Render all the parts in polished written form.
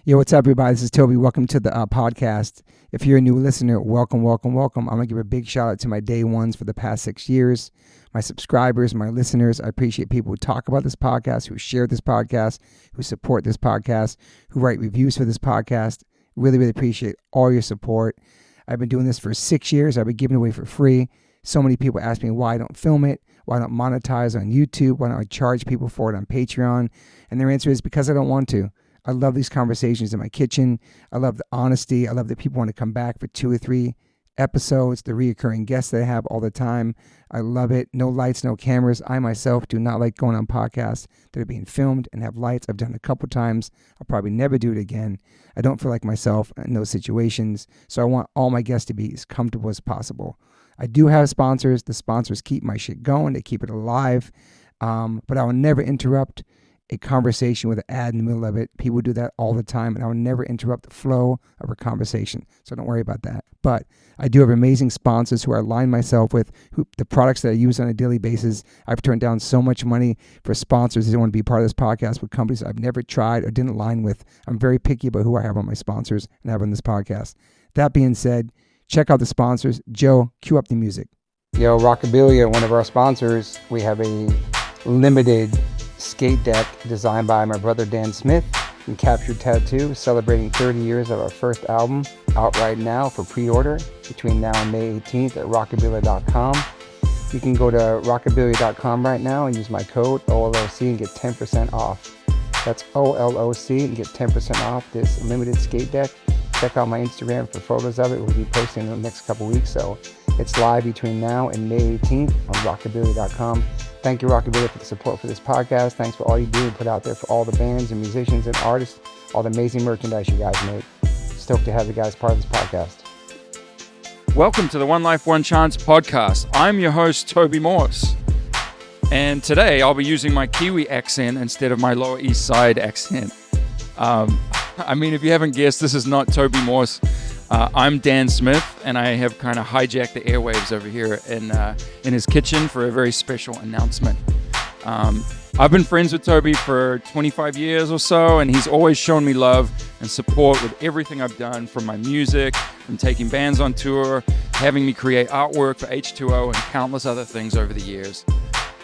Yo, what's up, everybody? This is Toby. Welcome to the podcast. If you're a new listener, welcome. I'm going to give a big shout out to my day ones for the past 6 years, my subscribers, my listeners. I appreciate people who talk about this podcast, who share this podcast, who support this podcast, who write reviews for this podcast. Really appreciate all your support. I've been doing this for 6 years. I've been giving it away for free. So many people ask me why I don't film it, why I don't monetize on YouTube, why don't I charge people for it on Patreon? And their answer is because I don't want to. I love these conversations in my kitchen. I love the honesty. I love that people want to come back for 2 or 3 episodes, the reoccurring guests that I have all the time. I love it. No lights, no cameras. I myself do not like going on podcasts that are being filmed and have lights. I've done it a couple times. I'll probably never do it again. I don't feel like myself in those situations. So I want all my guests to be as comfortable as possible. I do have sponsors. The sponsors keep my shit going. They keep it alive. But I will never interrupt a conversation with an ad in the middle of it. People do that all the time, and I will never interrupt the flow of a conversation. So don't worry about that. But I do have amazing sponsors who I align myself with, the products that I use on a daily basis. I've turned down so much money for sponsors that want to be part of this podcast with companies I've never tried or didn't align with. I'm very picky about who I have on my sponsors and have on this podcast. That being said, check out the sponsors. Joe, cue up the music. Yo, Rockabilia, one of our sponsors. We have a limited skate deck designed by my brother Dan Smith and Captured Tattoo, celebrating 30 years of our first album, out right now for pre-order between now and May 18th at rockabilia.com. You can go to rockabilia.com right now and use my code OLOC and get 10% off. That's OLOC and get 10% off this limited skate deck. Check out my Instagram for photos of it. We'll be posting in the next couple weeks, so it's live between now and May 18th on rockabilia.com. Thank you, Rockabilia, for the support for this podcast. Thanks for all you do and put out there for all the bands and musicians and artists, all the amazing merchandise you guys make. Stoked to have you guys part of this podcast. Welcome to the One Life, One Chance podcast. I'm your host, Toby Morse. And today I'll be using my Kiwi accent instead of my Lower East Side accent. If you haven't guessed, this is not Toby Morse. I'm Dan Smith, and I have kind of hijacked the airwaves over here in his kitchen for a very special announcement. I've been friends with Toby for 25 years or so, and he's always shown me love and support with everything I've done, from my music, from taking bands on tour, having me create artwork for H2O, and countless other things over the years.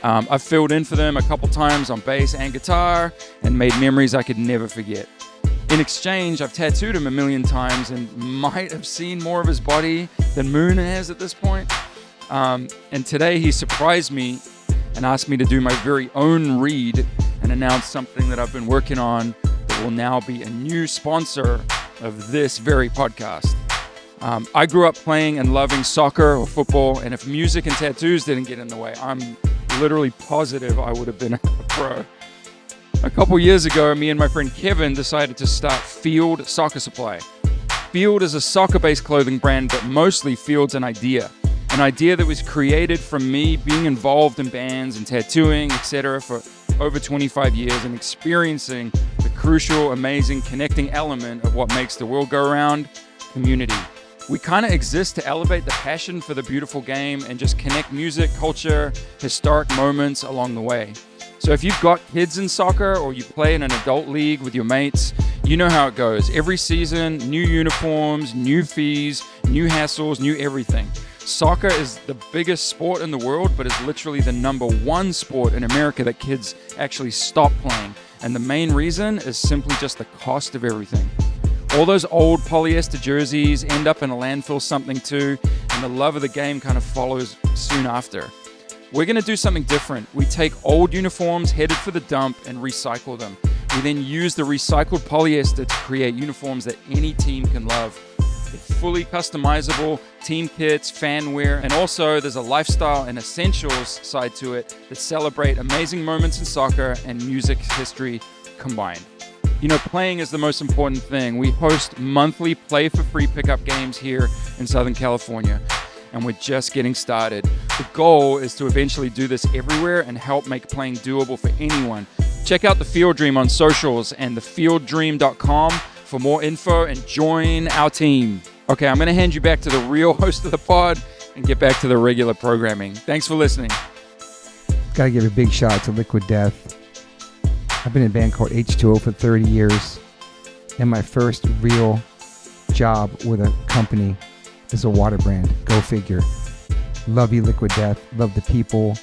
I've filled in for them a couple times on bass and guitar, and made memories I could never forget. In exchange, I've tattooed him a million times and might have seen more of his body than Moon has at this point. And today he surprised me and asked me to do my very own read and announce something that I've been working on that will now be a new sponsor of this very podcast. I grew up playing and loving soccer or football, and if music and tattoos didn't get in the way, I'm literally positive I would have been a pro. A couple years ago, me and my friend Kevin decided to start Field Soccer Supply. Field is a soccer-based clothing brand, but mostly Field's an idea that was created from me being involved in bands and tattooing, etc. for over 25 years and experiencing the crucial, amazing, connecting element of what makes the world go around: community. We kind of exist to elevate the passion for the beautiful game and just connect music, culture, historic moments along the way. So if you've got kids in soccer or you play in an adult league with your mates, you know how it goes. Every season, new uniforms, new fees, new hassles, new everything. Soccer is the biggest sport in the world, but is literally the #1 sport in America that kids actually stop playing. And the main reason is simply just the cost of everything. All those old polyester jerseys end up in a landfill something too, and the love of the game kind of follows soon after. We're going to do something different. We take old uniforms headed for the dump and recycle them. We then use the recycled polyester to create uniforms that any team can love. It's fully customizable, team kits, fan wear, and also there's a lifestyle and essentials side to it that celebrate amazing moments in soccer and music history combined. You know, playing is the most important thing. We host monthly play-for-free pickup games here in Southern California, and we're just getting started. The goal is to eventually do this everywhere and help make playing doable for anyone. Check out The Field Dream on socials and thefieldDream.com for more info and join our team. Okay, I'm going to hand you back to the real host of the pod and get back to the regular programming. Thanks for listening. Got to give a big shout out to Liquid Death. I've been in a band called H2O for 30 years. And my first real job with a company is a water brand. Go figure. Love you, Liquid Death. Love the people.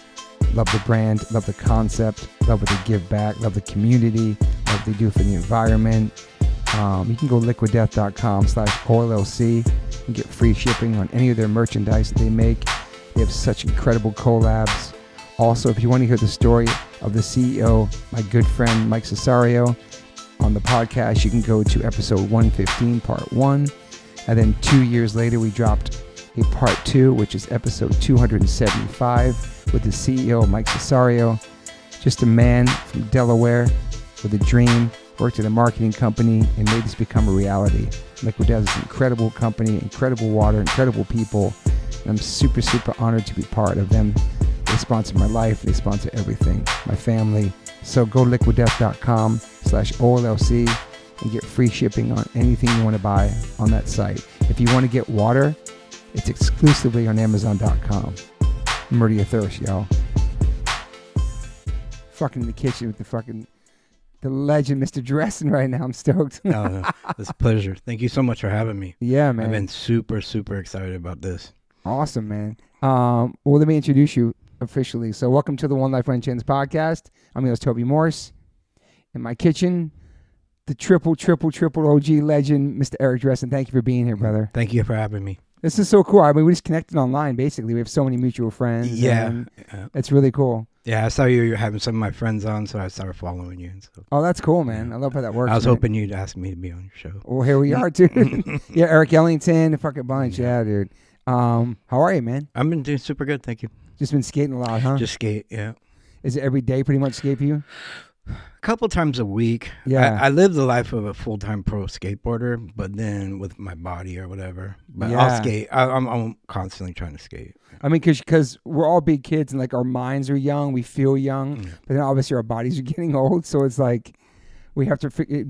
Love the brand. Love the concept. Love what they give back. Love the community. Love what they do for the environment. You can go liquiddeath.com/OLLC and get free shipping on any of their merchandise they make. They have such incredible collabs. Also, if you want to hear the story of the CEO, my good friend Mike Cesario, on the podcast, you can go to episode 115, part 1. And then 2 years later, we dropped a part 2, which is episode 275 with the CEO, Mike Cesario. Just a man from Delaware with a dream, worked at a marketing company, and made this become a reality. Liquid Death is an incredible company, incredible water, incredible people. And I'm super, super honored to be part of them. They sponsor my life. They sponsor everything, my family. So go liquiddeath.com/OLLC and get free shipping on anything you want to buy on that site. If you want to get water, it's exclusively on Amazon.com. Murder your thirst, y'all. Fucking in the kitchen with the legend, Mr. Dressen, right now. I'm stoked. It's a pleasure. Thank you so much for having me. Yeah, man. I've been super, super excited about this. Awesome, man. Well, let me introduce you officially. So welcome to the One Life One Chance podcast. I'm your host, Toby Morse. In my kitchen, the triple OG legend, Mr. Eric Dressen. Thank you for being here, brother. Thank you for having me. This is so cool. I mean, we just connected online, basically. We have so many mutual friends. Yeah. It's really cool. Yeah, I saw you having some of my friends on, so I started following you. And so. Oh, that's cool, man. I love how that works. I was man. hoping you'd ask me to be on your show. Well, here we are, dude. Yeah, Eric Ellington, a fucking bunch. Yeah, dude. How are you, man? I've been doing super good, thank you. Just been skating a lot, huh? Just skate, yeah. Is it every day pretty much skate for you? A couple times a week. Yeah. I live the life of a full-time pro skateboarder, but then with my body or whatever. But Yeah. I'll skate. I'm constantly trying to skate. I mean, because we're all big kids and like our minds are young, we feel young, but then obviously our bodies are getting old. So it's like we have to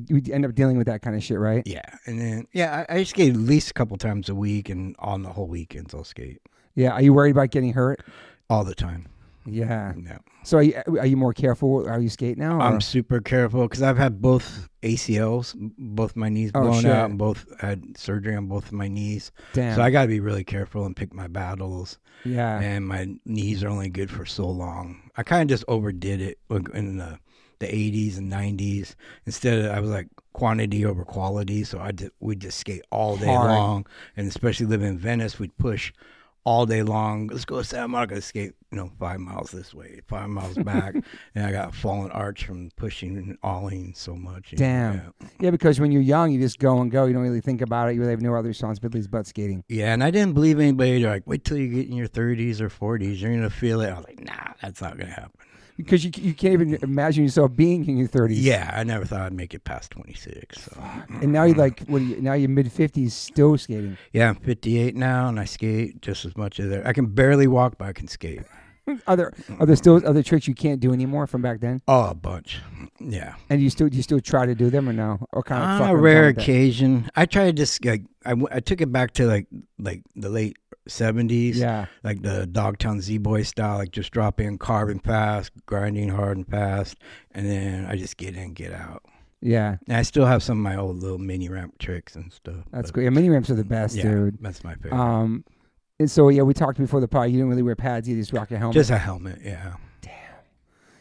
we end up dealing with that kind of shit, right? Yeah, and then I skate at least a couple times a week, and on the whole weekends I'll skate. Yeah. Are you worried about getting hurt? All the time. Yeah. No. So are you more careful how you skate now? I'm super careful because I've had both ACLs, both my knees blown out, and both had surgery on both of my knees. Damn. So I got to be really careful and pick my battles. Yeah. And my knees are only good for so long. I kind of just overdid it in the 80s and 90s. Instead of, I was like quantity over quality. So we'd just skate all day long. And especially living in Venice, we'd push all day long. Let's go to Santa Monica, skate, 5 miles this way, 5 miles back. And I got a fallen arch from pushing and olling so much. Damn. Yeah, because when you're young, you just go and go. You don't really think about it. You really have no other responsibilities but skating. Yeah, and I didn't believe anybody. They're like, wait till you get in your 30s or 40s. You're going to feel it. I was like, nah, that's not going to happen. Because you can't even imagine yourself being in your 30s. Yeah, I never thought I'd make it past 26. So. And now you're like, now you're mid-50s still skating. Yeah, I'm 58 now, and I skate just as much as I can barely walk, but I can skate. Are there still other tricks you can't do anymore from back then? Oh, a bunch. Yeah. And do you still try to do them or no? Or kind of on a rare occasion. I try to just I took it back to like the late 70s. Yeah. Like the Dogtown Z-Boy style, like just drop in, carving fast, grinding hard and fast, and then I just get in, get out. Yeah. And I still have some of my old little mini ramp tricks and stuff. That's great. Yeah, mini ramps are the best, dude. That's my favorite. And so, yeah, we talked before the pod. You didn't really wear pads. You just rock a helmet. Just a helmet, yeah. Damn.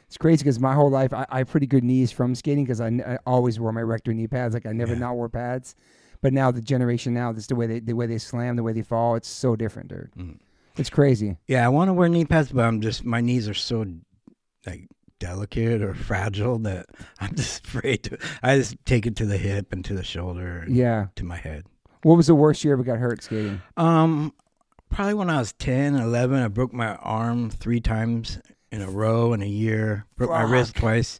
It's crazy because my whole life, I have pretty good knees from skating because I always wore my rector knee pads. Like, I never not wore pads. But now, the generation now, just the way they slam, the way they fall, it's so different, dude. Mm. It's crazy. Yeah, I want to wear knee pads, but my knees are so, like, delicate or fragile that I'm just afraid to. I just take it to the hip and to the shoulder and to my head. What was the worst you ever got hurt skating? Probably when I was 10, 11, I broke my arm 3 times in a row in a year. Broke my wrist twice,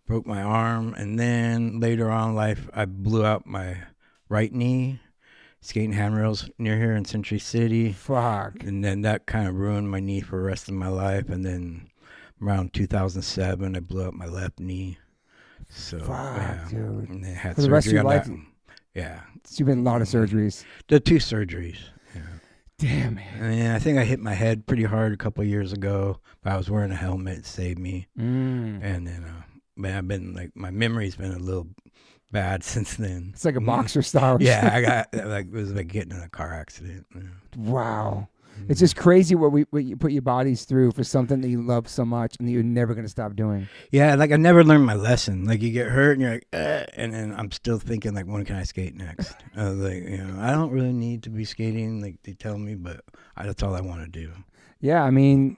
broke my arm, and then later on in life, I blew out my right knee, skating handrails near here in Century City. Fuck. And then that kind of ruined my knee for the rest of my life. And then around 2007, I blew out my left knee. So, dude. And then had for the rest of your life. Yeah. So you've been a lot of surgeries. The 2 surgeries. Yeah. Damn, man. I mean, I think I hit my head pretty hard a couple of years ago, but I was wearing a helmet. It saved me. And then, man, I've been like, my memory's been a little bad since then. It's like a boxer style. Yeah, I got it was like getting in a car accident. Wow. It's just crazy what you put your bodies through for something that you love so much and that you're never going to stop doing. Yeah, like I never learned my lesson. Like you get hurt and you're like, and then I'm still thinking like, when can I skate next? I was like, I don't really need to be skating like they tell me, but that's all I want to do. Yeah, I mean,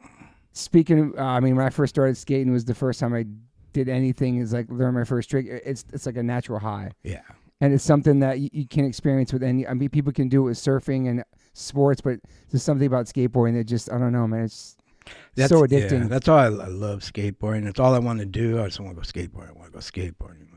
speaking of, when I first started skating, it was the first time I did anything is like learn my first trick. It's like a natural high. Yeah. And it's something that you can't experience with any. I mean, people can do it with surfing and sports, but there's something about skateboarding that just, I don't know, man. It's so addicting. Yeah, that's all I love skateboarding. It's all I want to do. I just want to go skateboarding. I want to go skateboarding.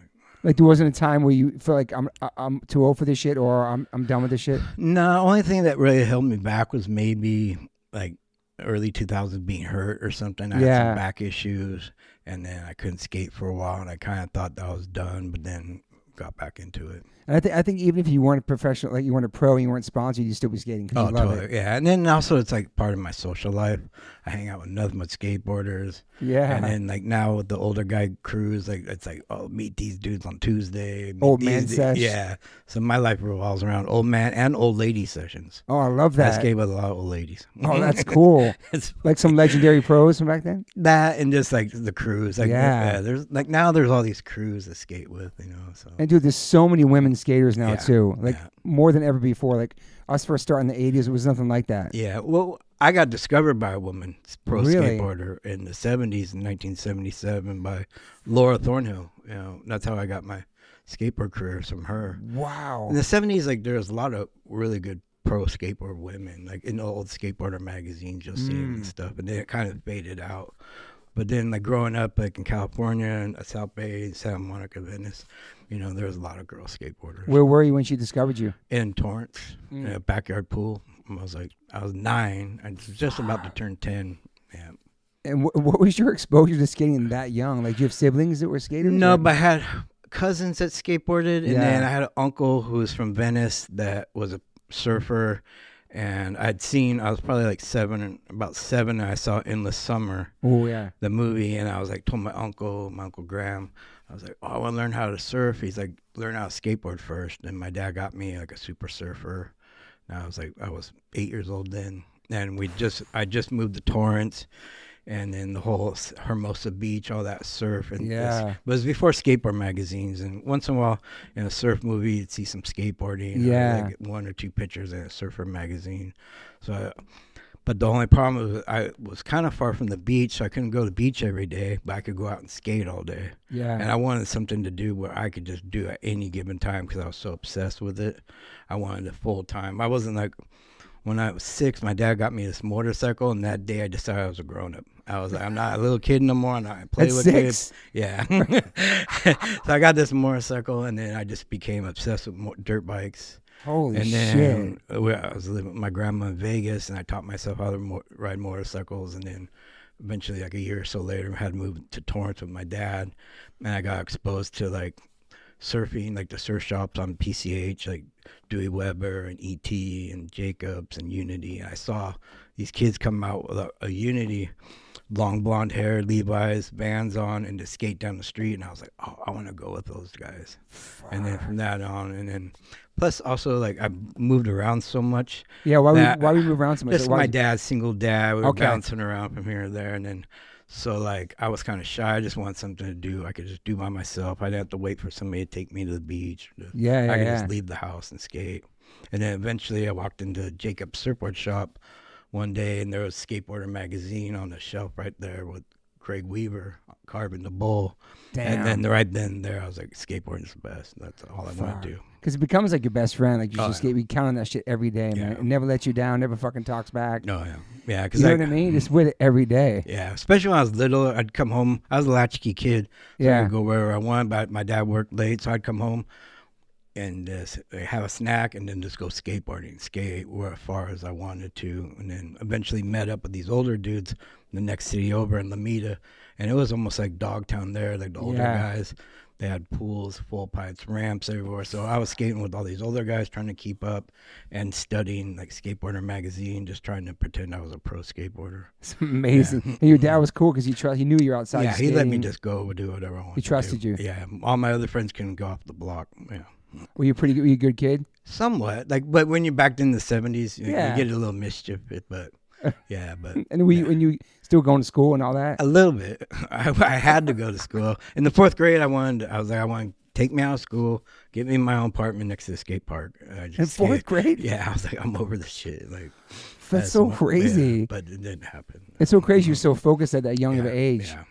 Like there wasn't a time where you feel like I'm too old for this shit or I'm done with this shit? No, only thing that really held me back was maybe like early 2000s being hurt or something. I had some back issues, and then I couldn't skate for a while, and I kind of thought that I was done, but then got back into it. And I think even if you weren't a professional, like you weren't a pro and you weren't sponsored, you'd still be skating because you love totally. it. Yeah, and then also it's like part of my social life. I hang out with nothing but skateboarders. Yeah. And then like now with the older guy crews, like it's like, oh, meet these dudes on Tuesday. Old man sesh. Yeah. So my life revolves around old man and old lady sessions. Oh, I love that. I skate with a lot of old ladies. Oh, that's cool. Like some legendary pros from back then? That and just like the crews. Like, there's like now there's all these crews to skate with, So. And dude, there's so many women skaters now too. Like more than ever before. Like us first starting in the 80s, it was nothing like that. Yeah. Well, I got discovered by a woman pro skateboarder in the 70s in 1977 by Laura Thornhill. That's how I got my skateboard career, from her. Wow. In the 70s, like there was a lot of really good pro skateboard women, like in the old skateboarder magazines, you'll see them and stuff, and then it kind of faded out. But then, like growing up, like in California and South Bay, Santa Monica, Venice, there was a lot of girl skateboarders. Where were you when she discovered you? In Torrance, in a backyard pool. I was 9. I was just about to turn 10. Yeah. And what was your exposure to skating that young? Like, do you have siblings that were skaters? No, but I had cousins that skateboarded, and then I had an uncle who was from Venice that was a surfer. And I was probably like about 7, and I saw Endless Summer, the movie, and I was like, told my uncle Graham, I was like, oh, I want to learn how to surf. He's like, learn how to skateboard first. And my dad got me like a super surfer. And I was 8 years old then, and I just moved to Torrance, and then the whole Hermosa Beach, all that surf, and but it was before skateboard magazines. And once in a while, in a surf movie, you'd see some skateboarding, or like 1 or 2 pictures in a surfer magazine. But the only problem was I was kind of far from the beach, so I couldn't go to the beach every day, but I could go out and skate all day. Yeah. And I wanted something to do where I could just do at any given time because I was so obsessed with it. I wanted it full time. I wasn't like, when I was 6, my dad got me this motorcycle, and that day I decided I was a grown-up. I was like, I'm not a little kid no more. I'm not playing with 6? Kids. Yeah. So I got this motorcycle, and then I just became obsessed with dirt bikes. Holy shit. And then I was living with my grandma in Vegas, and I taught myself how to ride motorcycles. And then eventually, like a year or so later, I had to move to Torrance with my dad. And I got exposed to like surfing, like the surf shops on PCH, like Dewey Weber and ET and Jacobs and Unity. And I saw these kids come out with a Unity, long blonde hair, Levi's, Vans on, and to skate down the street. And I was like, oh, I want to go with those guys. And then from that on, and then plus also like I moved around so much. Yeah, why we move around so much? Just my dad's single dad. We were bouncing around from here and there, and then so like I was kind of shy. I just wanted something to do. I could just do by myself. I didn't have to wait for somebody to take me to the beach. I could just leave the house and skate. And then eventually I walked into Jacob's surfboard shop one day, and there was Skateboarder magazine on the shelf right there with Craig Weaver carving the bull. Damn. And then right then there, I was like, skateboarding's the best. That's all I want to do. Because it becomes like your best friend. Like you just skate, we count on that shit every day, man. It never lets you down, never fucking talks back. No, yeah. Cause you know what I mean? Just with it every day. Yeah, especially when I was little, I'd come home. I was a latchkey kid. So I could go wherever I wanted, but my dad worked late, so I'd come home and have a snack and then just go skateboarding, skate where as far as I wanted to. And then eventually met up with these older dudes in the next city over in Lomita. And it was almost like Dogtown there, like the older guys. They had pools, full pipes, ramps everywhere. So I was skating with all these older guys trying to keep up and studying like Skateboarder magazine, just trying to pretend I was a pro skateboarder. It's amazing. Yeah. And your dad was cool because he knew you were outside. Yeah, skating. he let me just go do whatever I wanted. He trusted to do. you. Yeah, all my other friends couldn't go off the block. Yeah. Were you a good kid? Somewhat, but when you're back in the 70s, you get a little mischief, but yeah, but. And when you still going to school and all that? A little bit. I had to go to school. In the 4th grade, I want to take me out of school, get me my own apartment next to the skate park. In 4th grade? Yeah, I was like, I'm over this shit. Like, that's so crazy. Yeah, but it didn't happen. It's so crazy. You're so focused at that young of an age. Yeah.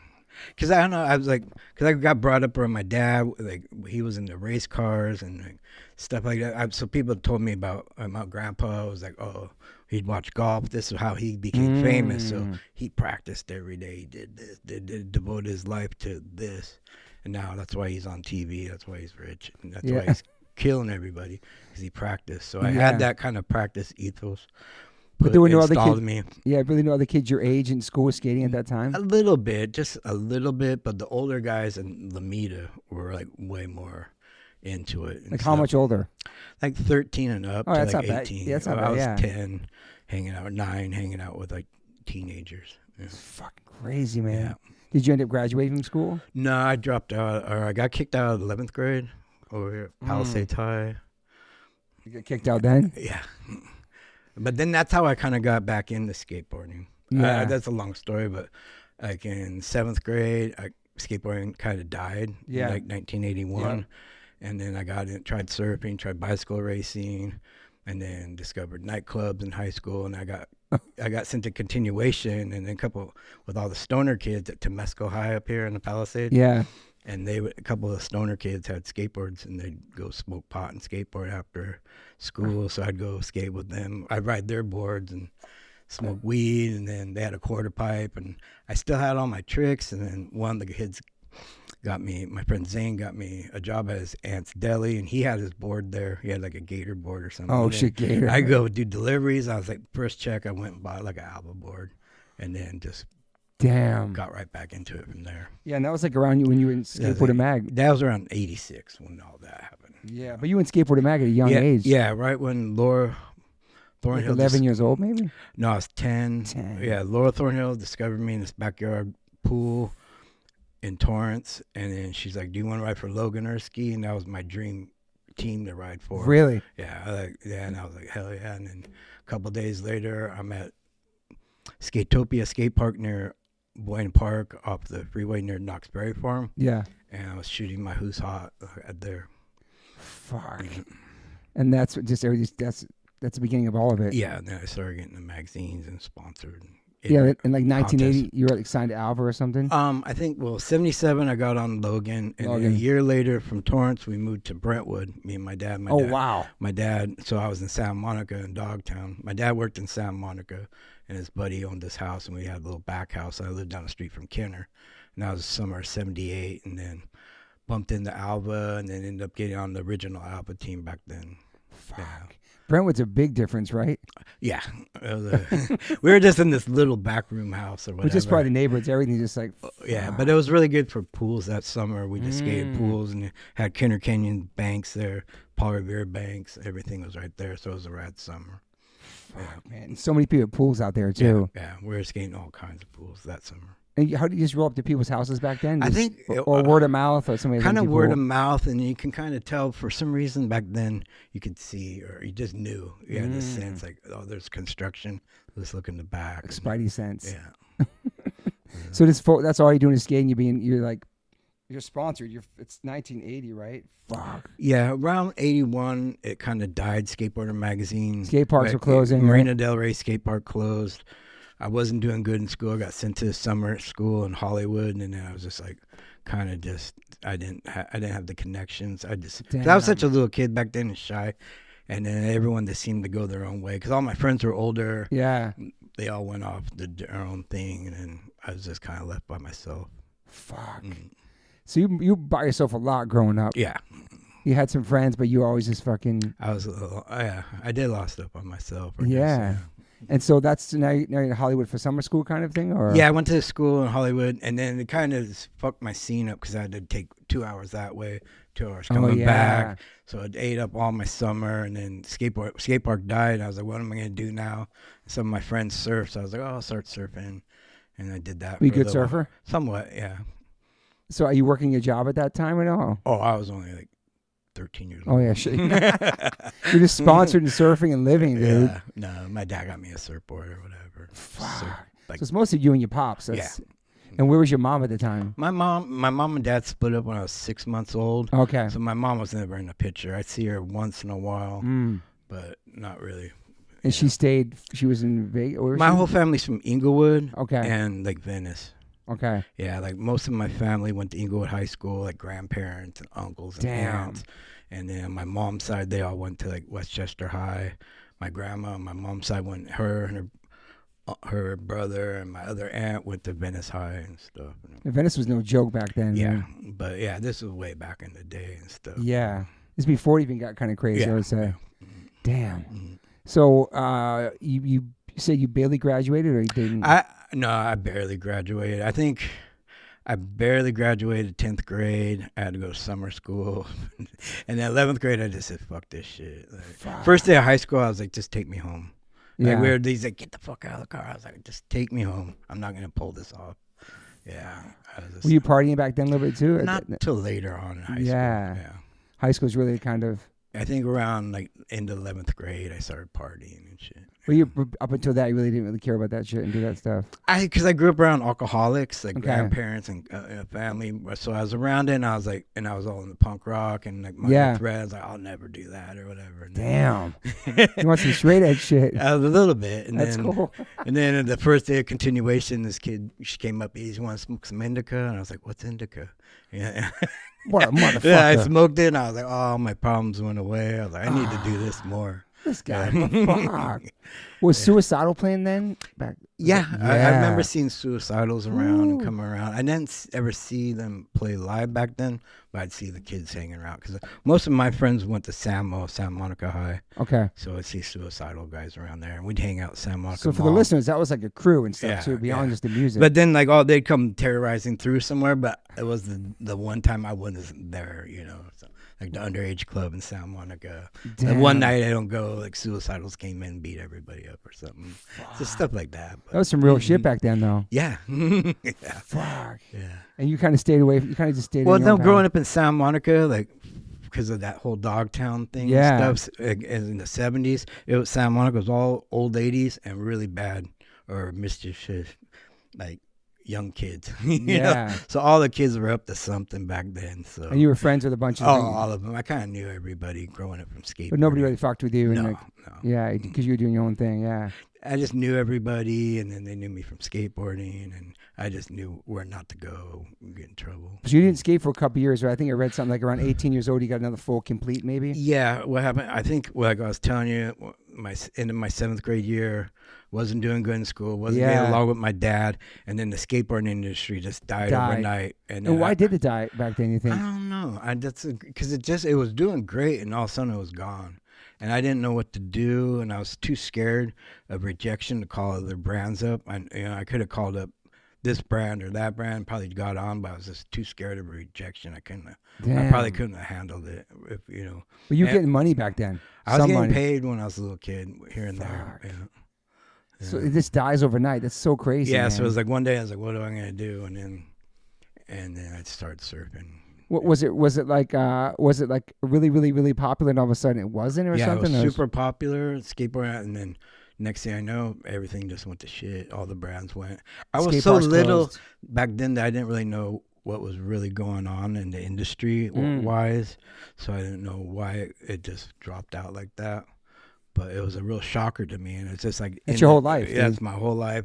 Because I don't know, I was like, because I got brought up around my dad, like he was into race cars and like, stuff like that. So people told me about my grandpa. I was like, oh, he'd watch golf. This is how he became famous. So he practiced every day. He did this, devoted his life to this. And now that's why he's on TV. That's why he's rich. And that's why he's killing everybody, because he practiced. So I had that kind of practice ethos. But there were no other kids. Me. Yeah, really no other kids your age in school skating at that time? A little bit, just a little bit. But the older guys in Lomita were like way more into it. Like how much older? Like 13 and up to that's like not 18. Bad. Yeah, that's not bad. I was 10, hanging out, 9, hanging out with like teenagers. Yeah. It's fucking crazy, man. Yeah. Did you end up graduating from school? No, I dropped out, or I got kicked out of 11th grade over here at Palisades High. You got kicked out then? Yeah. But then that's how I kind of got back into skateboarding. Yeah. That's a long story, but like in 7th grade, skateboarding kind of died in like 1981. Yeah. And then I tried surfing, tried bicycle racing, and then discovered nightclubs in high school. And I got sent to continuation, and then a couple with all the stoner kids at Temesco High up here in the Palisades. Yeah. And a couple of stoner kids had skateboards, and they'd go smoke pot and skateboard after school. So I'd go skate with them. I'd ride their boards and smoke weed, and then they had a quarter pipe, and I still had all my tricks. And then one of the kids my friend Zane got me a job at his aunt's deli, and he had his board there. He had like a Gator board or something. Oh, shit, Gator. I go do deliveries. I was like, first check, I went and bought like an Alba board, and then just got right back into it from there. Yeah, and that was like around you when you were in Skateboarder Mag. That was around 86 when all that happened. Yeah, but you were in Skateboarder Mag at a young age. Yeah, right when Laura Thornhill. Like 11 years old, maybe? No, I was 10. Yeah, Laura Thornhill discovered me in this backyard pool in Torrance, and then she's like, do you want to ride for Logan Erskine? And that was my dream team to ride for. Really? Yeah, and I was like, hell yeah. And then a couple days later, I'm at Skatopia skate park near Boyne Park off the freeway near Knox Berry Farm. Yeah. And I was shooting my Who's Hot at there. Fuck. And that's what that's the beginning of all of it. Yeah, and then I started getting the magazines and sponsored. Yeah, in like 1980, you were like signed to Alva or something? I think, 77, I got on Logan. And a year later from Torrance, we moved to Brentwood, me and my dad. Wow. My dad, so I was in Santa Monica in Dogtown. My dad worked in Santa Monica, and his buddy owned this house, and we had a little back house. I lived down the street from Kenner. And that was summer of 78, and then bumped into Alva, and then ended up getting on the original Alva team back then. Fuck. Yeah. Brentwood's a big difference, right? Yeah. We were just in this little back room house or whatever. Which is probably the neighborhoods, everything just like... Yeah, but it was really good for pools that summer. We just skated pools and had Kenner Canyon banks there, Paul Revere banks. Everything was right there, so it was a rad summer. Fuck, man. So many people at pools out there, too. Yeah, we were skating all kinds of pools that summer. And how did you just roll up to people's houses back then? I think... Or word of mouth or something. Kind of word of mouth, and you can kind of tell for some reason back then you could see, or you just knew. You had this sense like, oh, there's construction. Let's look in the back. Like spidey sense. Yeah. So that's all you're doing is skating. You're sponsored. It's 1980, right? Fuck. Yeah, around 81, it kind of died. Skateboarder magazine. Skate parks were closing. Marina Del Rey skate park closed. I wasn't doing good in school. I got sent to summer school in Hollywood, and then I was just like, kind of just, I didn't have the connections. I was such a little kid back then and shy, and then everyone just seemed to go their own way because all my friends were older. Yeah, they all went off their own thing, and then I was just kind of left by myself. Fuck. So you by yourself a lot growing up. Yeah. You had some friends, but you always just fucking. I was a little, I did a lot of stuff by myself. Yeah. And so that's now you're in Hollywood for summer school kind of thing, or Yeah, I went to school in Hollywood, and then it kind of fucked my scene up because I had to take 2 hours that way, 2 hours coming back. So it ate up all my summer, and then skate park died. I was like, what am I gonna do now? Some of my friends surf, so I was like, oh, I'll start surfing, and I did that. Were you a good surfer? Somewhat, yeah. So are you working a job at that time or no? Oh, I was only like 13 years old. Oh yeah, shit. You're just sponsored in surfing and living, dude. Yeah, no, my dad got me a surfboard or whatever. So it's mostly you and your pops. Yeah. And where was your mom at the time? My mom and dad split up when I was 6 months old. Okay. So my mom was never in the picture. I'd see her once in a while, but not really. And she was in Vegas? My whole family's from Inglewood. Okay. And like Venice. Okay. Yeah, like most of my family went to Inglewood High School, like grandparents and uncles and aunts. And then my mom's side, they all went to like Westchester High. My grandma on my mom's side went, her and her brother and my other aunt went to Venice High and stuff. And Venice was no joke back then. Yeah, man. but yeah, this was way back in the day and stuff. Yeah. This is before it even got kind of crazy, I would say. Yeah. Damn. Mm-hmm. So you say you barely graduated, or you didn't? No, I barely graduated. I think I barely graduated 10th grade. I had to go to summer school. And then 11th grade, I just said, fuck this shit. Like, first day of high school, I was like, just take me home. Yeah. Like, he's like, get the fuck out of the car. I was like, just take me home. I'm not going to pull this off. Yeah. Were you partying back then a little bit too? Not till later on in high school. Yeah. High school's really kind of... I think around like into 11th grade, I started partying and shit. Well, up until that, you really didn't really care about that shit and do that stuff. Because I grew up around alcoholics, like grandparents and family. So I was around it, and I was like, and I was all in the punk rock and like my threads. Like, I'll never do that or whatever. And damn, you want some straight edge shit? A little bit. And that's cool. And then the first day of continuation, this kid, she came up, you want to smoke some indica? And I was like, what's indica? Yeah. What a motherfucker. Yeah, I smoked it, and I was like, oh, my problems went away. I was like, I need to do this more. This guy, fuck. Was Suicidal playing then? Yeah. I remember seeing Suicidals around and coming around. I didn't ever see them play live back then, but I'd see the kids hanging around because most of my friends went to Santa Monica High. Okay. So I'd see Suicidal guys around there, and we'd hang out at Santa Monica. So for the listeners, that was like a crew and stuff too, beyond just the music. But then like they'd come terrorizing through somewhere, but it was the one time I wasn't there, you know. So, like the underage club in Santa Monica. Like one night I don't go, like Suicidals came in and beat everybody up or something. Just stuff like that. But, that was some real shit back then, though. Yeah. Fuck. Yeah. And you kind of stayed away. You kind of just stayed. Well, no, growing up in Santa Monica, like because of that whole Dogtown thing and stuff, in the 70s, Santa Monica was all old ladies and really bad or mischievous, like young kids. you know? So all the kids were up to something back then. So. And you were friends with a bunch of them? All of them. I kind of knew everybody growing up from skateboarding. But nobody really fucked with you? No. Yeah, because you were doing your own thing, yeah. I just knew everybody, and then they knew me from skateboarding, and I just knew where not to go and get in trouble. So you didn't skate for a couple years, right? I think I read something like around 18 years old, you got another full complete, maybe? Yeah, what happened, I think, like I was telling you, end of my 7th grade year, wasn't doing good in school, wasn't getting along with my dad, and then the skateboarding industry just died overnight. And why did it die back then, you think? I don't know. Because it was doing great, and all of a sudden it was gone. And I didn't know what to do, and I was too scared of rejection to call other brands up. I could have called up this brand or that brand, probably got on, but I was just too scared of rejection. I probably couldn't have handled it. But you were getting money back then? I was getting paid when I was a little kid, here and there. Yeah. So it just dies overnight. That's so crazy. Yeah. Man. So it was like one day I was like, what am I gonna do? And then I started surfing. What was it? Was it like really, really, really popular, and all of a sudden it wasn't, or something? Yeah, it was super popular skateboard, and then next thing I know, everything just went to shit. All the brands went. I was so little back then that I didn't really know what was really going on in the industry wise, so I didn't know why it just dropped out like that. But it was a real shocker to me, and it's just like it's your whole life. Yeah, it's my whole life.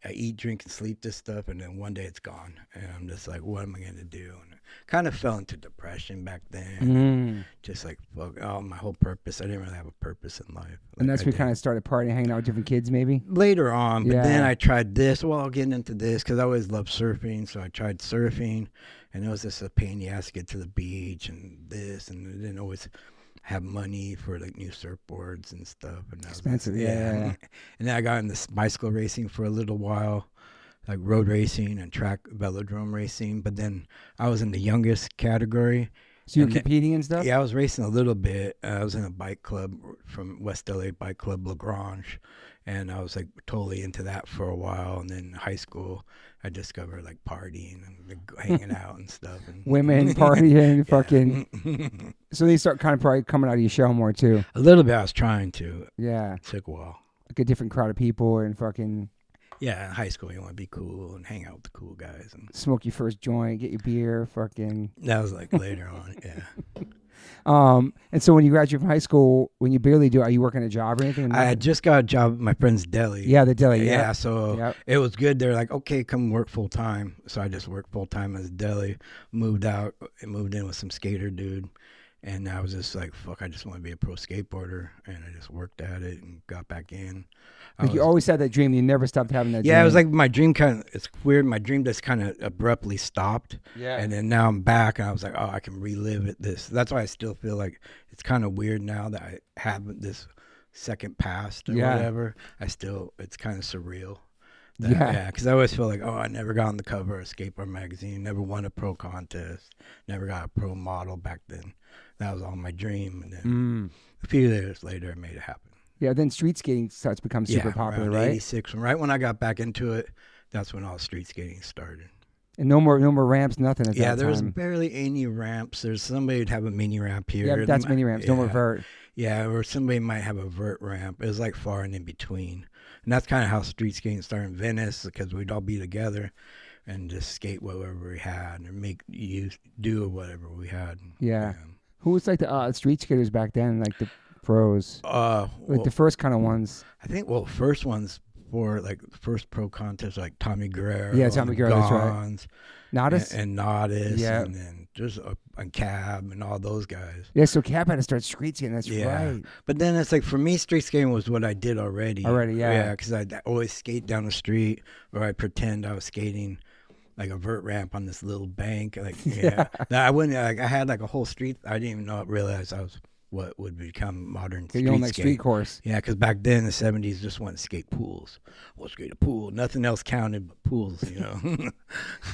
I eat, drink, and sleep this stuff, and then one day it's gone, and I'm just like, what am I gonna do? And kind of fell into depression back then. Just like, fuck, my whole purpose. I didn't really have a purpose in life. And that's when we kind of started partying, hanging out with different kids, maybe? Later on, but then I tried this. Well, I'll get into this because I always loved surfing, so I tried surfing, and it was just a pain in the ass to get to the beach and this, and it didn't always have money for like new surfboards and stuff. And that was, Expensive, yeah. And then I got into bicycle racing for a little while, like road racing and track velodrome racing. But then I was in the youngest category. So you were competing and stuff? Yeah, I was racing a little bit. I was in a bike club from West LA Bike Club Lagrange, and I was like totally into that for a while. And then in high school, I discovered like partying and like, hanging out and stuff. And Women partying, fucking. So they start kind of probably coming out of your shell more too. A little bit. I was trying to. Yeah. It took a while. Like a different crowd of people and fucking. Yeah, in high school you want to be cool and hang out with the cool guys and smoke your first joint, get your beer, fucking. That was like later on, yeah. And so when you graduate from high school, when you barely do, are you working a job or anything? I had just got a job at my friend's deli. Yeah, the deli. Yeah, so it was good. They're like, okay, come work full time. So I just worked full time as a deli. Moved out and moved in with some skater dude. And I was just like, fuck, I just want to be a pro skateboarder. And I just worked at it and got back in. Like you always had that dream. You never stopped having that dream. Yeah, it was like my dream it's weird. My dream just kind of abruptly stopped. Yeah. And then now I'm back and I was like, oh, I can relive it. That's why I still feel like it's kind of weird now that I have this second past or whatever. It's kind of surreal. Yeah, because I always feel like, oh, I never got on the cover of Skateboard magazine, never won a pro contest, never got a pro model back then. That was all my dream. And then a few years later, I made it happen. Yeah, then street skating starts to become super popular, right? 86, right when I got back into it, that's when all street skating started. And no more ramps, nothing at that time. Yeah, there was barely any ramps. There's somebody would have a mini ramp here. Yeah, that's mini ramps. Don't revert. Yeah, or somebody might have a vert ramp. It was like far and in between. And that's kind of how street skating started in Venice, because we'd all be together and just skate whatever we had or do whatever we had. Yeah. Who was like the street skaters back then, like the pros? Like the first kind of ones. I think, first ones for like the first pro contest, like Tommy Guerrero. Yeah, Tommy Guerrero, that's right. Nodis? And Nodis, and then just and Cab and all those guys. Yeah, so Cab had to start street skating, that's right. But then it's like, for me, street skating was what I did already. Yeah, because I'd always skate down the street, or I'd pretend I was skating like a vert ramp on this little bank. Like, Now, I wouldn't, like, I had like a whole street. I didn't even realize I was what would become modern street skate. Like skating. street course. Yeah, because back then in the 70s, just wanted to skate pools. Well, skate a pool. Nothing else counted but pools, you know.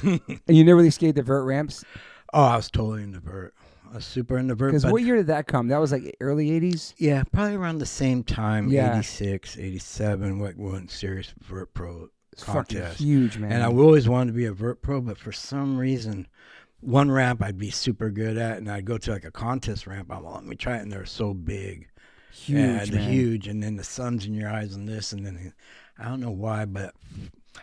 And you never really skated the vert ramps? Oh, I was totally into vert. I was super into vert. Because what year did that come? That was like early 80s? Yeah, probably around the same time, 86, 87, like one serious vert pro contest. Fucking huge, man. And I always wanted to be a vert pro, but for some reason, one ramp I'd be super good at, and I'd go to like a contest ramp. I'm like, let me try it, and they're so big. Huge, man. Huge, and then the sun's in your eyes and this, and then I don't know why, but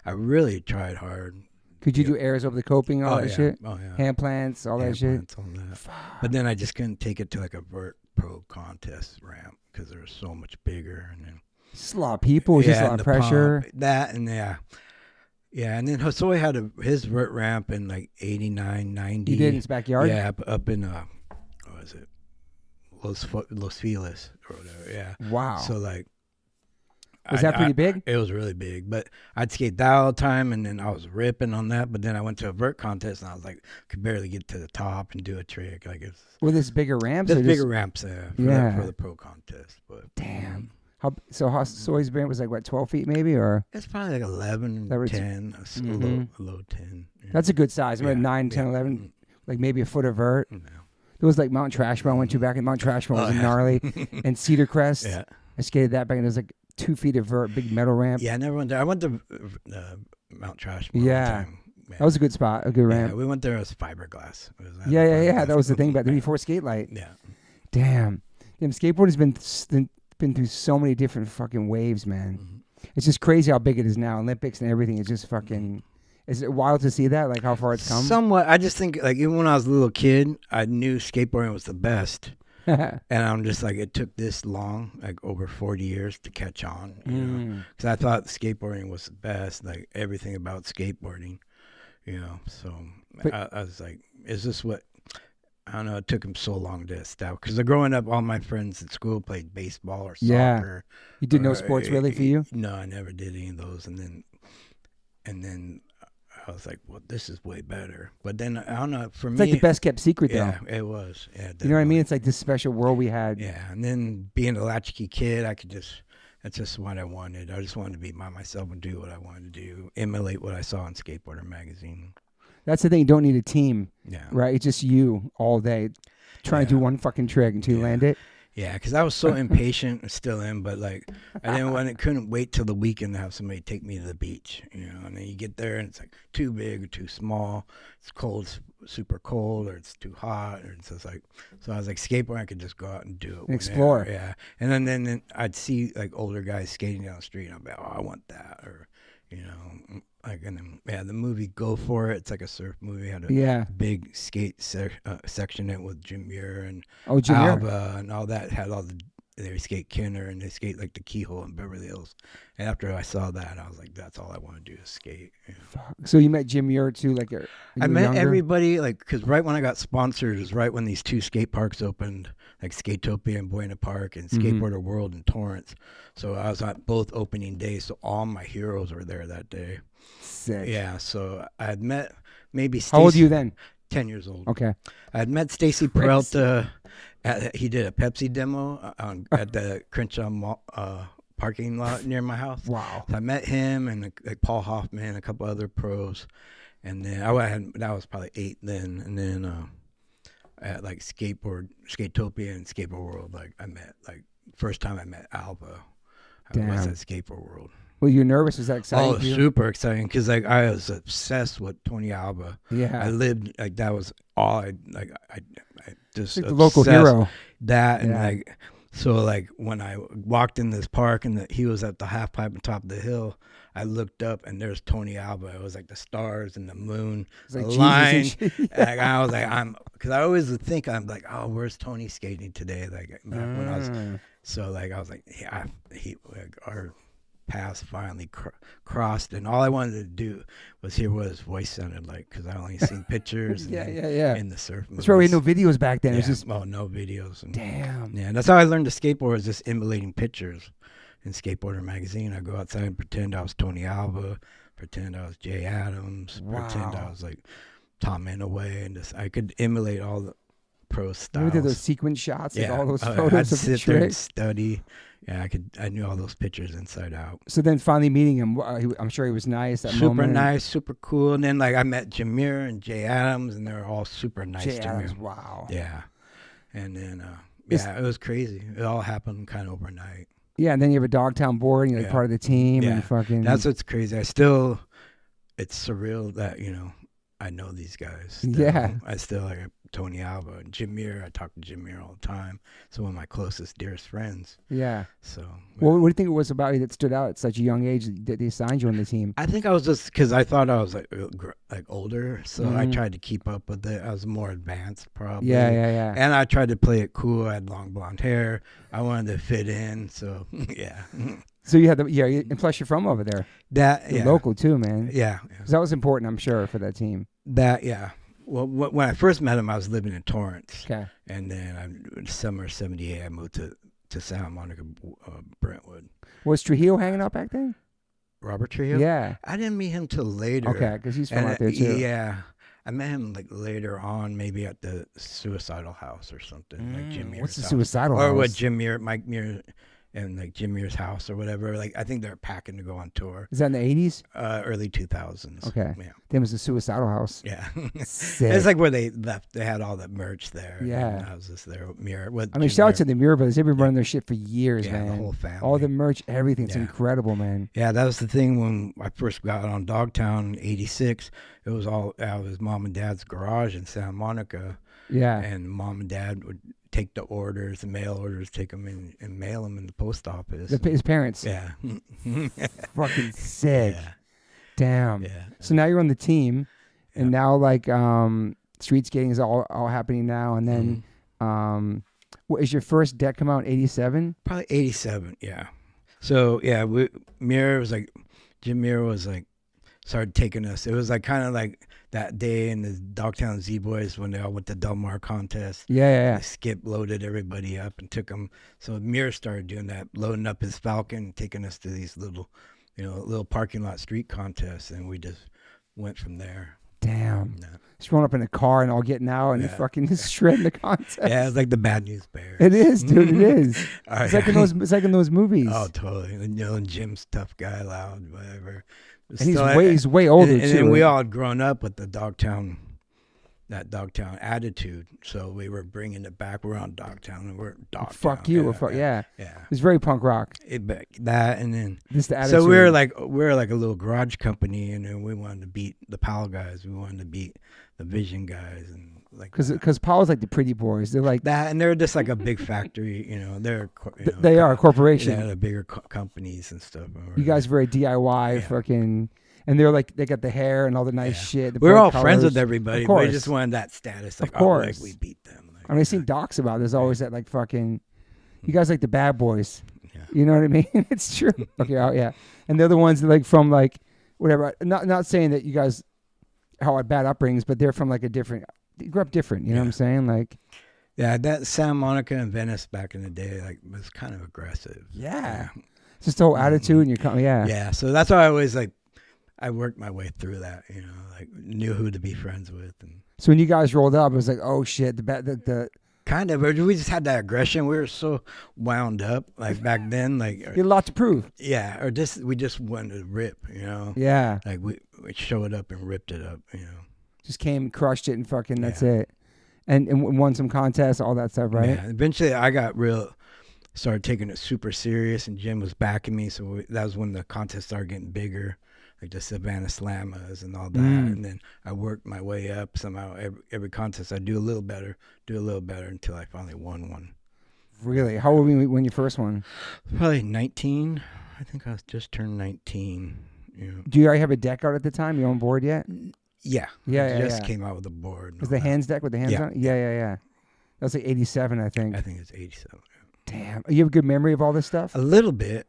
I really tried hard. Could you do airs over the coping, all that shit? Oh, yeah. Hand plants, all that shit? All that. But then I just couldn't take it to like a vert pro contest ramp because they were so much bigger. And then just a lot of people, just a lot of pressure. Pump, that and yeah, and then Hosoi had his vert ramp in like 89, 90. He did in his backyard? Yeah, up in, what is it? Los Feliz or whatever, yeah. Wow. So like. Was that pretty big? It was really big, but I'd skate that all the time, and then I was ripping on that. But then I went to a vert contest, and I was like, could barely get to the top and do a trick. Like it's. Were this bigger ramps? There's bigger ramps for the pro contest, but. Damn. Soy's ramp was like what, 12 feet maybe, or? It's probably like 11, 10, a low 10. Yeah. That's a good size. I mean, 9, 10, 11, like maybe a foot of vert. Yeah. There was like Mount Trashmore. I went to back in Mount Trashmore was gnarly, and Cedar Crest. Yeah. I skated that back, and it was like 2 feet of vert, big metal ramp. Yeah, I never went there. I went to Mount Trashmore. Yeah. That was a good spot, a good ramp. Yeah, we went there as fiberglass. Yeah. That was the thing back then before skate light. Yeah. Damn, skateboarding's been through so many different fucking waves, man. Mm-hmm. It's just crazy how big it is now. Olympics and everything. It's just fucking. Is it wild to see that? Like how far it's come? Somewhat. I just think like even when I was a little kid, I knew skateboarding was the best. And I'm just like, it took this long, like over 40 years to catch on, you know, because I thought skateboarding was the best, like everything about skateboarding, you know. So I was like, is this what, I don't know, it took them so long to establish, because growing up, all my friends at school played baseball or soccer. You did no sports really for you? No, I never did any of those. And then I was like, well, this is way better. But then I don't know. For It's me, like the best kept secret, yeah, though. it was. Yeah, You know what I mean? definitely. It's like this special world we had. Yeah, and then being a latchkey kid, that's just what I wanted. I just wanted to be by myself and do what I wanted to do, emulate what I saw in Skateboarder magazine. That's the thing. You don't need a team, Yeah. right? It's just you all day trying to do one fucking trick until you land it. Yeah, because I was so impatient, and still am, but like couldn't wait till the weekend to have somebody take me to the beach, and then you get there and it's like too big or too small, it's cold, super cold, or it's too hot, or it's just like, so I was like, skateboarding, I could just go out and do it. Explore. Whenever, yeah. And then I'd see like older guys skating down the street and I'd be like, oh, I want that, or, like, and then, the movie Go For It, it's like a surf movie, had a big skate section in it with Jim Muir and Alba and all that, had all they skate Kenner and they skate like the Keyhole in Beverly Hills. And after I saw that, I was like, that's all I want to do is skate. So you met Jim Muir too, like I met everybody, like, because right when I got sponsored is right when these 2 skate parks opened, like Skatopia in Buena Park and Skateboarder World in Torrance. So I was at both opening days, so all my heroes were there that day. Sick. Yeah, so I had met maybe Stacey. How old are you then? 10 years old. Okay. I had met Stacy Peralta. He did a Pepsi demo at the Crenshaw Mall, parking lot near my house. Wow. So I met him and like Paul Hoffman, a couple other pros, and then that was probably 8 then, and then at like Skatopia and Skateboard World, like I met first time I met Alba. I was at Skateboard World. Well, you're nervous? Was that exciting? Oh, super exciting, because like I was obsessed with Tony Alba. Yeah. I lived like that was all I just like the local hero. That and like so like when I walked in this park and he was at the half pipe on top of the hill, I looked up and there's Tony Alba. It was like the stars and the moon, the line. And I was like, because I always would think I'm like, oh, where's Tony skating today? Like when I was, so like I was like, our paths finally crossed, and all I wanted to do was hear what his voice sounded like, because I only seen pictures. In the surf movies. That's right. We had no videos back then. Yeah. It was just no videos. And, damn. Yeah, that's how I learned to skateboard, was just emulating pictures in Skateboarder magazine. I go outside and pretend I was Tony Alba, pretend I was Jay Adams, pretend I was like Tom Inaway, and I could emulate all the pro styles. Remember those sequence shots, like all those photos I'd of the sit there and trick? study. Yeah, I knew all those pictures inside out. So then finally meeting him, I'm sure he was nice. Super nice, super cool. And then like I met Jim Muir and Jay Adams, and they were all super nice Jay to Adams, me. wow. Yeah. And then it was crazy. It all happened kind of overnight. Yeah, and then you have a Dogtown board, and you're like part of the team, and That's what's crazy. It's surreal that I know these guys. Still. Yeah. I still like Tony Alba and Jim Muir. I talk to Jim Muir all the time. It's one of my closest, dearest friends. Yeah. So. Well, what do you think it was about you that stood out at such a young age that they signed you on the team? I think I was just because I thought I was like older, so I tried to keep up with it. I was more advanced, probably. Yeah. And I tried to play it cool. I had long blonde hair. I wanted to fit in, so yeah. So you had and plus you're from over there. You're local too, man. Yeah. So that was important, I'm sure, for that team. Well, when I first met him, I was living in Torrance. Okay. And then in summer '78, I moved to Santa Monica, Brentwood. Was Trujillo hanging out back then? Robert Trujillo? Yeah. I didn't meet him till later. Okay, because he's from out there too. Yeah. I met him like later on, maybe at the Suicidal House or something, like Jim Muir's What's the house. Suicidal House? Or what Mike Muir and like Jim Muir's house or whatever. Like I think they're packing to go on tour. Is that in the 80s? Early 2000s. Okay. Yeah. Then it was the Suicidal House. Yeah. Sick. It's like where they left. They had all that merch there. Yeah. And I was just there with Muir. Shout out to the Muir brothers. They've been running their shit for years, man. The whole family. All the merch, everything's incredible, man. Yeah, that was the thing when I first got on Dogtown in '86. It was all out of his mom and dad's garage in Santa Monica. Yeah. And mom and dad would take the orders, the mail orders, take them in and mail them in the post office. His parents. Yeah. Fucking sick. Yeah. Damn. Yeah. So now you're on the team, and now like street skating is all happening now. And then, what is your first deck come out in '87? Probably '87. Yeah. So yeah, Jim Muir was like started taking us. It was like kind of like that day in the Dogtown Z-Boys when they all went to Del Mar contest. Yeah. Skip loaded everybody up and took them. So Muir started doing that, loading up his Falcon, taking us to these little parking lot street contests, and we just went from there. Damn. No. Just rolling up in a car and all getting out and you fucking just shredding the contest. Yeah, it's like the Bad News Bears. It is, dude. It is. Oh, It's like in those movies. Oh, totally. And, and Jim's tough guy, loud, whatever. And he's way older too. And we all had grown up with that Dogtown attitude. So we were bringing it back. We're on Dogtown and we're Dogtown. Fuck you. Yeah. It's very punk rock. That and then Just the attitude. so we were like a little garage company, and then we wanted to beat the Powell guys. We wanted to beat the Vision guys, and like because Powell's like the pretty boys. They're like that, and they're just like a big factory. They are a corporation. Yeah, the bigger companies and stuff. You guys are very DIY, fucking. And they're like, they got the hair and all the nice shit. We're all friends with everybody, of course. but we just wanted that status. Like, of course. Like we beat them. Like, I mean, I've seen docs about it. There's always that, like, fucking, you guys like the bad boys. Yeah. You know what I mean? It's true. Okay, yeah. And they're the ones that, like, from, like, whatever. Not saying that you guys had bad upbringings, but they're from, like, they grew up different. You know what I'm saying? Like, yeah, that Santa Monica and Venice back in the day, like, was kind of aggressive. Yeah. It's just the whole attitude and you're coming, Yeah, so that's why I always, like, I worked my way through that, like knew who to be friends with. And so when you guys rolled up, it was like, oh shit, the kind of, we just had that aggression. We were so wound up, like back then, like you had a lot to prove. Yeah, or we just wanted to rip, Yeah, like we showed up and ripped it up, Just came, crushed it, and fucking that's it. And won some contests, all that stuff, right? Yeah. Eventually, I got started taking it super serious, and Jim was backing me, so that was when the contest started getting bigger. Like the Savannah Slammers and all that, and then I worked my way up somehow. Every contest I do a little better until I finally won one. Really? How old were you when you first won? Probably 19. I think I was just turned 19. Do you already have a deck out at the time? You on board yet? Yeah. I just came out with a board. Was the hands deck with the hands on it? Yeah. That was like 87, I think. I think it's 87. Damn. You have a good memory of all this stuff? A little bit.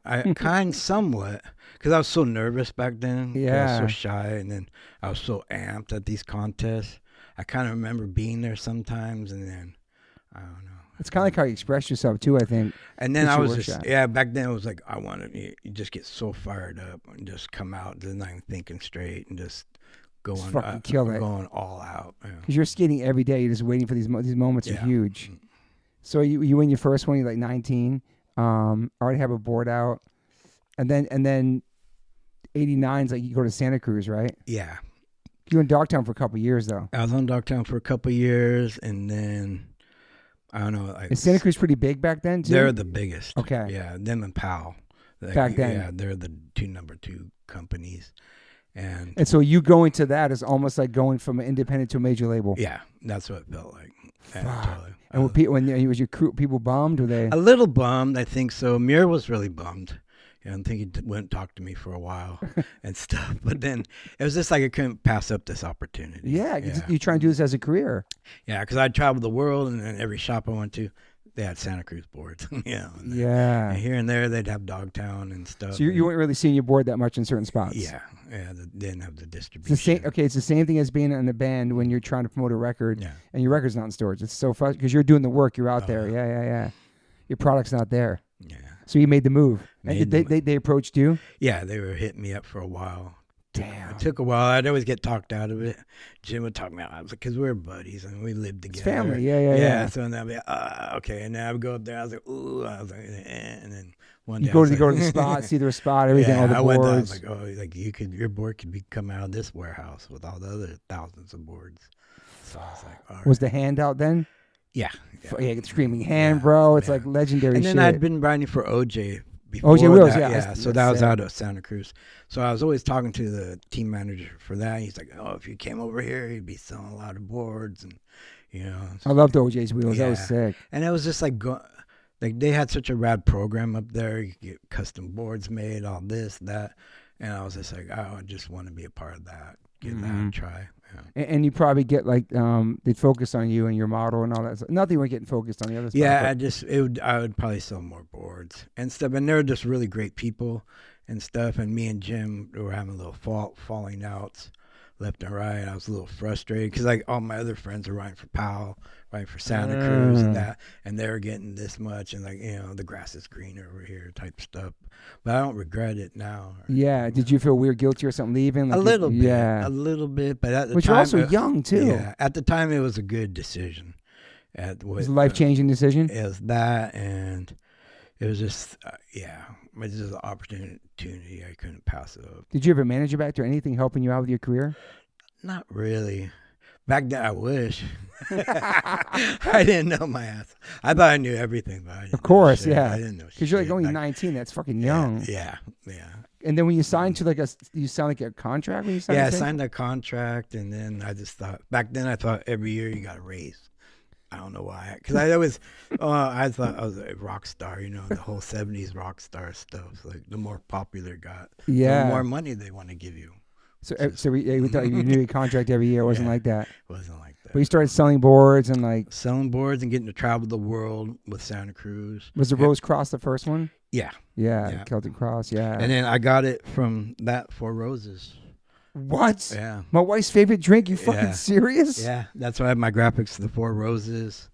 Somewhat. Because I was so nervous back then. Yeah. I was so shy, and then I was so amped at these contests. I kind of remember being there sometimes, and then, I don't know. It's kind of like how you express yourself, too, I think. And then I was just, back then it was like, I wanted, you just get so fired up and just come out, just not even thinking straight, and just going, fucking kill it. Going all out. Because you're skating every day. You're just waiting for these moments are huge. So you win your first one, you're like 19. Already have a board out. And then 89's like you go to Santa Cruz, right? Yeah. You were in Dogtown for a couple of years, though. I was on Dogtown for a couple of years, and then, I don't know. Is Santa Cruz pretty big back then, too? They're the biggest. Okay. Yeah, them and Powell. Back then. Yeah, they're the number two companies. And so you going to that is almost like going from an independent to a major label. Yeah, that's what it felt like. Totally. And when was your crew, people bummed? Were they a little bummed? I think so. Muir was really bummed. I think he wouldn't talk to me for a while and stuff. But then it was just like I couldn't pass up this opportunity. Yeah. You try and do this as a career. Yeah, because I traveled the world, and then every shop I went to, they had Santa Cruz boards. And here and there, they'd have Dogtown and stuff. So you weren't really seeing your board that much in certain spots. Yeah. They didn't have the distribution. It's the same thing as being in a band when you're trying to promote a record and your record's not in stores. It's so fun because you're doing the work. You're out there. Yeah. Your product's not there. Yeah. So you made the move. They approached you? Yeah, they were hitting me up for a while. Damn. It took a while. I'd always get talked out of it. Jim would talk me out. I was like, because we were buddies and we lived together. It's family. Yeah. So then I'd be okay. And then I would go up there. I was like, ooh. I was like, and then one day you go to the spot, see their spot, everything, all the boards. I was like, your board could come out of this warehouse with all the other thousands of boards. So I was like, all right. Was the hand out then? Yeah. Screaming hand, bro. It's like legendary shit. And then I'd been riding for OJ before. OJ Wheels, So that was out of Santa Cruz. So I was always talking to the team manager for that. He's like, if you came over here, you'd be selling a lot of boards. And, I loved OJ's Wheels. That was sick. And it was just like they had such a rad program up there. You could get custom boards made, all this, that. And I was just like, I just want to be a part of that. Give that a try. Yeah. And you probably get like they'd focus on you and your model and all that stuff. Not that you weren't getting focused on the other stuff. Yeah, I would probably sell more boards and stuff. And they're just really great people and stuff. And me and Jim were having a little falling outs left and right. I was a little frustrated because like all my other friends are riding for Powell, riding for Santa Cruz and that, and they're getting this much, and like, you know, the grass is greener over here type stuff. But I don't regret it now. Yeah. Did you feel weird, guilty or something leaving? Like a little bit. Yeah. A little bit. But at the Which time, you're also young too. Yeah. At the time, it was a good decision. It was a life-changing decision. It was that, and it was just, it was just an opportunity. I couldn't pass it up. Did you ever manage it back to anything helping you out with your career? Not really. Back then, I wish. I didn't know my ass. I thought I knew everything, but I didn't of course, know shit. yeah. I didn't know shit. Because you're like only 19. That's fucking young. Yeah. And then when you signed to you signed like a contract when you signed? Yeah, I signed a contract, and then I just thought, back then I thought every year you got a raise. I don't know why. Because I thought I was a rock star, you know, the whole 70s rock star stuff. Like the more popular got, the more money they want to give you. So we thought you knew a contract every year. It wasn't like that. It wasn't like that. But you started selling boards and like... Selling boards and getting to travel the world with Santa Cruz. Was the Rose Cross the first one? Yeah. Yeah, Celtic Cross, yeah. And then I got it from that Four Roses. What? Yeah. My wife's favorite drink? You fucking serious? Yeah. That's why I have my graphics to the Four Roses.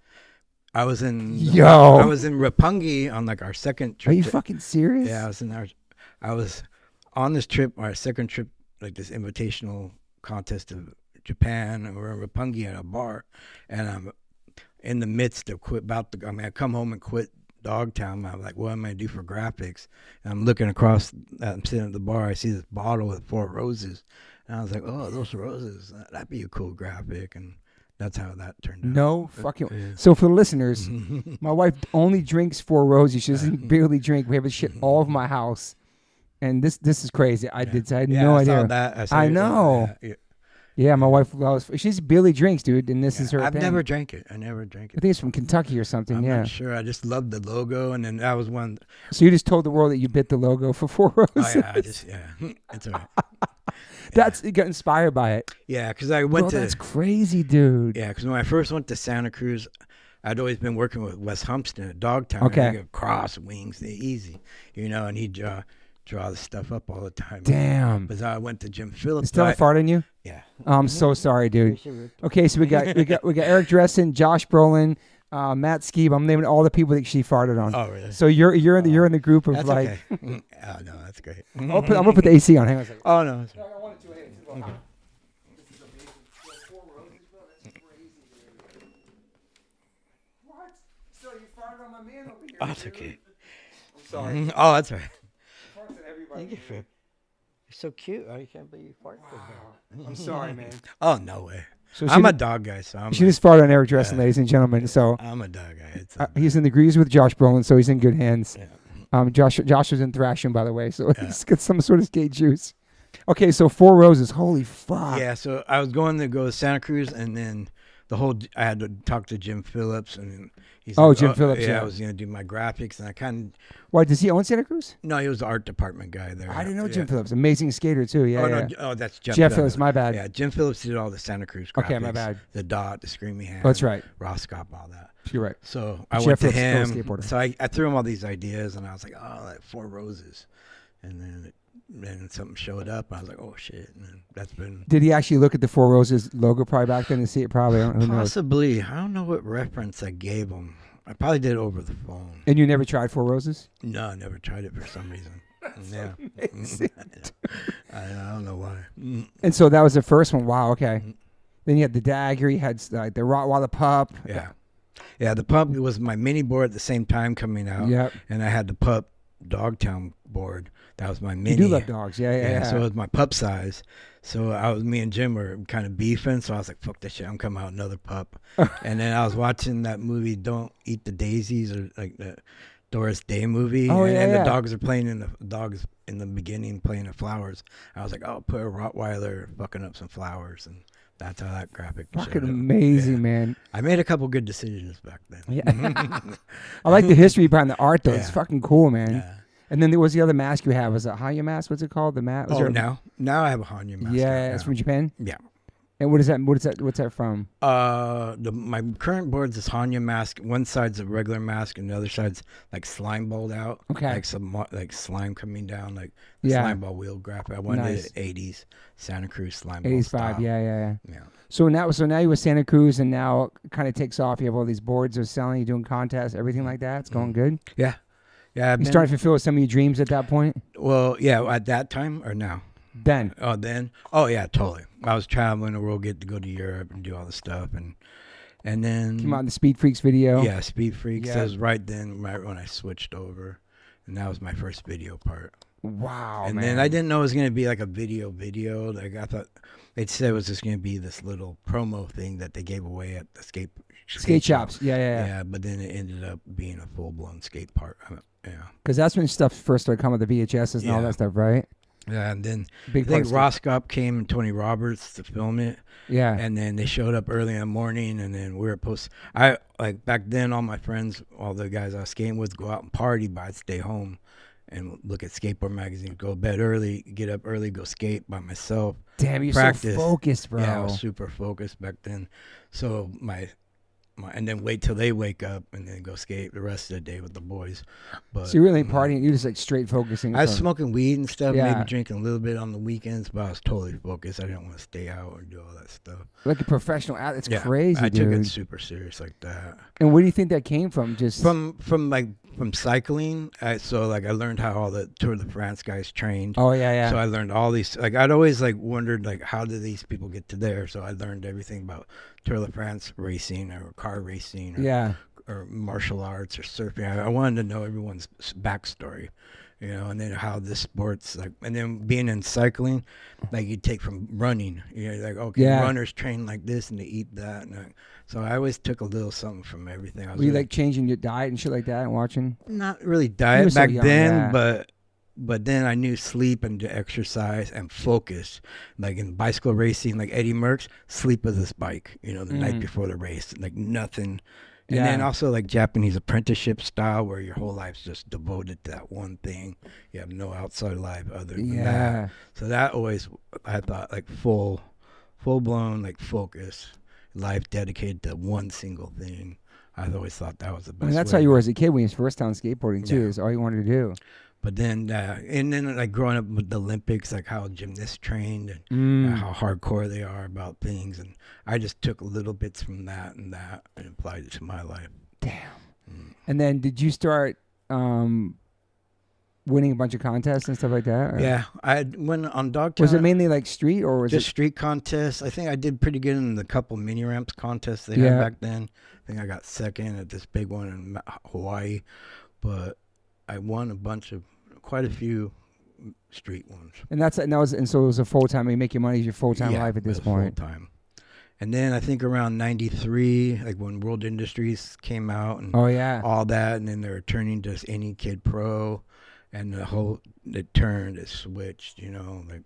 I was in Roppongi on like our second trip. Are you fucking serious? Yeah, I was on this trip, our second trip, like this invitational contest to Japan, and we're in Roppongi at a bar, and I'm in the midst of I come home and quit Dogtown. I'm like, what am I gonna do for graphics? And I'm looking across, I'm sitting at the bar, I see this bottle with Four Roses, and I was like, oh, those roses, that'd be a cool graphic, and that's how that turned out. No fucking. So for the listeners, my wife only drinks Four Roses. She doesn't barely drink. We have this shit all over my house, and this is crazy. I had no idea. Saw that. I know. Yeah, my wife loves. She's barely drinks, dude, and this is her. I've thing. never drank it. I never drank it. I think it's from Kentucky or something. I'm yeah. not sure. I just loved the logo, and then that was one. So you just told the world that you bit the logo for Four Roses. Oh yeah, it's all right. You got inspired by it. Yeah, because I went to. That's crazy, dude. Yeah, because when I first went to Santa Cruz, I'd always been working with Wes Humpston at Dogtown. Okay. Cross, wings, easy, you know, and he'd draw the stuff up all the time. Damn. But I went to Jim Phillips. Still a fart on you? Yeah. Oh, I'm so sorry, dude. Okay, so we got Eric Dressen, Josh Brolin, Matt Skeeb. I'm naming all the people that she farted on. Oh, really? So you're in the group of that's like. Okay. Oh no, that's great. I'm gonna put the AC on. Hang on a second. Oh no. I wanted to. Okay. This is amazing. Four Roses, bro. That's crazy, dude. What? So you farted on my man over here. Oh, that's okay. I'm sorry. Oh, that's all right. Farts on everybody. Thank you for. You're so cute. I can't believe you farted. Wow. I'm sorry, man. Oh no way. So I'm a dog guy, so she just farted on Eric Dressen, ladies and gentlemen. So I'm a dog guy. he's in the grease with Josh Brolin, so he's in good hands. Yeah. Josh was in Thrashing, by the way, so he's got some sort of skate juice. Okay, so Four Roses, holy fuck. Yeah, so I was going to go to Santa Cruz, and then I had to talk to Jim Phillips, and he's Jim Phillips. Yeah, I was going to do my graphics, and I kind of. Why, does he own Santa Cruz? No, he was the art department guy there. I didn't know Jim Phillips. Amazing skater too. Yeah. No, that's Jeff Phillips. My bad. Yeah, Jim Phillips did all the Santa Cruz graphics. Okay, my bad. The Dot, the Screamy Hand. That's right. Roscop, all that. You're right. So I Jeff went to Phillips, him. skateboarder. So I threw him all these ideas, and I was like, oh, like Four Roses, and then something showed up. And I was like, oh shit, and then that's been. Did he actually look at the Four Roses logo probably back then and see it? Probably. Who knows? Possibly. I don't know what reference I gave him. I probably did it over the phone. And you never tried Four Roses? No, I never tried it for some reason. Yeah. I don't know why. And so that was the first one. Wow. Okay. Then you had the Dagger. You had like the Rottweiler Pup. Yeah. Yeah, the Pup was my mini board at the same time coming out. Yep. And I had the Pup Dogtown board. That was my mini. You do love dogs. Yeah. So it was my pup size. So me and Jim were kind of beefing. So I was like, fuck this shit. I'm coming out another pup. And then I was watching that movie, Don't Eat the Daisies, or like the Doris Day movie. Oh, and the dogs are playing in the beginning playing the flowers. I was like, oh, put a Rottweiler fucking up some flowers. And that's how that graphic fucking amazing, man. I made a couple good decisions back then. Yeah. I like the history behind the art, though. Yeah. It's fucking cool, man. Yeah. And then there was the other mask you have. Was it Hanya mask? What's it called? The mask? Now I have a Hanya mask. Yeah, it's from Japan? Yeah. And what is that? What's that from? My current board's this Hanya mask. One side's a regular mask, and the other side's like slime balled out. Okay. Like some like slime coming down, like the Yeah. slime ball wheel graphic. I wanted Nice. it 80s Santa Cruz slime ball 85. style. Yeah. Yeah. So now you with Santa Cruz, and now it kind of takes off. You have all these boards they're selling. You're doing contests, everything like that. It's going good. Yeah. You started to fulfill some of your dreams at that point. Well, yeah. At that time or now? Then. Oh, then? Oh, yeah, totally. I was traveling the world, get to go to Europe and do all this stuff, and then Came out in the Speed Freaks video. Yeah, Speed Freaks. Yeah. That was right when I switched over, and that was my first video part. Wow, and man. then I didn't know it was gonna be like a video. Like I thought they'd said it was just gonna be this little promo thing that they gave away at the skate shops. Yeah. Yeah, but then it ended up being a full blown skate part. Yeah. Because that's when stuff first started coming with the VHSs and all that stuff, right? Yeah, and then Big I think poster. Roscop came and Tony Roberts to film it. Yeah. And then they showed up early in the morning, and then we were like back then, all my friends, all the guys I was skating with, go out and party, but I'd stay home and look at skateboard magazines, go to bed early, get up early, go skate by myself. Damn, you're practice. so focused, bro. Yeah, I was super focused back then. So and then wait till they wake up and then go skate the rest of the day with the boys. But So you really ain't partying, you're just like straight focusing. I was smoking weed and stuff, Yeah. maybe drinking a little bit on the weekends, but I was totally focused. I didn't want to stay out or do all that stuff. Like a professional athlete. It's Yeah, crazy, I dude. took it super serious like that. And where do you think that came from? Just From cycling. I learned how all the Tour de France guys trained. Oh yeah. So I learned all these. Like I'd always wondered how do these people get to there? So I learned everything about Tour de France racing or car racing or martial arts or surfing. I wanted to know everyone's backstory, and then how this sport's and then being in cycling, you take from running, runners train like this and they eat that. So I always took a little something from everything. Were you changing your diet and shit like that and watching? Not really diet so back young, then, yeah. but then I knew sleep and exercise and focus. Like in bicycle racing, like Eddie Merckx, sleep with his bike, the night before the race, nothing. And then also Japanese apprenticeship style where your whole life's just devoted to that one thing. You have no outside life other than that. So that always, I thought, full blown, focus, life dedicated to one single thing. I always thought that was the best. And that's way. how you were as a kid when you was first down skateboarding too. Is all you wanted to do. But then, and then growing up with the Olympics, how gymnasts trained and how hardcore they are about things, and I just took little bits from that and applied it to my life. Damn. And then did you start winning a bunch of contests and stuff like that? Or? Yeah, I went on Dogtown. Was it mainly street or was just it street contests? I think I did pretty good in the couple mini ramps contests they had back then. I think I got second at this big one in Hawaii, but I won quite a few street ones. And so it was a full time. You make your money as your full time life at this point. Full time. And then I think around '93, when World Industries came out and all that, and then they were turning to Any Kid Pro, and it switched, and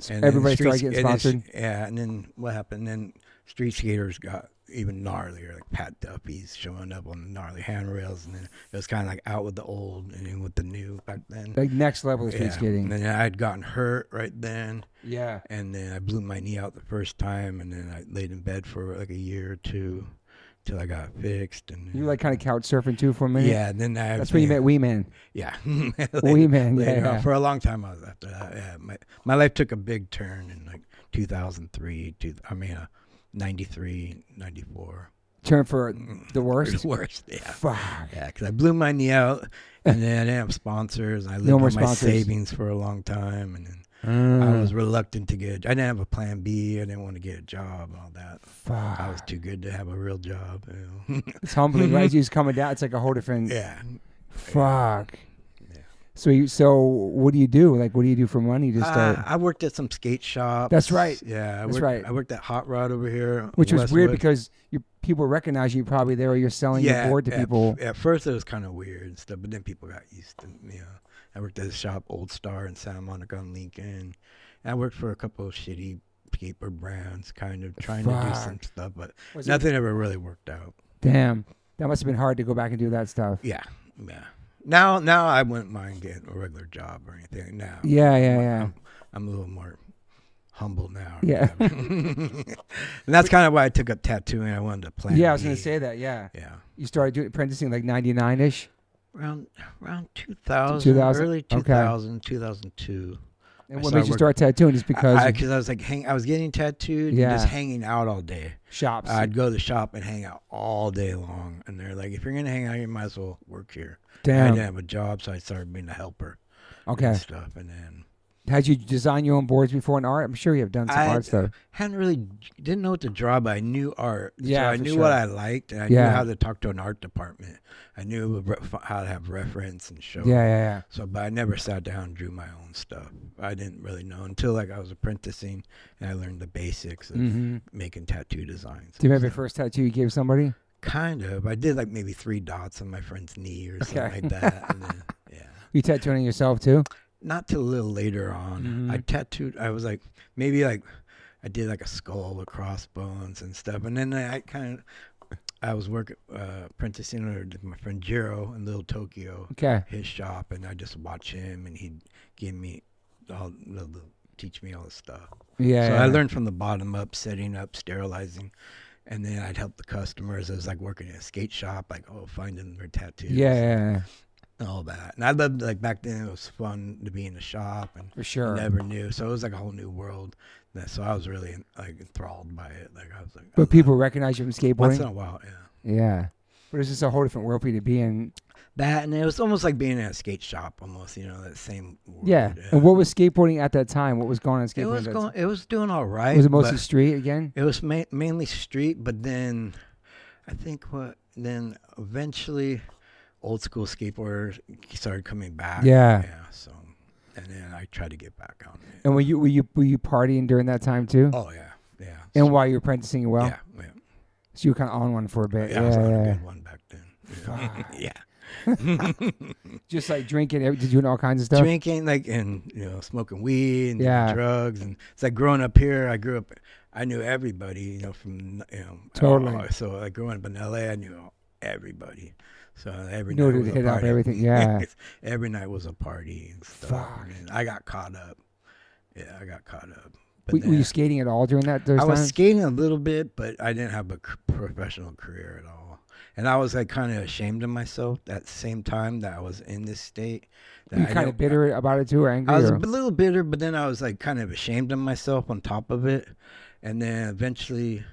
everybody started getting sponsored. And then what happened? Then street skaters got even gnarlier, Pat Duffy's showing up on the gnarly handrails, and then it was kind of out with the old and in with the new back then. Next level of street skating. And then I'd gotten hurt right then. Yeah. And then I blew my knee out the first time, and then I laid in bed for a year or two till I got fixed. And you were kind of couch surfing too for a minute? Yeah. Then that's when you met Wee Man. Yeah. Wee Man, yeah. For a long time I was after that. Yeah. My life took a big turn in 2003, 93, 94. Turn for the worst? The worst, yeah. Fuck. Yeah, because I blew my knee out, and then I didn't have sponsors. I lived on my savings for a long time, and then I was reluctant to I didn't have a plan B. I didn't want to get a job and all that. Fuck. I was too good to have a real job. It's humbling, right? You're coming down. It's a whole different... Yeah. Fuck. So what do you do? What do you do for money to start? I worked at some skate shops. That's right. Yeah, right. I worked at Hot Rod over here. Which was weird because people recognize you probably there or you're selling your board to people. At first it was kind of weird and stuff, but then people got used to it. I worked at a shop, Old Star in Santa Monica on Lincoln. And I worked for a couple of shitty skateboard brands, kind of trying to do some stuff, but nothing ever really worked out. Damn. That must have been hard to go back and do that stuff. Yeah. Now I wouldn't mind getting a regular job or anything. Now, yeah. I'm a little more humble now. Yeah. And that's kind of why I took up tattooing. I wanted to plan. Yeah, I was going to say that. Yeah. Yeah. You started doing apprenticing like 99-ish? Around 2000, 2000? early 2000, 2002. And what made you start tattooing? Just because? Because I was like, I was getting tattooed and just hanging out all day. Shops. I'd go to the shop and hang out all day long. And they're like, if you're going to hang out, you might as well work here. Damn. I didn't have a job, so I started being a helper. Okay. And stuff. And then. Had you designed your own boards before in art? I'm sure you have done some art stuff. Didn't know what to draw, but I knew art. Yeah, so I knew what I liked, and I knew how to talk to an art department. I knew how to have reference and show. Yeah. So, but I never sat down and drew my own stuff. I didn't really know until like I was apprenticing, and I learned the basics of making tattoo designs. Do you remember your first tattoo you gave somebody? Kind of. I did like maybe 3 dots on my friend's knee or something like that. And then, You tattooing yourself too? Not till a little later on. I tattooed. I was like, maybe like, I did like a skull with crossbones and stuff. And then I was working, apprenticing under my friend Jiro in Little Tokyo, his shop. And I just watch him and he'd give me teach me all this stuff. Yeah. So I learned from the bottom up, setting up, sterilizing. And then I'd help the customers. It was like working in a skate shop, like, finding their tattoos. Yeah. And all that. And I loved, like, back then it was fun to be in the shop. And for sure. Never knew. So it was like a whole new world. So I was really, like, enthralled by it. Like, I was like. But people recognize you from skateboarding? Once in a while, yeah. Yeah. But it's just a whole different world for you to be in. That, and it was almost like being in a skate shop, almost, that same world. Yeah. And what was skateboarding at that time? What was going on in skateboarding? It was doing all right. Was it mostly street again? It was mainly street, but then I think eventually old school skateboarders started coming back. Yeah. Yeah. So, and then I tried to get back on it. And were you partying during that time too? Oh yeah, yeah. And while you were apprenticing, Yeah. So you were kind of on one for a bit. Yeah, I was on a good one back then. Yeah. Just like drinking, doing all kinds of stuff. Drinking, like, and smoking weed and drugs, and it's like growing up here. I knew everybody, from totally. So like growing up in LA, I knew everybody. So every night was to hit a party. Up everything. Yeah. Every night was a party and stuff. Fuck. And I got caught up. Yeah, I got caught up. Were you skating at all during that? I was skating a little bit, but I didn't have a professional career at all. And I was like kind of ashamed of myself at the same time that I was in this state. Were you kind of bitter about it too, or angry? I was a little bitter, but then I was like kind of ashamed of myself on top of it. And then eventually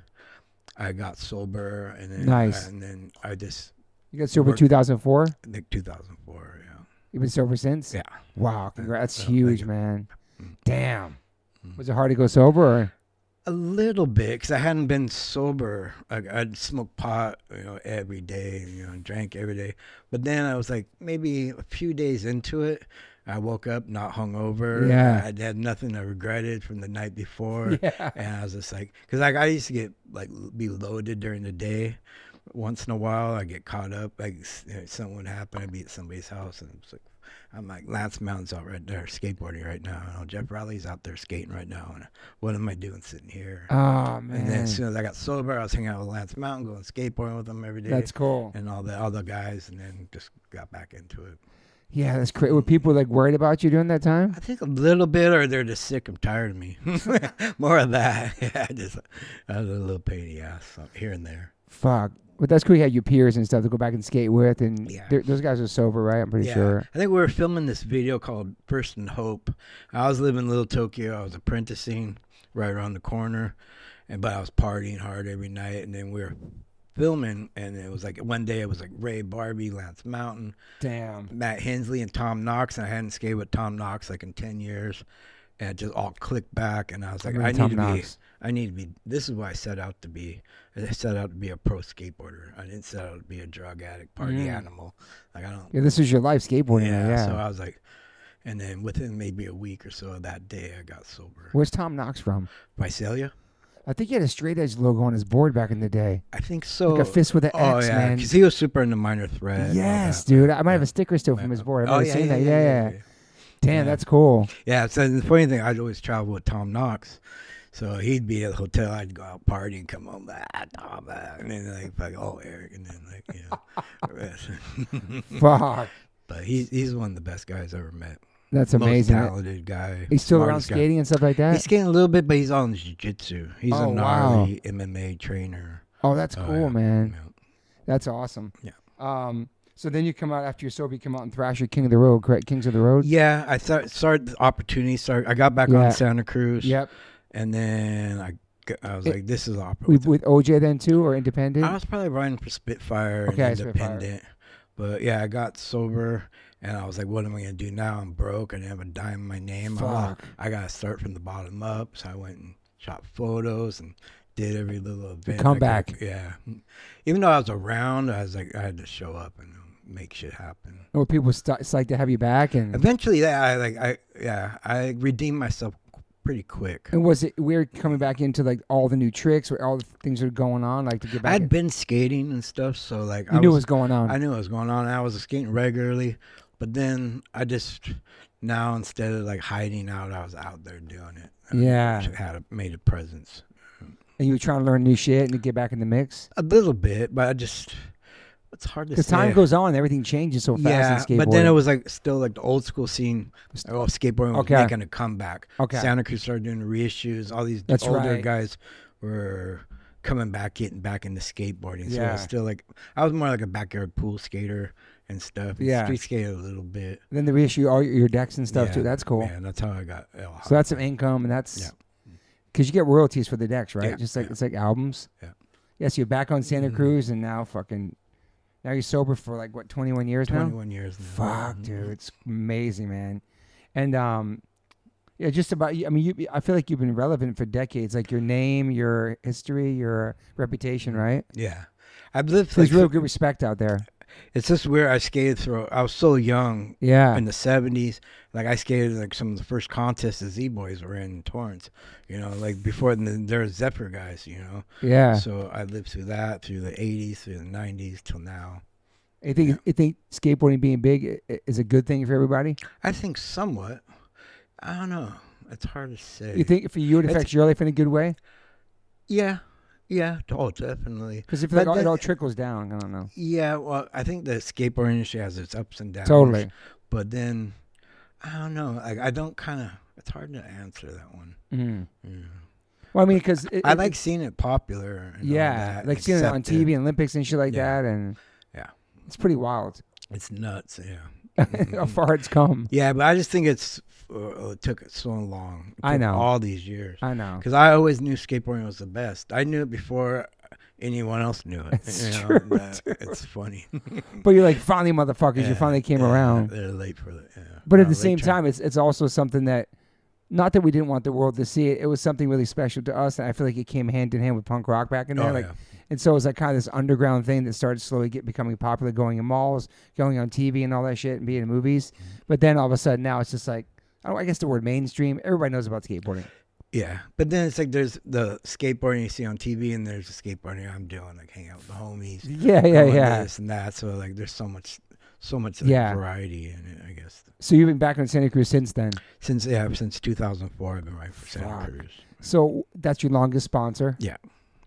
I got sober, and then and then I just. You got sober 2004? I think 2004, yeah. You've been sober since? Yeah. Wow, congrats. That's huge, man. Damn. Was it hard to go sober? Or? A little bit, because I hadn't been sober. I'd smoke pot, every day, and drank every day. But then I was like, maybe a few days into it, I woke up not hungover. Yeah. I had nothing I regretted from the night before. Yeah. And I was just like, because I used to get, like, be loaded during the day. Once in a while, I get caught up. Like, something would happen. I'd be at somebody's house, and it's like, I'm like, Lance Mountain's out right there skateboarding right now. Jeff Riley's out there skating right now. And what am I doing sitting here? Oh, man. And then as soon as I got sober, I was hanging out with Lance Mountain, going skateboarding with him every day. That's cool. And all the other guys, and then just got back into it. Yeah, that's great. Were people like worried about you during that time? I think a little bit, or they're just sick and tired of me. More of that. Yeah, I was a little pain in the ass here and there. Fuck. But that's cool. You had your peers and stuff to go back and skate with, and those guys are sober, right? I'm pretty sure. I think we were filming this video called First and Hope. I was living in Little Tokyo. I was apprenticing right around the corner, but I was partying hard every night. And then we were filming, and it was like one day it was like Ray Barbie, Lance Mountain, Matt Hensley, and Tom Knox. And I hadn't skated with Tom Knox like in 10 years. And it just all clicked back, and I was like, I need to be, this is what I set out to be. I set out to be a pro skateboarder. I didn't set out to be a drug addict, party animal. Like, I don't. Yeah, this is your life, skateboarding. Yeah. So I was like, and then within maybe a week or so of that day, I got sober. Where's Tom Knox from? Visalia. I think he had a straight edge logo on his board back in the day. I think so. Like a fist with an X, man. Because he was super into Minor Threat. Yes, dude. I might have a sticker still from his board. I've never seen that. Yeah. Damn, that's cool. Yeah, so the funny thing, I'd always travel with Tom Knox. So he'd be at the hotel, I'd go out party and come home, Tom, and then like, oh, Eric, and then like, Fuck. But he's one of the best guys I ever met. That's amazing. Most talented guy. He's still around smartest guy. skating and stuff like that? He's skating a little bit, but he's on jiu-jitsu. He's Oh, a gnarly MMA trainer. Oh, that's cool, yeah. man. Yeah. That's awesome. Yeah. So then you come out after you're sober, you come out and thrash your King of the Road, correct? Kings of the Road? Yeah, I started the opportunity. I got back on Santa Cruz. Yep. And then I was like, this is opportunity. With OJ then too, or independent? I was probably riding for Spitfire and independent. But yeah, I got sober and I was like, what am I going to do now? I'm broke. I didn't have a dime in my name. Fuck. I got to start from the bottom up. So I went and shot photos and did every little event. Come back. Yeah. Even though I was around, I was like, I had to show up and make shit happen. Or people psyched to have you back, and eventually, I redeemed myself pretty quick. And was it weird coming back into like all the new tricks or all the things that are going on, like to get back? I'd been skating and stuff, so like you knew what was going on. I knew what was going on. I was skating regularly, but then I just now instead of like hiding out, I was out there doing it. I made a presence. And you were trying to learn new shit and to get back in the mix? A little bit, but it's hard to say. Because time goes on, everything changes so fast in skateboarding. But then it was like still like the old school scene of skateboarding was making a comeback. Santa Cruz started doing reissues. All these older guys were coming back, getting back into skateboarding. So it was still like, I was more like a backyard pool skater and stuff. Street skated a little bit. And then the reissue all your decks and stuff too. That's cool. Yeah, that's how I got. So that's some income, and that's because you get royalties for the decks, right? Yeah, Just like it's like albums. Yeah. Yes, so you're back on Santa Cruz, and now now you're sober for like what, 21 years now? 21 years now. Fuck, dude, it's amazing, man. And just about. I mean, I feel like you've been relevant for decades. Like your name, your history, your reputation, right? Yeah, I've lived. There's real good respect out there. It's just weird. I skated through. I was so young. Yeah. In the 70s, like I skated like some of the first contests the Z-Boys were in Torrance. You know, like before there were Zephyr guys. You know. Yeah. So I lived through that, through the 80s, through the 90s, till now. You think skateboarding being big is a good thing for everybody? I think somewhat. I don't know. It's hard to say. You think for you it affects your life in a good way? Yeah. Yeah, oh, definitely. Because if it all trickles down, I don't know. Yeah, well, I think the skateboard industry has its ups and downs. Totally. But then, I don't know. I don't kind of. It's hard to answer that one. Mm-hmm. Yeah. Well, I mean, because I like seeing it popular. And all that, like seeing it on TV and Olympics and shit like that, and it's pretty wild. It's nuts. Yeah. How far it's come. Yeah, but I just think it took so long. I know. All these years. I know. Because I always knew skateboarding was the best. I knew it before anyone else knew it. It's true. It's funny. But you're like, finally, motherfuckers, you finally came around. They're late for it. Yeah. But at the same time, it's also something that, not that we didn't want the world to see it, it was something really special to us. And I feel like it came hand in hand with punk rock back in there. And so it was like kind of this underground thing that started slowly becoming popular, going in malls, going on TV and all that shit and being in movies. But then all of a sudden now it's just like, I guess the word mainstream, everybody knows about skateboarding. Yeah. But then it's like there's the skateboarding you see on TV and there's the skateboarding I'm doing, like hang out with the homies. Yeah. This and that. So like there's so much variety in it, I guess. So you've been back on Santa Cruz since then? Since 2004 I've been riding for Santa Cruz. So that's your longest sponsor? Yeah.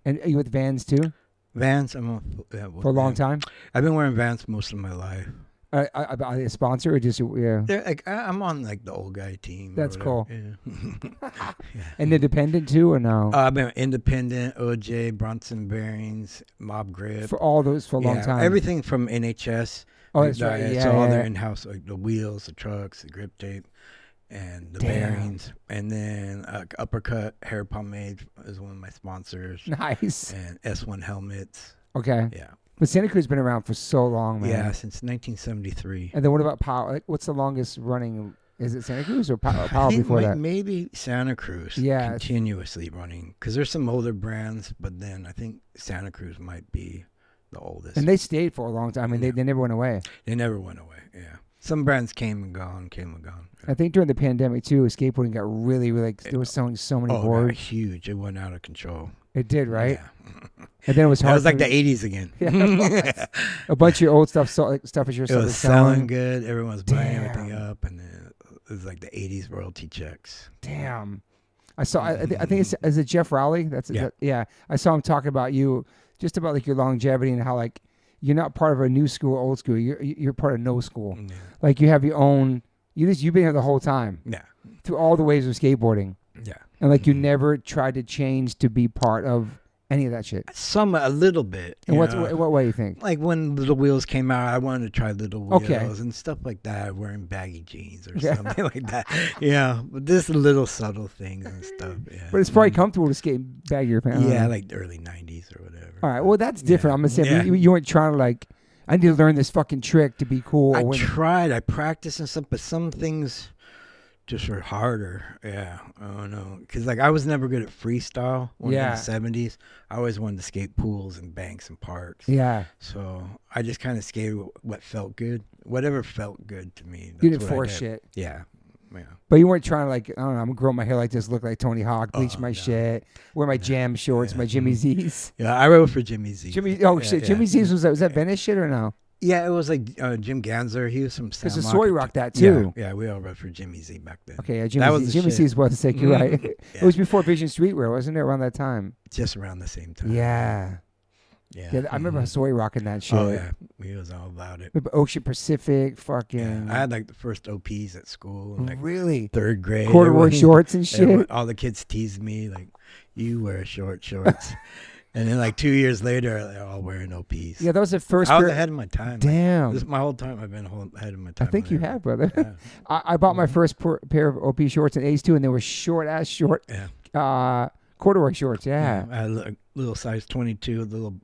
And are you with Vans too? Vans, for a long time? I've been wearing Vans most of my life. A sponsor or just They're like I'm on like the old guy team. That's cool. Yeah. And independent too or no? I've been independent, OJ, Bronson Bearings, Mob Grip. For all those for a long time. Everything from NHS. Oh, that's right. Yeah, all their in-house, like the wheels, the trucks, the grip tape, and the bearings. And then Uppercut Hair Pomade is one of my sponsors. Nice. And S1 helmets. Okay. Yeah. But Santa Cruz has been around for so long, man. Yeah, since 1973. And then what about Powell? Like, what's the longest running? Is it Santa Cruz or Powell before that? Maybe Santa Cruz. Yeah. Continuously running. Because there's some older brands, but then I think Santa Cruz might be the oldest. And they stayed for a long time. I mean, they never went away. They never went away, yeah. Some brands came and gone. Yeah. I think during the pandemic, too, skateboarding got really, really, they were selling so many boards. It got huge. It went out of control. It did, right? Yeah. And then it was hard. It was like the 80s again. Yeah, a bunch of your old stuff, stuff is your stuff. It was selling good. Everyone was buying everything up. And then it was like the 80s royalty checks. Damn. I saw, I think is it Jeff Rowley? Yeah. I saw him talking about you, just about like your longevity and how like you're not part of a new school or old school. You're part of no school. Yeah. Like you have your own You've been here the whole time. Yeah. Through all the waves of skateboarding. Yeah. And like you never tried to change to be part of any of that shit. A little bit. In what way you think? Like when Little Wheels came out, I wanted to try Little Wheels Okay. and stuff like that, wearing baggy jeans or something like that. Yeah, but just little subtle things and stuff. Yeah. But it's probably comfortable to skate baggier pants. Yeah, like the early 90s or whatever. All right, well, that's different. I'm going to say, Yeah. you weren't trying to like, I need to learn this fucking trick to be cool. I practiced and stuff, but some things just were harder. Yeah, I don't know. Because like I was never good at freestyle in the 70s. I always wanted to skate pools and banks and parks. Yeah. So I just kind of skated what felt good. Whatever felt good to me. You didn't force shit. Yeah. Yeah. But you weren't trying to like, I don't know, I'm going to grow my hair like this, look like Tony Hawk, bleach my shit, wear my jam shorts, my Jimmy Z's. Yeah, I wrote for Jimmy Z. Jimmy Z's, was that Venice shit or no? Yeah, it was like Jim Gansler. He was from San Because Soy rocked that too. Yeah, we all wrote for Jimmy Z back then. Okay, yeah, Jimmy Z's was the sake, you're right. It was before Vision Streetwear, wasn't it, around that time? Just around the same time. Yeah. Yeah, I remember Soy rocking that shit. Oh, yeah. He was all about it. Ocean Pacific, fucking. Yeah, I had like the first OPs at school. In, like, really? Third grade. Corduroy shorts and shit. All the kids teased me, like, you wear shorts. And then like 2 years later, they're all wearing OPs. Yeah, that was the first. I was ahead of my time. Damn. My whole time I've been ahead of my time. I think you have, brother. Yeah. I bought my first pair of OP shorts in '82, and they were short. Corduroy shorts, yeah. I had a little size 22, a little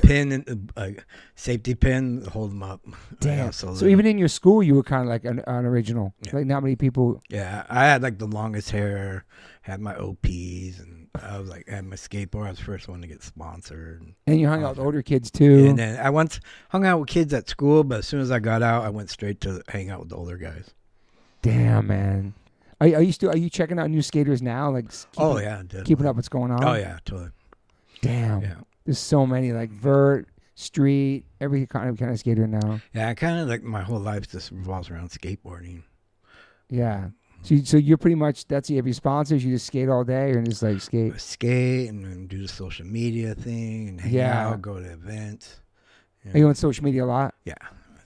pin, and safety pin, hold them up. Damn. So even in your school, you were kind of like an original. Yeah. Like not many people. Yeah, I had like the longest hair, had my OPs, and I was like, had my skateboard. I was the first one to get sponsored. And you hung out with older kids too. And then I once hung out with kids at school, but as soon as I got out, I went straight to hang out with the older guys. Damn, man. Are you checking out new skaters now? Like, keeping up what's going on? Oh yeah, totally. Damn. Yeah. There's so many like vert, street, every kind of skater now. Yeah, I kind of like my whole life just revolves around skateboarding. Yeah. So you're pretty much you have your sponsors. You just skate all day or just like skate. Skate and then do the social media thing and hang out, go to events. Are you on social media a lot? Yeah.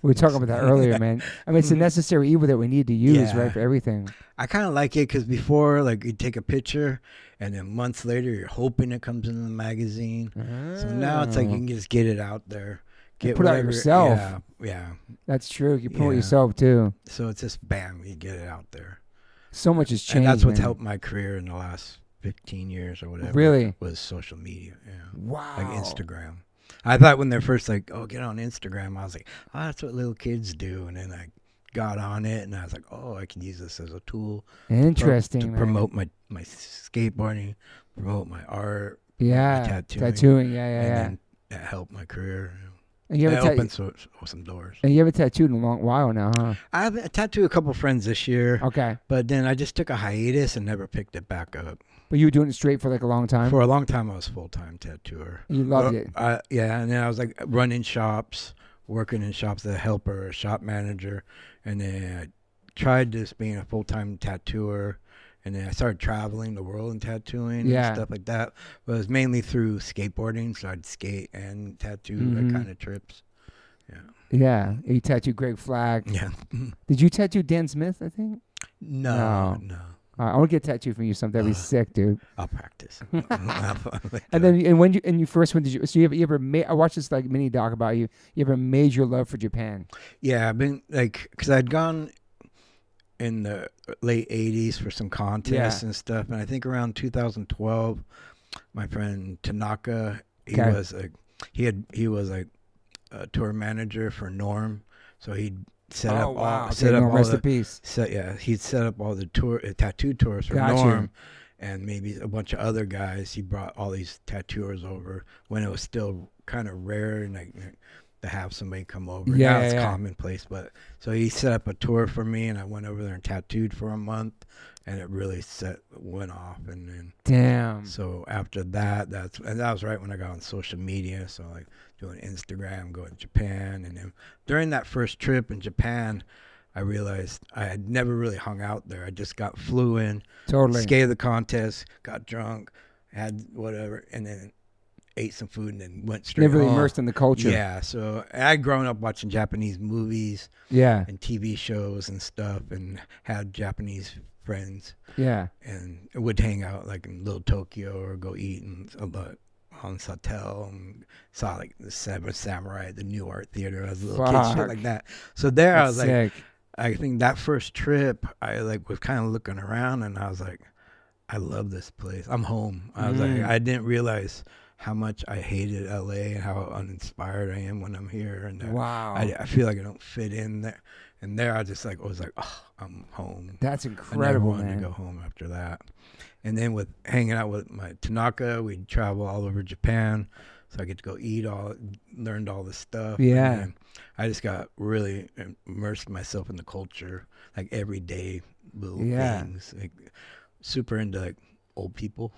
We were talking about that earlier, man. I mean, it's a necessary evil that we need to use, right, for everything. I kind of like it because before, like, you take a picture, and then months later, you're hoping it comes in the magazine. So now it's like you can just get it out there. Put it out yourself. Yeah. That's true. You promote yourself, too. So it's just, bam, you get it out there. So much has changed, and that's what's helped my career in the last 15 years or whatever. Really? Was social media, Wow. Like Instagram. I thought when they're first like, oh, get on Instagram, I was like, oh, that's what little kids do. And then I got on it, and I was like, oh, I can use this as a tool. Interesting, to promote my skateboarding, promote my art. Yeah, my tattooing. Yeah. And then that helped my career. And you opened some doors. And you haven't tattooed in a long while now, huh? I tattooed a couple friends this year. Okay. But then I just took a hiatus and never picked it back up. But you were doing it straight for like a long time? For a long time, I was full-time tattooer. You loved it? Yeah, and then I was like running shops, working in shops as a helper, a shop manager. And then I tried just being a full-time tattooer. And then I started traveling the world and tattooing and stuff like that. But it was mainly through skateboarding, so I'd skate and tattoo that kind of trips. Yeah. Yeah. You tattooed Greg Flack. Yeah. Did you tattoo Dan Smith, I think? No. I want to get a tattoo from you sometime. That'd be sick, dude. I'll practice. And then, when you first went, you ever I watched this like mini doc about you. You ever made your love for Japan? Yeah, I've been like, because I'd gone in the late 80s for some contests and stuff. And I think around 2012, my friend Tanaka, he was like a tour manager for Norm. So he'd set up all the tattoo tours for Norm and maybe a bunch of other guys. He brought all these tattooers over when it was still kind of rare and like to have somebody come over. Now it's commonplace, but so he set up a tour for me and I went over there and tattooed for a month and it really went off. And then damn. So after that, that was right when I got on social media. So like doing Instagram, going to Japan, and then during that first trip in Japan, I realized I had never really hung out there. I just flew in, skated the contest, got drunk, had whatever, and then ate some food and then went straight Never home. immersed in the culture. Yeah, so I'd grown up watching Japanese movies Yeah. and TV shows and stuff, and had Japanese friends, Yeah. and would hang out like in Little Tokyo or go eat on Sawtelle, and saw like the Seven Samurai, the New Art Theater as a little kid, shit Fuck. like that. So there I That's was like, sick. I think that first trip, I like was kind of looking around, and I was like, I love this place. I'm home. I was like, I didn't realize how much I hated LA and how uninspired I am when I'm here, and Wow. I feel like I don't fit in there. And there I just like was like, oh, I'm home. That's I never incredible, wanted man. to go home after that. And then with hanging out with my Tanaka, we'd travel all over Japan. So I get to go learned all this stuff. Yeah. And I just got really immersed myself in the culture, like everyday little things. Like super into like old people.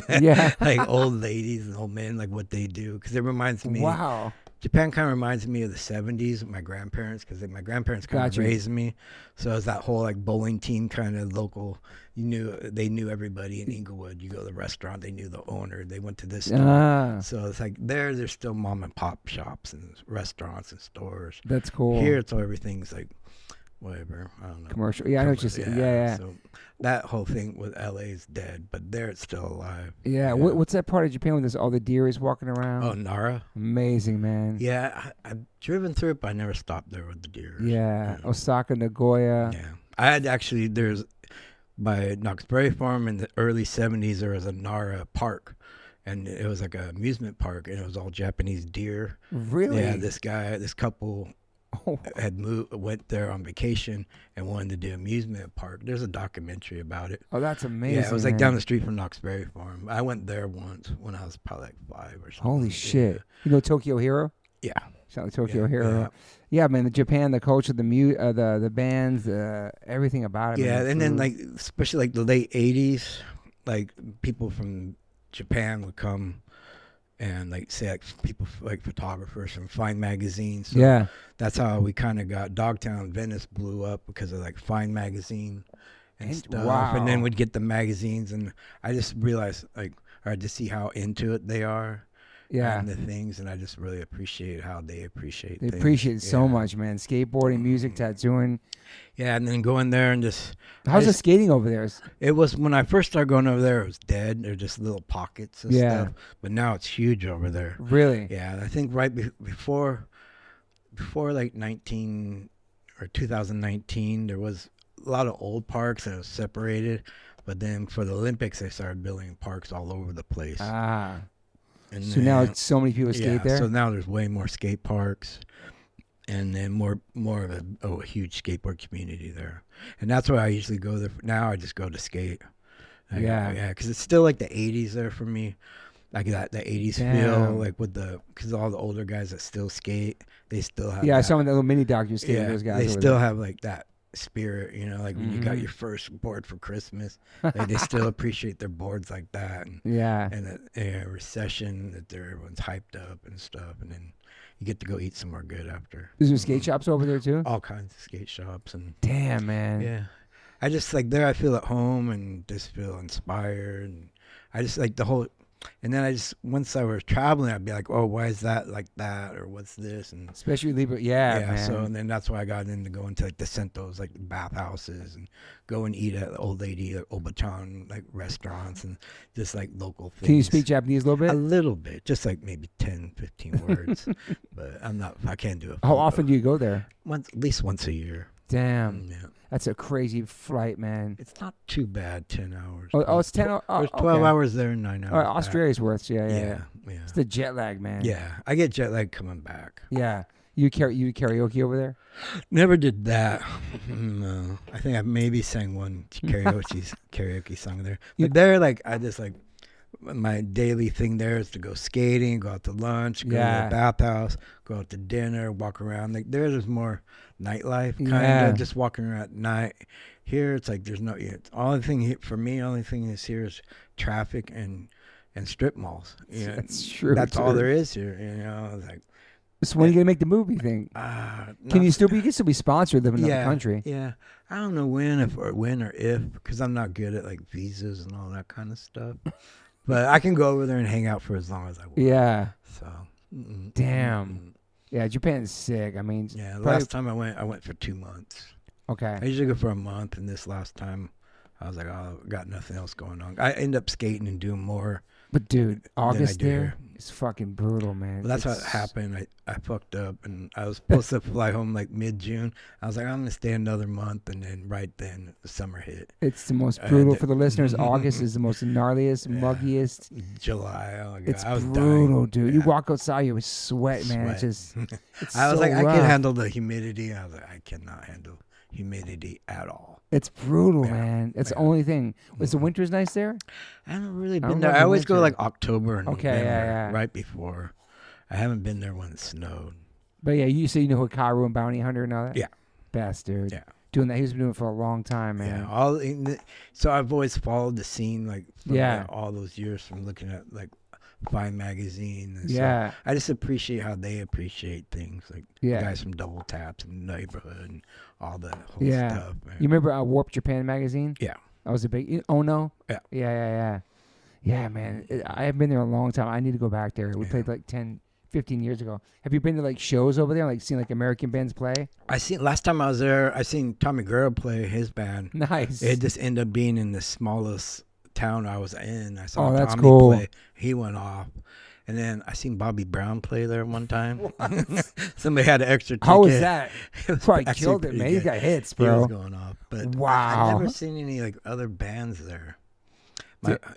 Yeah. Like old ladies and old men, like what they do. Because it reminds me. Wow. Japan kind of reminds me of the 70s with my grandparents, because my grandparents kind of raised me. So it was that whole like bowling team kind of local. They knew everybody in Inglewood. You go to the restaurant, they knew the owner. They went to this store. So it's like there's still mom and pop shops and restaurants and stores. That's cool. Here, it's all everything's like whatever. I don't know. Commercial. Yeah, I know what you're saying. Yeah. So that whole thing with LA is dead, but there it's still alive. Yeah. What's that part of Japan with all the deer is walking around? Oh, Nara. Amazing, man. Yeah, I've driven through it, but I never stopped there with the deer. Yeah. Osaka, Nagoya. Yeah. I had actually, by Knox Berry Farm in the early 70s, there was a Nara park. And it was like an amusement park, and it was all Japanese deer. Really? Yeah, this couple had went there on vacation and wanted to do amusement park. There's a documentary about it. Oh, that's amazing. Yeah, it was like man. down the street from Knox Berry Farm. I went there once when I was probably like 5 or something. Holy shit. You know Tokyo Hero? Yeah. Sound like Tokyo Hero. Yeah, man, the Japan, the culture, the bands, everything about it. Yeah, man, and then like especially like the late 80s, like people from Japan would come and like say like people like photographers from Fine magazine. So that's how we kind of got Dogtown Venice blew up, because of like Fine magazine and stuff. Wow. And then we'd get the magazines, and I just realized like, or to see how into it they are. Yeah. And the things, and I just really appreciate how they appreciate They things. appreciate it so much, man. Skateboarding, music, tattooing. Yeah, and then going there and just... How's the skating over there? It was, when I first started going over there, it was dead. There were just little pockets and stuff. But now it's huge over there. Really? Yeah, I think right before like 2019, there was a lot of old parks, and it was separated. But then for the Olympics, they started building parks all over the place. And so now it's so many people skate there? So now there's way more skate parks, and then more of a huge skateboard community there. And that's why I usually go there. Now I just go to skate. Yeah, because it's still like the 80s there for me. Like the 80s feel, like because all the older guys that still skate, they still have I saw in the little mini doc you skated those guys. They still have like that spirit, like when you got your first board for Christmas, like they still appreciate their boards like that, and a recession that everyone's hyped up and stuff, and then you get to go eat somewhere good after. Is there skate shops over there too? All kinds of skate shops. And damn, man. Yeah, I just like there I feel at home and just feel inspired, and I just like the whole. And then once I was traveling, I'd be like, oh, why is that like that? Or what's this? And especially Libra. Yeah, man. So, and then that's why I got into going to like the Sentos, like the bathhouses, and go and eat at old lady, like Obachan, like restaurants, and just like local things. Can you speak Japanese a little bit? A little bit, just like maybe 10, 15 words. But I can't do it. How often do you go there? At least once a year. Damn. Yeah. That's a crazy flight, man. It's not too bad, 10 hours. Oh, it's 10 hours? There's 12 hours there and 9 hours. Australia's worth, yeah. Yeah. It's the jet lag, man. Yeah, I get jet lag coming back. Yeah. You karaoke over there? Never did that. No. I think I maybe sang one karaoke song there. But there, like, I just, like, my daily thing there is to go skating, go out to lunch, go to the bathhouse, go out to dinner, walk around. Like, there's more nightlife, kind of, just walking around at night. Here, it's like there's no. Only thing is here is traffic and strip malls. That's true. That's all there is here. Like. So when are you gonna make the movie thing? You can still be sponsored living in another country. Yeah, I don't know when or if, because I'm not good at like visas and all that kind of stuff. But I can go over there and hang out for as long as I want. Yeah. So. Damn. Yeah, Japan's sick. I mean, Yeah, probably, last time I went for 2 months. okay. I usually go for a month, and this last time, I was like, oh, got nothing else going on. I end up skating and doing more. But dude, August do there here. is fucking brutal, man. Well, that's what happened. I fucked up, and I was supposed to fly home like mid-June. I was like, I'm gonna stay another month, and then right then the summer hit. It's the most brutal for the listeners. August is the most gnarliest, muggiest. July. Oh, God, It's I was brutal, dying. dude. Yeah. You walk outside, you would sweat, man. It's Sweat. just, it's I was so like, I rough. can handle the humidity. I was like, I cannot handle humidity at all. It's brutal, Yeah. man. That's the Yeah. only thing. Was the winters nice there? I haven't really I been don't there. know I the always go winter. like October and Okay, November, yeah. right before. I haven't been there when it snowed. But yeah, you say you know Hikaru and Bounty Hunter and all that? Yeah. Best, dude. Yeah. Doing that. He's been doing it for a long time, man. Yeah, so I've always followed the scene like from Yeah. all those years from looking at like Fine magazine and Yeah. stuff. I just appreciate how they appreciate things like Yeah. the guys from Double Taps and Neighborhood and all that whole Yeah. stuff. Man. You remember Warp Japan magazine? Yeah. I was a big. Oh no. Yeah. Yeah. Yeah, man. I have been there a long time. I need to go back there. We Yeah. played like 10, 15 years ago. Have you been to like shows over there? Like seen like American bands play? Last time I was there, I seen Tommy Guerrero play his band. Nice. It just ended up being in the smallest town I was in. I saw Oh, that's Tommy cool. play. He went off. And then I seen Bobby Brown play there one time. Somebody had an extra ticket. How was that? It was Probably actually killed it, pretty man. You good. got hits, He was bro. going off. But Wow. I've never seen any like other bands there.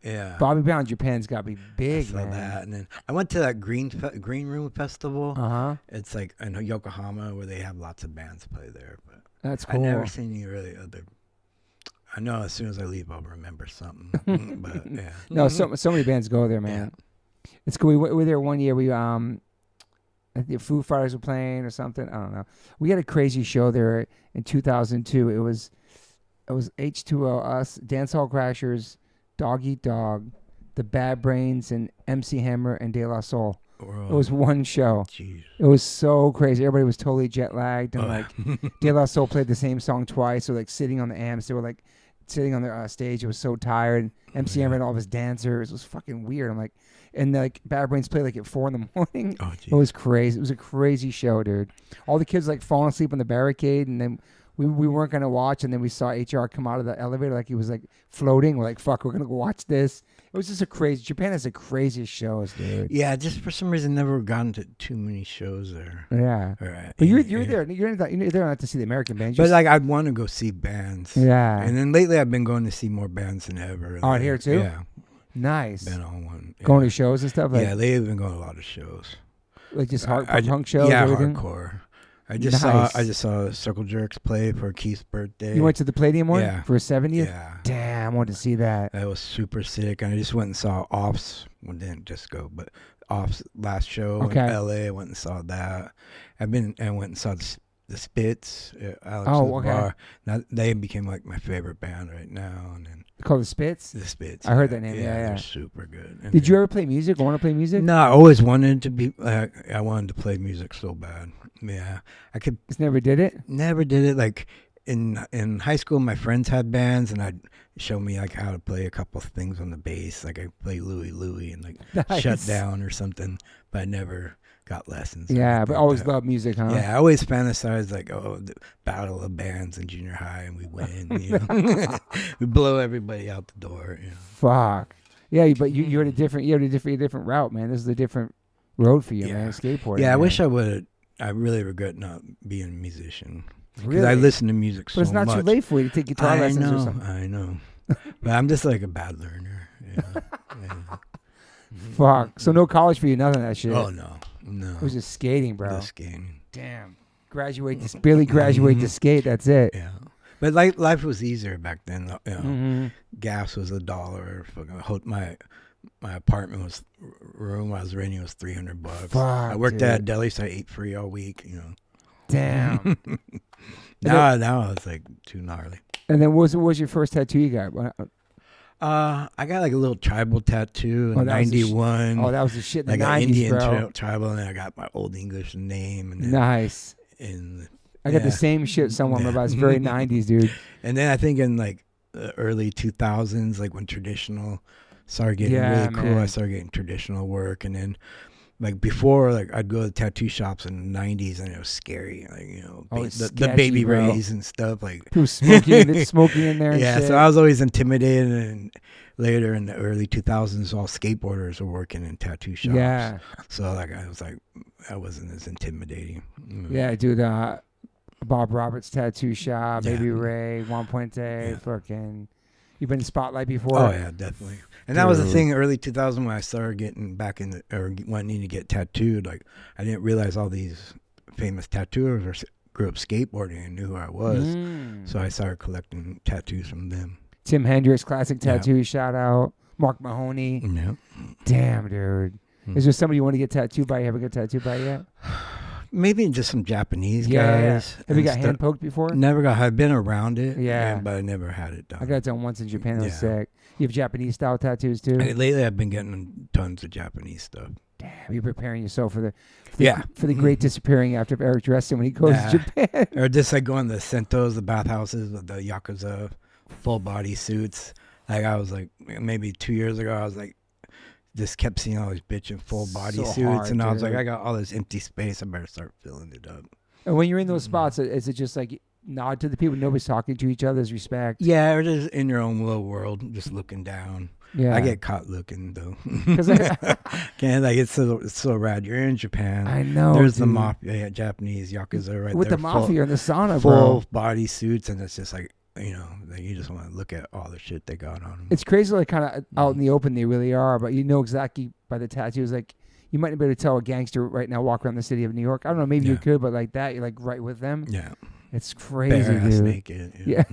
Yeah. Bobby Brown Japan's got to be I big, saw man. that. And then I went to that Green Room Festival. Uh-huh. It's like in Yokohama where they have lots of bands play there. But That's I cool. never seen any really other. I know as soon as I leave, I'll remember something. But yeah. No, so many bands go there, man. It's cool. We were there one year. We I think the Foo Fighters were playing or something. I don't know. We had a crazy show there in 2002. It was H2O, us, Dancehall Crashers, Dog Eat Dog, the Bad Brains, and MC Hammer and De La Soul. It was one show. Jeez. It was so crazy. Everybody was totally jet lagged, and like De La Soul played the same song twice. So like sitting on the amps, they were like sitting on their stage. It was so tired. MC Hammer and all of his dancers. It was fucking weird. I'm like, and like Bad Brains played like at 4 a.m. Oh, It was crazy. It was a crazy show, dude. All the kids like falling asleep on the barricade, and then we weren't gonna watch, and then we saw HR come out of the elevator like he was like floating. We're like, fuck, we're gonna go watch this. It was just a crazy. Japan has the craziest shows, dude. Yeah, just for some reason, never gotten to too many shows there. Yeah. All right. But you're there. You're there not to see the American bands. But like, I'd want to go see bands. Yeah. And then lately, I've been going to see more bands than ever. Oh, here too? Yeah. Nice. Been on one. Yeah. Going to shows and stuff. Like, Yeah, they've been going to a lot of shows. like just hard I- punk shows. Yeah, everything? hardcore. I just Nice. saw Circle Jerks play for Keith's birthday. You went to the Palladium one Yeah. for a 70th. Yeah. Damn, I wanted to see that. That was super sick. And I just went and saw Off's. Well, didn't just go, but Off's last show Okay. in LA. I went and saw that. I went and saw the Spits at Alex's okay. Bar. Now, they became like my favorite band right now. And then Called the Spits. the Spits. I heard that name, yeah. They're super good. And Did you ever play music or want to play music? No, I always wanted to be. I wanted to play music so bad. Yeah, I could. Just never did it. Never did it. Like in high school, my friends had bands, and I'd show me like how to play a couple of things on the bass. Like I play Louie and like Nice. Shut Down or something. But I never got lessons. or Yeah, anything but like always that. loved music, huh? Yeah, I always fantasized like, the battle of bands in junior high, and we win. You know? We blow everybody out the door. You know? Fuck. Yeah, but you had a different route, man. This is a different road for you, Yeah. man. Skateboarding. Yeah, I man. wish I would. I really regret not being a musician. Because Really? I listen to music so But it's not much. too late for you to take guitar lessons or something. I know. But I'm just like a bad learner. Yeah. Yeah. Fuck. So no college for you, nothing of that shit. Oh, no. It was just skating, bro. Just skating. Damn. Barely graduate to skate. That's it. Yeah. But life was easier back then. You know, Mhm. gas was $1. Fucking my apartment room I was renting was $300. Fuck, I worked at a dude. deli, so I ate free all week. You know. Damn. Now it's like too gnarly. And then what was your first tattoo you got? I got like a little tribal tattoo in that was the '91. Oh, that was the shit in like the an 90s, Indian bro. tribal, and then I got my old English name, and then Nice. I got the same shit somewhere Yeah. about. It's very 90s, dude. And then I think in like the early 2000s, like when traditional started getting really cool. man. I started getting traditional work, and then like before, like I'd go to tattoo shops in the 90s, and it was scary, like It's the sketchy, baby bro. rays and stuff, like People smoking in there and yeah. shit. So I was always intimidated, and later in the early 2000s, all skateboarders were working in tattoo shops. Yeah. So like I was like, I wasn't as intimidating. Yeah, dude. Bob Roberts tattoo shop, Yeah. Baby Ray, Juan Puente, Yeah. fucking. You've been in Spotlight before? Oh yeah, definitely. And that was the Dude. thing, early 2000 when I started getting back in wanting to get tattooed. Like I didn't realize all these famous tattooers grew up skateboarding and knew who I was. So I started collecting tattoos from them. Tim Hendricks, Classic Yeah. Tattoo, shout out. Mark Mahoney. Yeah. Damn, dude. Is there somebody you want to get tattooed by? You ever get tattooed by yet? Maybe just some Japanese Yeah. guys. Have you and got stuff. hand poked before? Never got. I've been around it. Yeah. But I never had it done. I got it done once in Japan. It was Yeah. sick. You have Japanese style tattoos too? Lately, I've been getting tons of Japanese stuff. Damn, you're preparing yourself for the Yeah. for the great disappearing after of Eric Dressen when he goes to Japan. Or just like going to the Sentos, the bathhouses with the Yakuza full body suits. Like I was like, maybe 2 years ago, I was like, just kept seeing all these bitch in full body So suits. hard, And I was like, dude. I got all this empty space. I better start filling it up. And when you're in those spots, is it just like nod to the people? Nobody's talking to each other. There's respect. Yeah, or just in your own little world, just looking down. Yeah. I get caught looking though. 'Cause Can't like it's so rad. You're in Japan. I know. There's the dude. mafia, Japanese Yakuza right With there. the mafia in the sauna, full bro. body suits, and it's just like that you just want to look at all the shit they got on them. It's crazy, like kind of out in the open they really are, but you know exactly by the tattoos. Like you might not be able to tell a gangster right now walk around the city of New York. I don't know, maybe you Yeah. could, but like that, you're like right with them. Yeah, It's crazy, bare ass dude. naked. Yeah.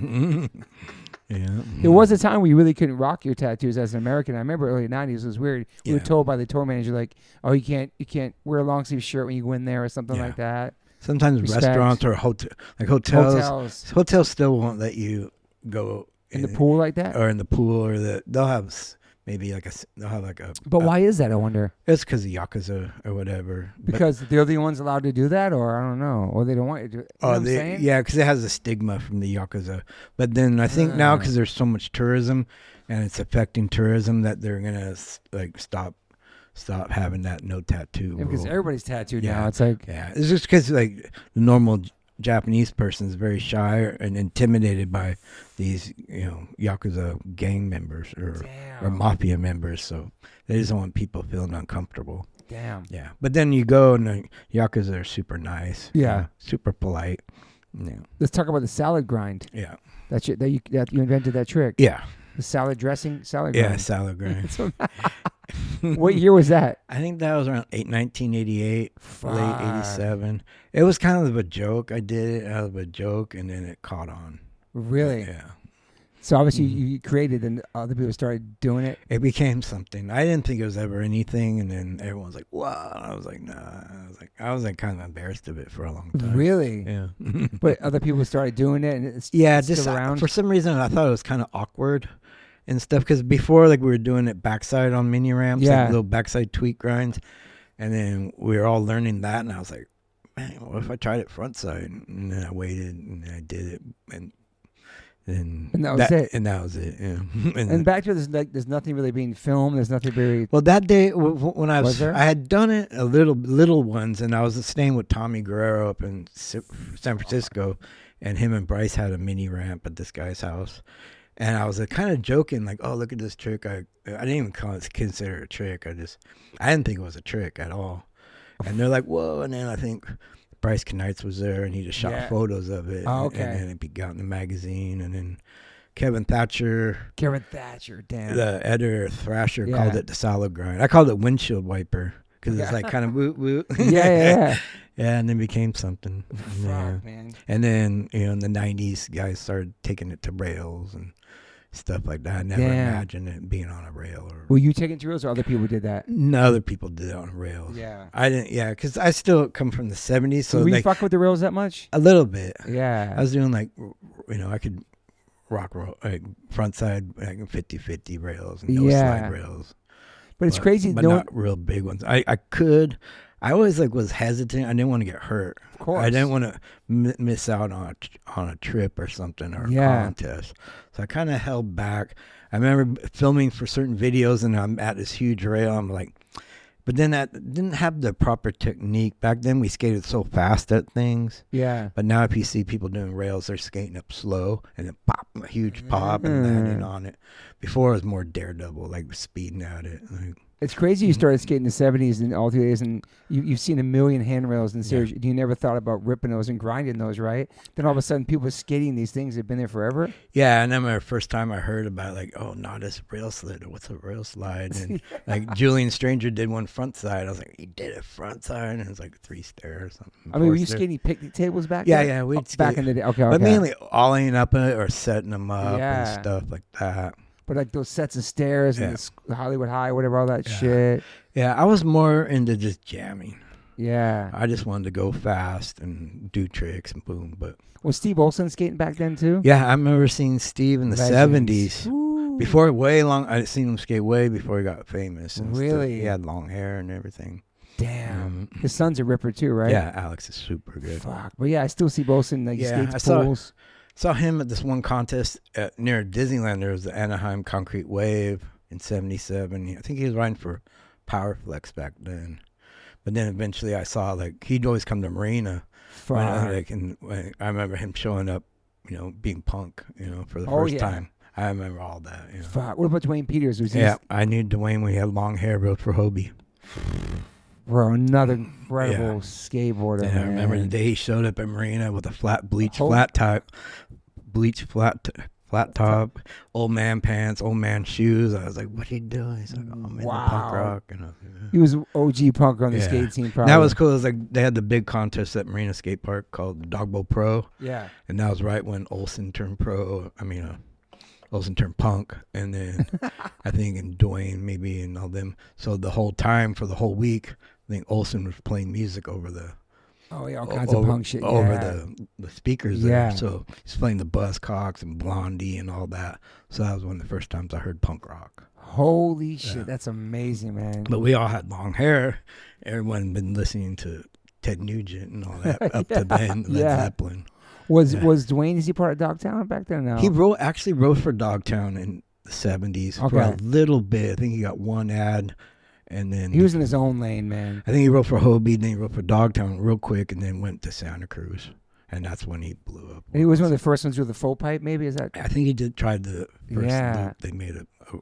Yeah. There was a time where you really couldn't rock your tattoos as an American. I remember early 90s, it was weird. We were Yeah. told by the tour manager, like, oh, you can't wear a long sleeve shirt when you go in there or something Yeah. like that. Sometimes Respect. restaurants or hotels still won't let you go In the pool like that? or in the pool or they'll have maybe they'll have like a. But why is that, I wonder? It's because of Yakuza or whatever. Because they're the ones allowed to do that, or I don't know, or they don't want you to do it. You know what I'm saying? Yeah, because it has a stigma from the Yakuza. But then I think now because there's so much tourism and it's affecting tourism that they're gonna like stop having that no tattoo Yeah, because rule. everybody's tattooed Yeah. now. It's like, Yeah, it's just because like the normal Japanese person is very shy and intimidated by these Yakuza gang members or damn, mafia members, so they just don't want people feeling uncomfortable. damn. Yeah, but then you go and the Yakuza are super nice. Yeah. Super polite. Yeah. Let's talk about the salad grind. Yeah. That you invented that trick. Yeah. The salad dressing, salad Yeah. grind. Salad grind. What year was that? I think that was around 1988, Fuck. late 87. It was kind of a joke. I did it out of a joke, and then it caught on. Really? Yeah. So obviously you created and other people started doing it. It became something. I didn't think it was ever anything, and then everyone's like, "Wow!" I was like, "Nah." I was like kind of embarrassed of it for a long time. Really? Yeah. But other people started doing it, and it's Just still around. for some reason I thought it was kind of awkward and stuff because before like we were doing it backside on mini ramps, Yeah. like little backside tweak grinds, and then we were all learning that, and I was like, "Man, what if I tried it front side?" And then I waited and I did it, and that was it. And that was it. Yeah. And back to this, like, there's nothing really being filmed. There's nothing very. Well, that day when I Was there? I had done it a little ones, and I was staying with Tommy Guerrero up in San Francisco, and him and Bryce had a mini ramp at this guy's house, and I was kind of joking like, "Oh, look at this trick!" I didn't even consider it a trick. I didn't think it was a trick at all, and they're like, "Whoa!" And then I think Bryce Knights was there, and he just shot photos of it. Oh, okay. And then it got in the magazine, and then Kevin Thatcher, damn. the editor Thrasher, called it the salad grind. I called it windshield wiper because it's like kind of woot woot. Yeah. Yeah, and then became something. Yeah. Fuck, man. And then in the 90s, guys started taking it to rails and stuff like that. I never imagined it being on a rail. Were you taking to rails, or other people did that? No, other people did it on rails. Yeah. I didn't. Yeah, because I still come from the 70s, so were you like fucking with the rails that much? a little bit. Yeah. I was doing like, I could rock like front side like 50-50 rails and no slide rails. But it's crazy. But not real big ones. I could. I always was hesitant. I didn't want to get hurt. Of course. I didn't want to miss out on a trip or something or a contest. So I kind of held back. I remember filming for certain videos, and I'm at this huge rail. I'm like, but then that didn't have the proper technique. Back then, we skated so fast at things. Yeah. But now if you see people doing rails, they're skating up slow, and then pop, a huge pop, and landing on it. Before, it was more daredevil, speeding at it. It's crazy you started skating in the 70s and all 2 days, and you've seen a million handrails in the series. You never thought about ripping those and grinding those, right? Then all of a sudden, people skating these things have been there forever. Yeah, and then the first time I heard about not this rail slid, or what's a rail slide? And Julian Stranger did one front side. I was like, he did a front side, and it was 3 stair or something. I mean, were you skating picnic tables back then? Yeah, we'd skate. Back in the day. Okay. But mainly ollieing up it or setting them up and stuff like that. But those sets of stairs and the Hollywood High, whatever, all that shit. Yeah, I was more into just jamming. Yeah. I just wanted to go fast and do tricks and boom. But was Steve Olson skating back then too? Yeah, I remember seeing Steve in the Legends. 70s. Ooh. Before I'd seen him skate way before he got famous. And really? He had long hair and everything. Damn. His son's a ripper too, right? Yeah, Alex is super good. Fuck. But yeah, I still see Olson skates I pools. Saw him at this one contest near Disneyland. There was the Anaheim Concrete Wave in '77. I think he was riding for Powerflex back then. But then eventually I saw he'd always come to Marina. And I remember him showing up, being punk, for the first time. I remember all that. Fuck. What about Dwayne Peters? I knew Dwayne when he had long hair, rode for Hobie. Bro, another incredible skateboarder. And I remember the day he showed up at Marina with a flat top, old man pants, old man shoes. I was like, "What are you doing?" He's like, "Oh, I'm in punk rock." And he was OG punk on the skate team. Probably. That was cool. It was they had the big contest at Marina Skate Park called the Dogbowl Pro. Yeah, and that was right when Olson turned pro. Olson turned punk, and then I think and Dwayne maybe and all them. So the whole time for the whole week, I think Olson was playing music over the all kinds of punk shit over the speakers there. So he's playing the Buzzcocks and Blondie and all that. So that was one of the first times I heard punk rock. Holy shit, that's amazing, man. But we all had long hair. Everyone had been listening to Ted Nugent and all that up to then, Led Zeppelin. Was Dwayne, is he part of Dogtown back then? No? He actually wrote for Dogtown in the 70s for a little bit. I think he got one ad. And then he was in his own lane, man. I think he wrote for Hobie, then he wrote for Dogtown real quick, and then went to Santa Cruz, and that's when he blew up. And he was one of the first ones with the full pipe, maybe? Is that? I think he did try the first loop. They made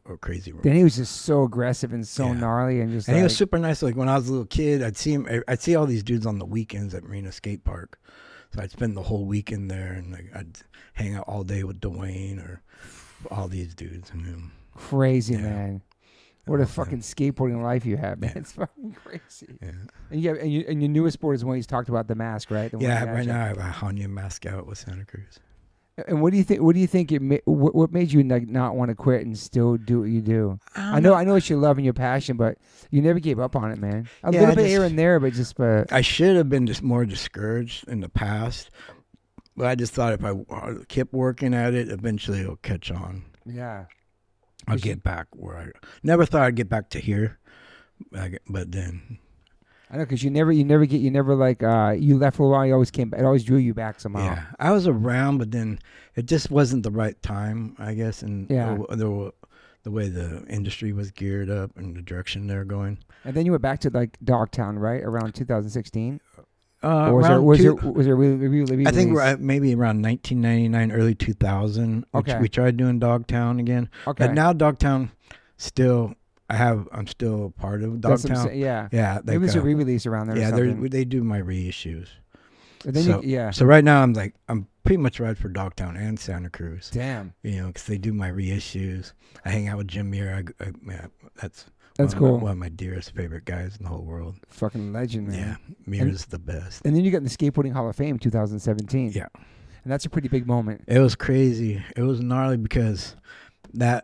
a crazy roll. Then he was just so aggressive and so gnarly, and just. And he was super nice. When I was a little kid, I'd see him. I'd see all these dudes on the weekends at Marina Skate Park, so I'd spend the whole weekend there, and I'd hang out all day with Dwayne or all these dudes. And crazy, man. What a fucking skateboarding life you have, man. It's fucking crazy. Yeah. And your newest sport is the one he's talked about, the mask, right? Right now I have a Hanya mask out with Santa Cruz. And what do you think? What made you not want to quit and still do what you do? I know it's your love and your passion, but you never gave up on it, man. A little bit here and there, but just. I should have been just more discouraged in the past, but I just thought if I kept working at it, eventually it'll catch on. Yeah. I'll get back where I never thought I'd get back to here, but then I know because you never you left for a while. You always came back. It always drew you back somehow. Yeah, I was around, but then it just wasn't the right time, I guess. And the way the industry was geared up and the direction they're going. And then you went back to Dogtown, right, around 2016. Or was there really? I think maybe around 1999, early 2000. We tried doing Dogtown again. Okay. But now Dogtown, I'm still part of Dogtown. Yeah. Maybe there's a re-release around there. Yeah, they do my reissues. Then So right now I'm pretty much ride for Dogtown and Santa Cruz. Damn. Because they do my reissues. I hang out with Jim Muir. That's cool. One of my dearest favorite guys in the whole world. Fucking legend, man. Yeah, Muir's the best. And then you got in the Skateboarding Hall of Fame 2017. Yeah. And that's a pretty big moment. It was crazy. It was gnarly because the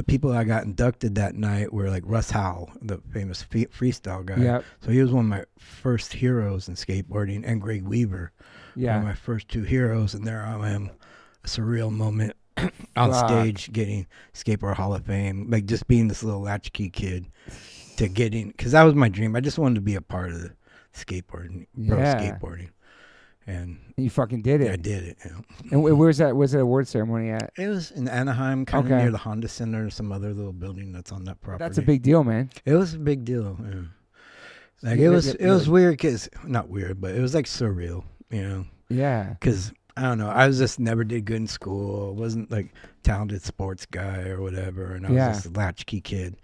people I got inducted that night were like Russ Howell, the famous freestyle guy. Yep. So he was one of my first heroes in skateboarding, and Greg Weaver. Yeah. One of my first two heroes, and there I am, a surreal moment. On stage getting Skateboard Hall of Fame, just being this little latchkey kid. to get in, because that was my dream. I just wanted to be a part of the skateboarding, pro skateboarding. And you fucking did it. Yeah, I did it. And where's that award ceremony at? It was in Anaheim, kind of near the Honda Center, or some other little building that's on that property. That's a big deal, man. It was a big deal. Yeah. Like it was weird, because not weird, but it was like surreal, Yeah. Because I don't know, I was just never did good in school. Wasn't like talented sports guy or whatever, and I was just a latchkey kid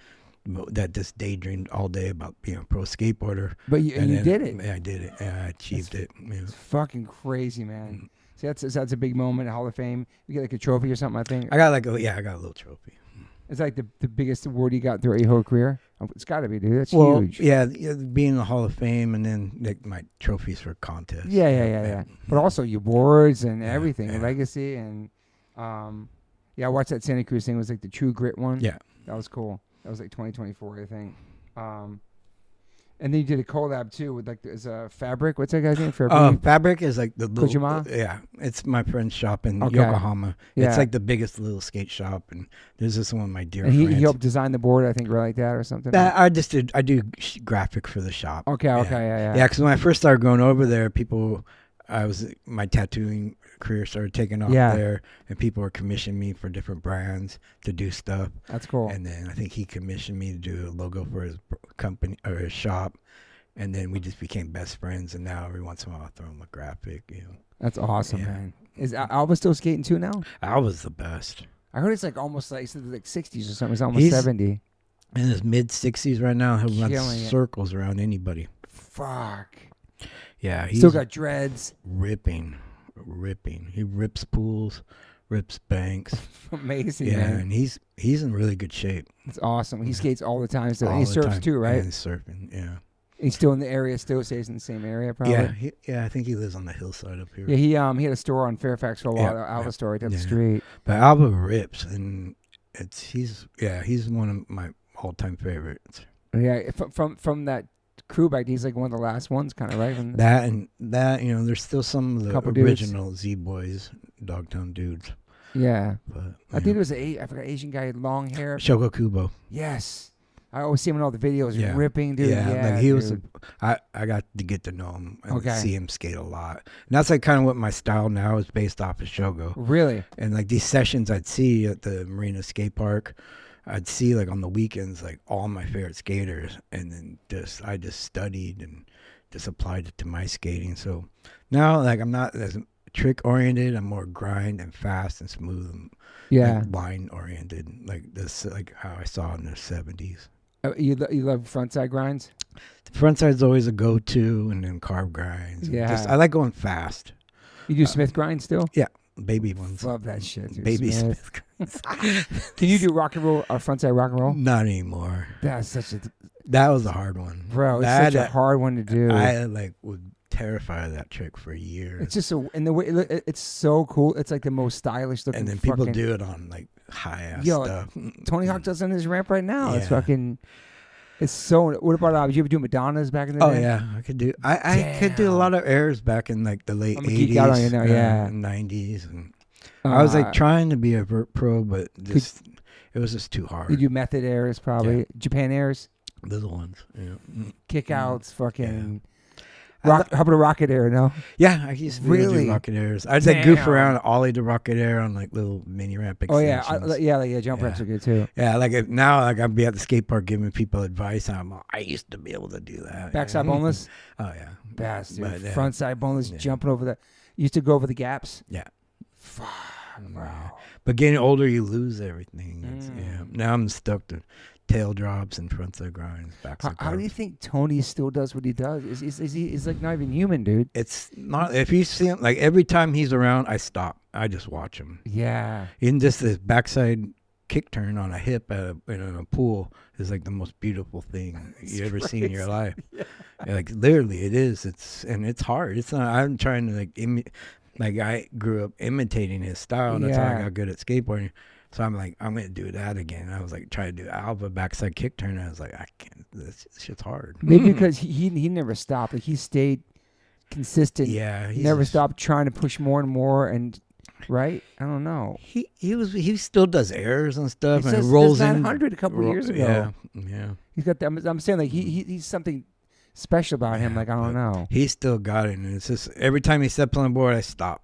that just daydreamed all day about being a pro skateboarder. But you did it. Yeah, I did it. Yeah, I achieved it. It's fucking crazy, man. See, that's a big moment in Hall of Fame. You get like a trophy or something, I think. I got I got a little trophy. It's like the biggest award you got throughout your whole career. It's got to be, dude. That's well, huge. Yeah, being in the Hall of Fame, and then like my trophies for contests. Yeah. But also your boards and everything, your legacy, and I watched that Santa Cruz thing. It was like the True Grit one. Yeah, that was cool. That was like 2024, I think. And then you did a collab too with like there's a Fabric. What's that guy's name? Fabric is like the little. Kojima? Yeah, it's my friend's shop in Yokohama. Yeah. It's like the biggest little skate shop, and there's this one of my dear friends. He helped design the board, I think, right like that or something. I do graphic for the shop. Okay, yeah. Yeah, because when I first started going over there, my tattooing career started taking off there, and people were commissioning me for different brands to do stuff. That's cool. And then I think he commissioned me to do a logo for his company or his shop, and then we just became best friends. And now every once in a while I throw him a graphic. That's awesome, man. Is Alva still skating too now? Alva's the best. I heard it's like almost like 60s or something. It's almost 70. In his mid 60s right now. He'll run circles around anybody. Fuck. Yeah, he's still got dreads. Ripping. He rips pools, rips banks. Amazing, man. man. And he's in really good shape. It's awesome. He skates all the time. So he surfs too, right? And he's surfing, yeah. He's still in the area, still stays in the same area, probably. Yeah, I think he lives on the hillside up here. Yeah, he had a store on Fairfax for a while, Alva store down the street. But Alva rips, and he's one of my all-time favorites. Yeah, from that crew back, he's like one of the last ones, kind of, right? That there's still some of the original Z-Boys, Dogtown dudes. Yeah, but I think there was I forgot, Asian guy, long hair. Shogo Kubo. Yes, I always see him in all the videos, ripping, dude. Yeah, like he was. I got to get to know him and see him skate a lot. And that's like kind of what my style now is based off of Shogo. Really? And like these sessions I'd see at the Marina Skate Park, I'd see like on the weekends like all my favorite skaters, and then I just studied and just applied it to my skating. So now like I'm not as trick oriented, I'm more grind and fast and smooth and like line oriented, like this, like how I saw in the 70s. You love frontside grinds? The frontside's always a go-to, and then carb grinds. Yeah, I like going fast. You do Smith grinds still? Yeah, baby ones. Love that shit, dude. Baby Smith. Can you do rock and roll, frontside rock and roll? Not anymore. That was a hard one, bro. It's such a hard one to do. I was terrified of that trick for years. It's just and the way it's so cool. It's like the most stylish looking. And then people do it on like high ass stuff. Tony Hawk does it on his ramp right now. Yeah. It's fucking. It's so. What about did you ever do Madonnas back in the day? Oh yeah, I could do. I could do a lot of airs back in like the late 80s, out on you now, 90s, and I was like trying to be a vert pro, but it was just too hard. You do method airs, probably Japan airs, little ones, kickouts, fucking. How about a rocket air? No. Yeah, I used to do rocket airs. I'd like goof around, ollie the rocket air on like little mini ramp extensions. Oh yeah, jump ramps are good too. Yeah, like now, like I'd be at the skate park giving people advice. And I used to be able to do that. Backside boneless. Oh yeah, best dude. Front side boneless, jumping over the. You used to go over the gaps. Yeah. Fuck, bro. But getting older, you lose everything. Now I'm stuck to tail drops and frontside grinds, backside. How do you think Tony still does what he does? He's like not even human, dude. It's not. If you see him, like every time he's around, I stop. I just watch him. Yeah. Even just this backside kick turn on a hip in a pool is like the most beautiful thing you ever see in your life. Yeah. Like literally, it is. It's hard. It's not. I'm trying to like I grew up imitating his style. And that's how I got good at skateboarding. So I'm like, I'm going to do that again. I was like, trying to do Alva backside kick turn. I was like, I can't, this shit's hard. Maybe because he never stopped. Like he stayed consistent. Yeah. He never stopped trying to push more and more. And right? I don't know. He still does errors and stuff, He and says rolls there's in 900 a couple of years ago. Yeah. He's got. I'm saying like he's something special about him. Like I don't know. He still got it, and it's just every time he steps on the board, I stop.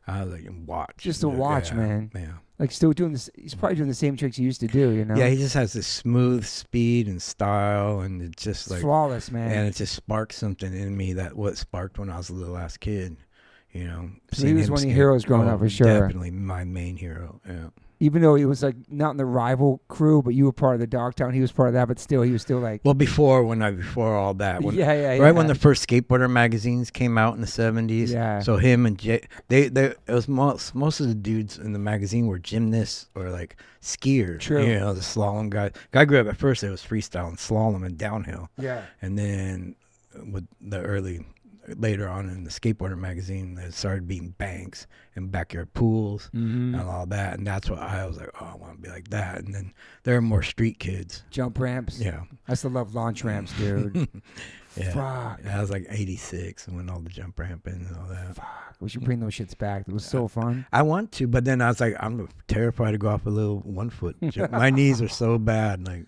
I was like, watch. Just to watch, man. Yeah. Like still doing this. He's probably doing the same tricks he used to do. You know. Yeah, he just has this smooth speed and style, and it's just like flawless, man. And it just sparked something in me that what sparked when I was a little ass kid. You know, so he was one of your heroes growing up for sure. Definitely my main hero. Yeah. Even though he was like not in the rival crew, but you were part of the Dogtown. He was part of that, but still, he was still like. Well, before all that, yeah. Right when the first skateboarder magazines came out in the 70s. Yeah. So him and it was most of the dudes in the magazine were gymnasts or like skiers. True. You know, the slalom guy. Guy grew up at first. It was freestyle and slalom and downhill. Yeah. And then with later on in the skateboarder magazine, they started being banks and backyard pools and all that, and that's what I was like, oh, I want to be like that. And then there are more street kids. Jump ramps. Yeah. I still love launch ramps, dude. Yeah. Fuck. I was like 86 and when all the jump ramping and all that. Fuck. We should bring those shits back. It was so fun. I want to, but then I was like, I'm terrified to go off a little 1 foot jump. My knees are so bad. Like,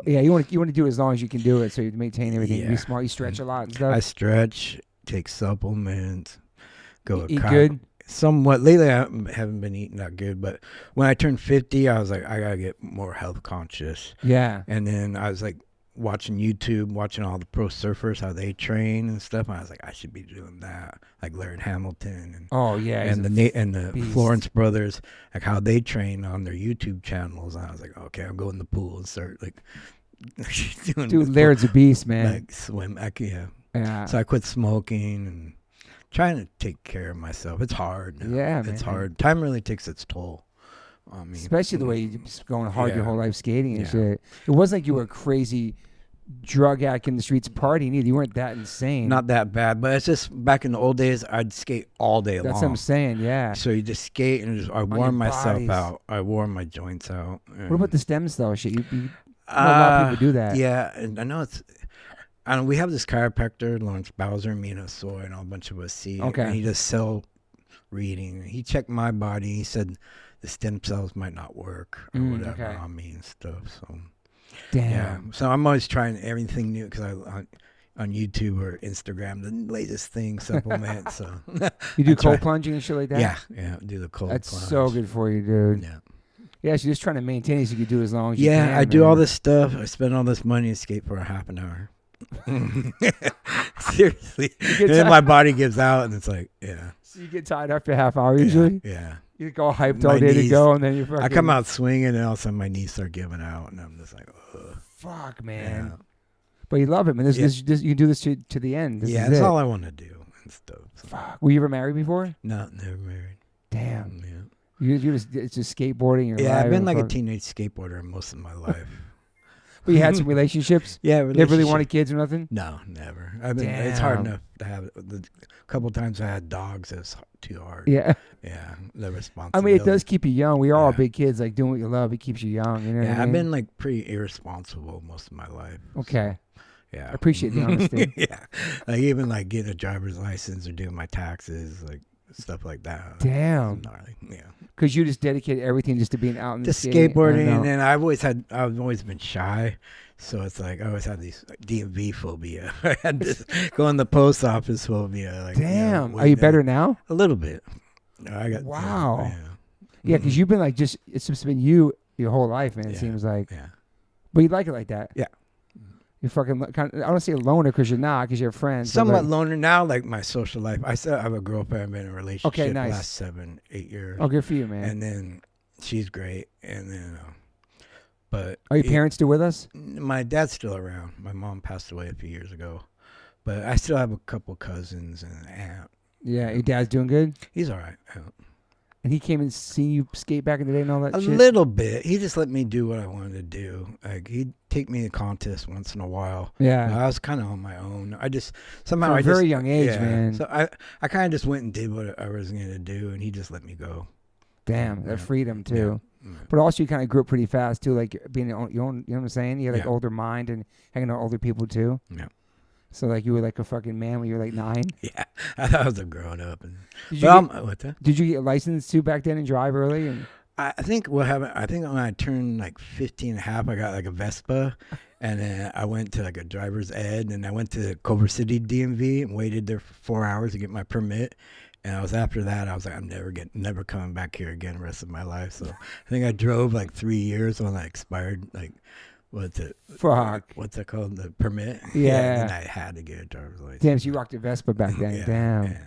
yeah, you want to do it as long as you can do it, so you maintain everything. Yeah. Be smart. You stretch a lot and stuff. I stretch, take supplements, Eat good. Somewhat. Lately, I haven't been eating that good, but when I turned 50, I was like, I gotta get more health conscious. Yeah. And then I was like watching YouTube, watching all the pro surfers, how they train and stuff. And I was like, I should be doing that, like Laird Hamilton and the beast. Florence brothers, like how they train on their YouTube channels. And I was like, okay, I'll go in the pool and start like doing. Dude, Laird's a beast, man. Like swim, yeah. Yeah. So I quit smoking and trying to take care of myself. It's hard. Yeah, it's man. hard. Time really takes its toll on me. Especially the way you're just going hard your Yeah. whole life skating and Yeah. shit. It wasn't like you were a crazy drug addict in the streets partying either. You weren't that insane. Not that bad, but it's just back in the old days, I'd skate all day long. That's what I'm saying, yeah. So you just skate and I your wore myself bodies. out. I wore my joints out. What about the stem cell shit? You know, a lot of people do that. Yeah, and I know we have this chiropractor, Lawrence Bowser, me and Soy, and a bunch of us see. Okay. And he does cell reading. He checked my body. He said the stem cells might not work or whatever okay. on me and stuff. So Damn. yeah. So I'm always trying everything new because on YouTube or Instagram, the latest thing, supplements. So You do cold plunging and shit like that? yeah, do the cold That's plunge. so good for you, dude. Yeah. Yeah, so you're just trying to maintain it so you can do it as long as you can. Yeah, I do man. all this stuff. I spend all this money to skate for a half an hour. Seriously. And then my body gives out and it's like, yeah. So you get tired after a half hour usually? Yeah. You go hyped My all day to knees- go and then you're fucking... I come out swinging and all of a sudden my knees start giving out and I'm just like, ugh. Fuck, man. Yeah. But you love it, man. This, you can do this to the end. This is That's it. all I want to do and stuff. So. Fuck. Were you ever married before? No, never married. Damn. Yeah. You just it's just skateboarding. Your Yeah, life I've been and like a fuck- teenage skateboarder most of my life. But you had some relationships? Yeah, Never really relationship. wanted kids or nothing? No, never. It's hard Damn. enough to have. The couple times I had dogs, it's too hard. Yeah. Yeah, the I responsibility. mean, it does keep you young. We are all Yeah. big kids. Like, doing what you love, it keeps you young. You know what I Yeah, mean? I've been like pretty irresponsible most of my life. Okay. Yeah, I appreciate the honesty. Yeah, like even like getting a driver's license or doing my taxes, like stuff like that. Damn. Gnarly. Yeah, Because you just dedicated everything just to being out in the to skating. skateboarding, I know. and then I've always been shy. So it's like I always had these DMV phobia. I had this go in the post office phobia. Like, Damn. you know, Are you better now? A little bit. I got. Wow. Yeah. Yeah, because you've been like it's just been you your whole life, man. It Yeah. seems like. Yeah. But you like it like that. Yeah. You're fucking kind of, I don't say a loner because you're not, because you're friends. but Somewhat like, loner now, like my social life. I still have a girlfriend. I've been in a relationship Okay, nice. the last 7-8 years. Oh, good for you, man. And then she's great. And then, but Are your parents still with us? my dad's still around. My mom passed away a few years ago, but I still have a couple cousins and an aunt. Yeah, your dad's doing good? He's all right. And he came and seen you skate back in the day and all that A shit? little bit. He just let me do what I wanted to do. Like he'd take me to contests once in a while. Yeah. I was kind of on my own. I just somehow From a I very just, young age, yeah. man. So I kind of just went and did what I was going to do, and he just let me go. Damn, Yeah. that freedom, too. Yeah. But also, you kind of grew up pretty fast, too, like being your own, you know what I'm saying? You had like Yeah. older mind and hanging out with older people, too. Yeah. So like you were like a fucking man when you were like 9. Yeah, I thought I was a grown up. And, what's that? Did you get licensed too back then and drive early? And I think what happened, I think when I turned like 15 and a half, I got like a Vespa, and then I went to like a driver's ed, and I went to Culver City DMV and waited there for 4 hours to get my permit. And after that, I was like, I'm never coming back here again the rest of my life. So I think I drove like 3 years when I expired, like, what's it? Fuck. What's that called? The permit? Yeah. And I had to get a driver's license. Damn, so you rocked a Vespa back then. Yeah, Damn. yeah.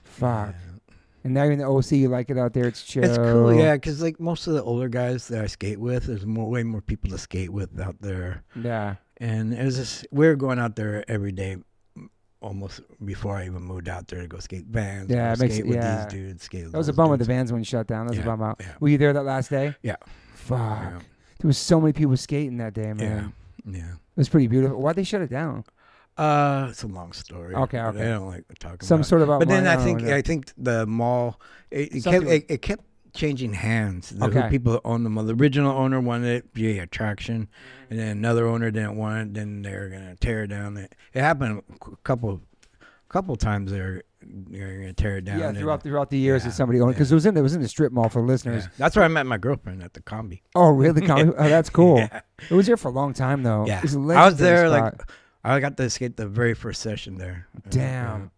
Fuck. Yeah. And now you're in the OC. You like it out there. It's chill. It's cool, yeah, because like most of the older guys that I skate with, there's way more people to skate with out there. Yeah. And it was just, we were going out there every day, almost before I even moved out there to go skate Vans. Yeah, it makes skate it, with yeah. these dudes. Skate with That was a those bummer. The dudes. Vans when shut down. That was a bum out. Yeah. Were you there that last day? Yeah. Fuck. Yeah. There was so many people skating that day, man. Yeah. It was pretty beautiful. Why'd they shut it down? It's a long story. Okay. I don't like talking Some about sort of. it. But then I I think the mall, it kept changing hands. The people that owned the mall. The original owner wanted it to be an attraction, and then another owner didn't want it. Then they were gonna tear it down. It happened a couple times. They're gonna tear it down. Yeah, throughout the years that somebody owned it, because it was in the strip mall for listeners. Yeah. That's where I met my girlfriend, at the Combi. Oh, really? Oh, that's cool. Yeah. It was there for a long time though. Yeah, It was a I was there legendary spot. I got to skate the very first session there. Damn.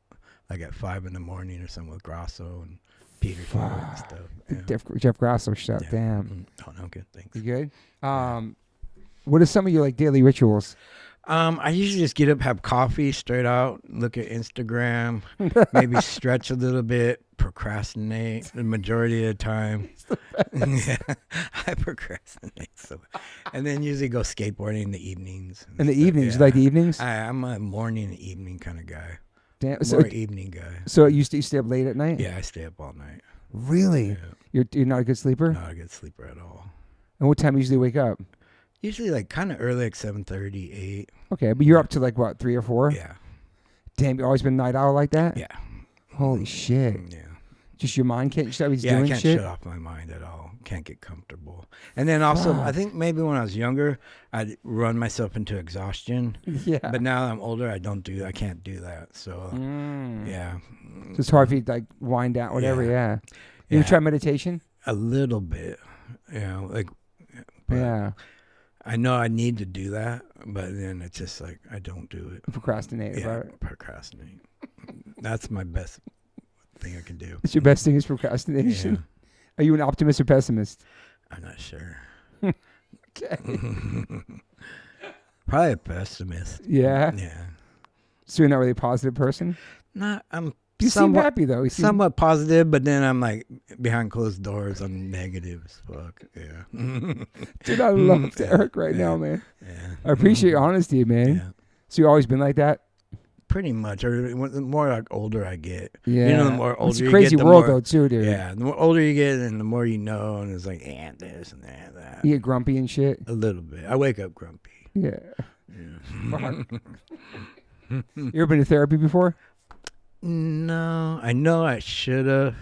Like at 5 a.m. or something with Grasso and Peter and stuff. Yeah. Jeff Grasso shot. Yeah. Damn. Oh no, good. Thanks. You good? What are some of your like daily rituals? I usually just get up, have coffee, straight out, look at Instagram, maybe stretch a little bit, procrastinate the majority of the time. Yeah, I procrastinate. And then usually go skateboarding in the evenings. In the evenings? You like the evenings? I'm a morning and evening kind of guy. Damn. More evening guy. So you stay up late at night? Yeah, I stay up all night. Really? Yeah. You're not a good sleeper? Not a good sleeper at all. And what time do you usually wake up? Usually like kind of early, like 7:30, 8. Okay, but you're up to like what, 3 or 4? Yeah. Damn, you always been a night owl like that? Yeah. Holy shit. Yeah. Just your mind can't stop doing shit? I can't shut off my mind at all. Can't get comfortable. And then also, I think maybe when I was younger, I'd run myself into exhaustion. Yeah. But now that I'm older, I can't do that. So, yeah. So it's hard for you to like wind down, whatever, yeah. You ever try meditation? A little bit. Yeah. I know I need to do that, but then it's just like I don't do it. Procrastinate about it. Procrastinate. That's my best thing I can do. It's your best thing is procrastination? Yeah. Are you an optimist or pessimist? I'm not sure. Okay. Probably a pessimist. Yeah? Yeah. So you're not really a positive person? I'm You seem happy though. Somewhat positive, but then I'm like behind closed doors. I'm negative as fuck. Yeah. Dude, I love Eric right now, man. Yeah. I appreciate your honesty, man. Yeah. So you've always been like that? Pretty much. Or the more like older I get. Yeah. You know, the more older it's a you crazy get, the world more, though, too, dude. Yeah. The more older you get, and the more you know, and it's like, this and that. You get grumpy and shit? A little bit. I wake up grumpy. Yeah. Yeah. You ever been to therapy before? No, I know I should have.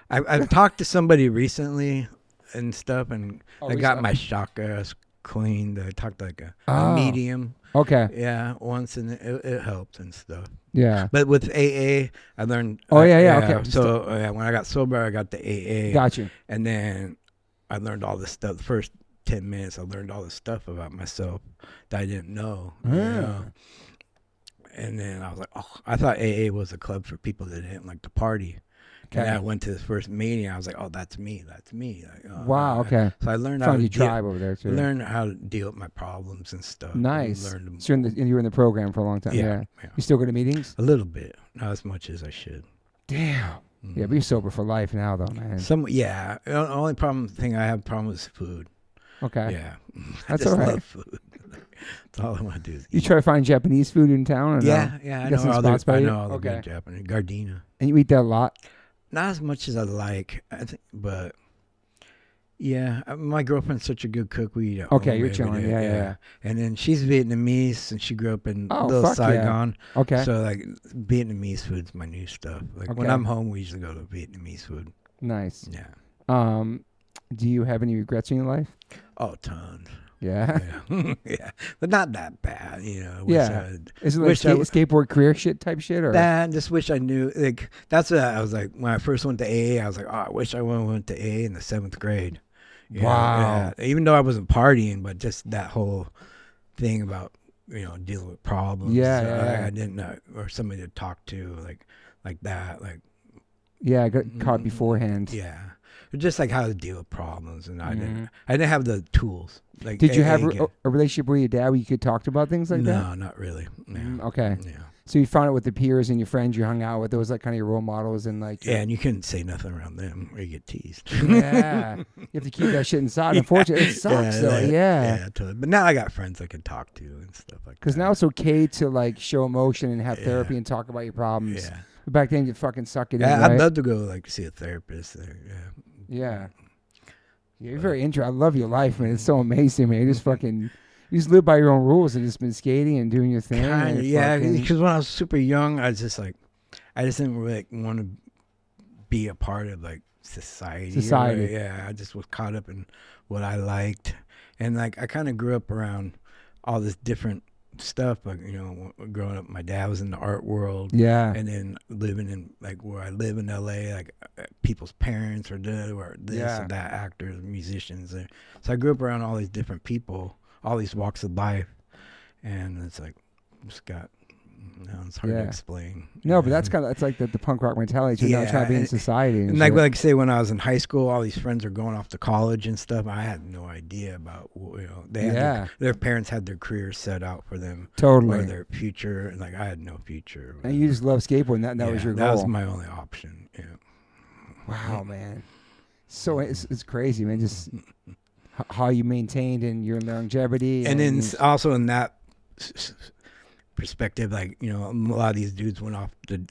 I've talked to somebody recently and stuff, and I got my shock ass cleaned. I talked to like a medium. Okay. Yeah, once, and it helped and stuff. Yeah. But with AA, I learned. Oh, yeah. Okay. So when I got sober, I got the AA. Got you. And then I learned all this stuff. The first 10 minutes, I learned all this stuff about myself that I didn't know. Yeah. You know? And then I was like, I thought AA was a club for people that didn't like to party. Okay. And I went to this first meeting. I was like, that's me. That's me. Like, wow. Okay. So I learned how to tribe over there too. Learn how to deal with my problems and stuff. Nice. And so you were in the program for a long time. Yeah. You still go to meetings? A little bit, not as much as I should. Damn. Mm-hmm. Yeah, but you're sober for life now, though, man. The only thing I have problem is food. Okay. Yeah. That's I just all right. love food. That's all I want to do is eat. You try to find Japanese food in town? Or yeah, no? yeah. I know all the okay. good Japanese. Gardena. And you eat that a lot? Not as much as I like, I think, but yeah, my girlfriend's such a good cook. We eat at okay, home you're every chilling. day. Yeah. And then she's Vietnamese, and she grew up in little Saigon. Yeah. Okay. So like Vietnamese food's my new stuff. Like when I'm home, we usually go to Vietnamese food. Nice. Yeah. Do you have any regrets in your life? Oh, tons. Yeah. Yeah, but not that bad, you know. Yeah. Is it like skateboard career shit type shit, or that? Just wish I knew. Like that's what I was like when I first went to AA. I was like, oh, I wish I went to AA in the 7th grade. You wow. know, yeah. Even though I wasn't partying, but just that whole thing about dealing with problems. Yeah. I didn't know, or somebody to talk to, like that, like. Yeah, I got caught beforehand. Yeah, just like how to deal with problems, and I didn't have the tools. Like, did you have a relationship with your dad where you could talk about things like that? No, not really. No. Okay. Yeah. So you found it with the peers and your friends you hung out with. Those like kind of your role models and like. Yeah, and you couldn't say nothing around them or you get teased. Yeah, you have to keep that shit inside. Unfortunately, it sucks though. Yeah, totally. But now I got friends I can talk to and stuff like that. Because now it's okay to like show emotion and have therapy and talk about your problems. Yeah. But back then you fucking suck it in. Yeah, right? I'd love to go like see a therapist there. Yeah. You're very interesting. I love your life, man. It's so amazing, man. You just live by your own rules and just been skating and doing your thing. Kind of, yeah. Because when I was super young, I just didn't really want to be a part of like society. Yeah, I just was caught up in what I liked, and like I kind of grew up around all this different stuff. Like growing up, my dad was in the art world. Yeah, and then living in like where I live in LA, like people's parents or this or that, actors, musicians. So I grew up around all these different people, all these walks of life, and it's like just got. It's hard to explain. No, but that's like the punk rock mentality. You're not trying to be in society. And like I say, when I was in high school, all these friends are going off to college and stuff. I had no idea about they had their parents had their careers set out for them. Totally. Or their future, and like I had no future. And you just love skateboarding. That was your goal. That was my only option. Yeah. Wow, man. So it's crazy, man. Just how you maintained and your longevity, and then also in that perspective, like a lot of these dudes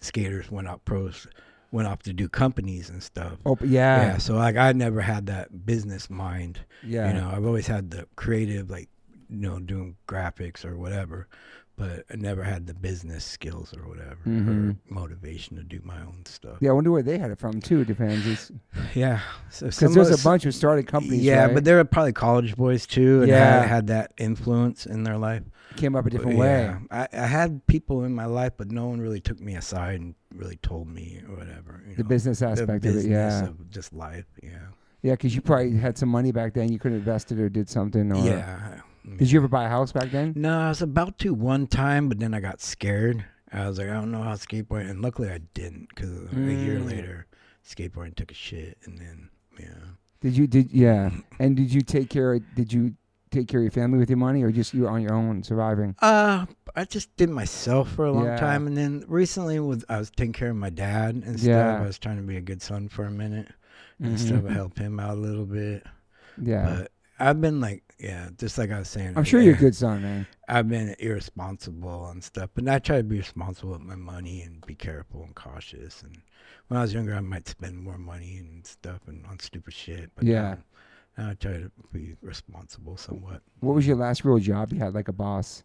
skaters went out pros, went off to do companies and stuff. Oh, yeah. So like I never had that business mind. Yeah. I've always had the creative, like doing graphics or whatever, but I never had the business skills or whatever or motivation to do my own stuff. Yeah, I wonder where they had it from too. It depends. Yeah, because there's a bunch who started companies. Yeah, right? but they were probably college boys too, and had that influence in their life. Came up a different way. I had people in my life, but no one really took me aside and really told me or whatever. The business aspect of it, of just life, Yeah, because you probably had some money back then. You could have invested or did something. Or, yeah. Did you ever buy a house back then? No, I was about to one time, but then I got scared. I was like, I don't know how to skateboard, and luckily I didn't, because a year later, skateboarding took a shit, and then And did you take care of your family with your money, or just you on your own surviving? I just did myself for a long time, and then recently I was taking care of my dad and stuff. I was trying to be a good son for a minute and stuff, help him out a little bit. Yeah, but I've been like, just like I was saying. I'm sure you're a good son, man. I've been irresponsible and stuff, but I try to be responsible with my money and be careful and cautious. And when I was younger, I might spend more money and stuff and on stupid shit. But now I try to be responsible somewhat. What was your last real job you had, like a boss?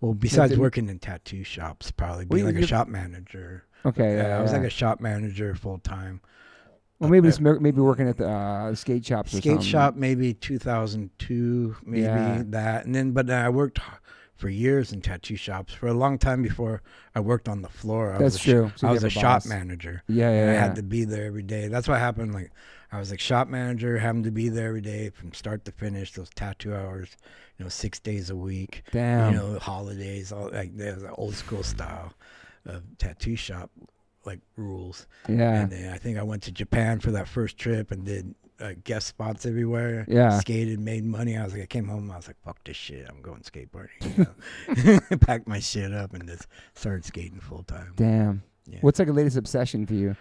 Well, besides working in tattoo shops, probably be like a shop manager. Okay, I was like a shop manager full time. Well, maybe working at the skate shops or something. Skate shop, maybe 2002, that. And then, but I worked for years in tattoo shops for a long time before I worked on the floor. That's true. I was a shop manager. I had to be there every day. That's what happened. Like I was like shop manager, having to be there every day from start to finish. Those tattoo hours, 6 days a week. Damn. Holidays, all like there's an old school style of tattoo shop like rules. Yeah. And then I think I went to Japan for that first trip and did guest spots everywhere. Yeah. Skated, made money. I came home, I was like, fuck this shit. I'm going skateboarding. Packed my shit up and just started skating full time. Damn. Yeah. What's like a latest obsession for you?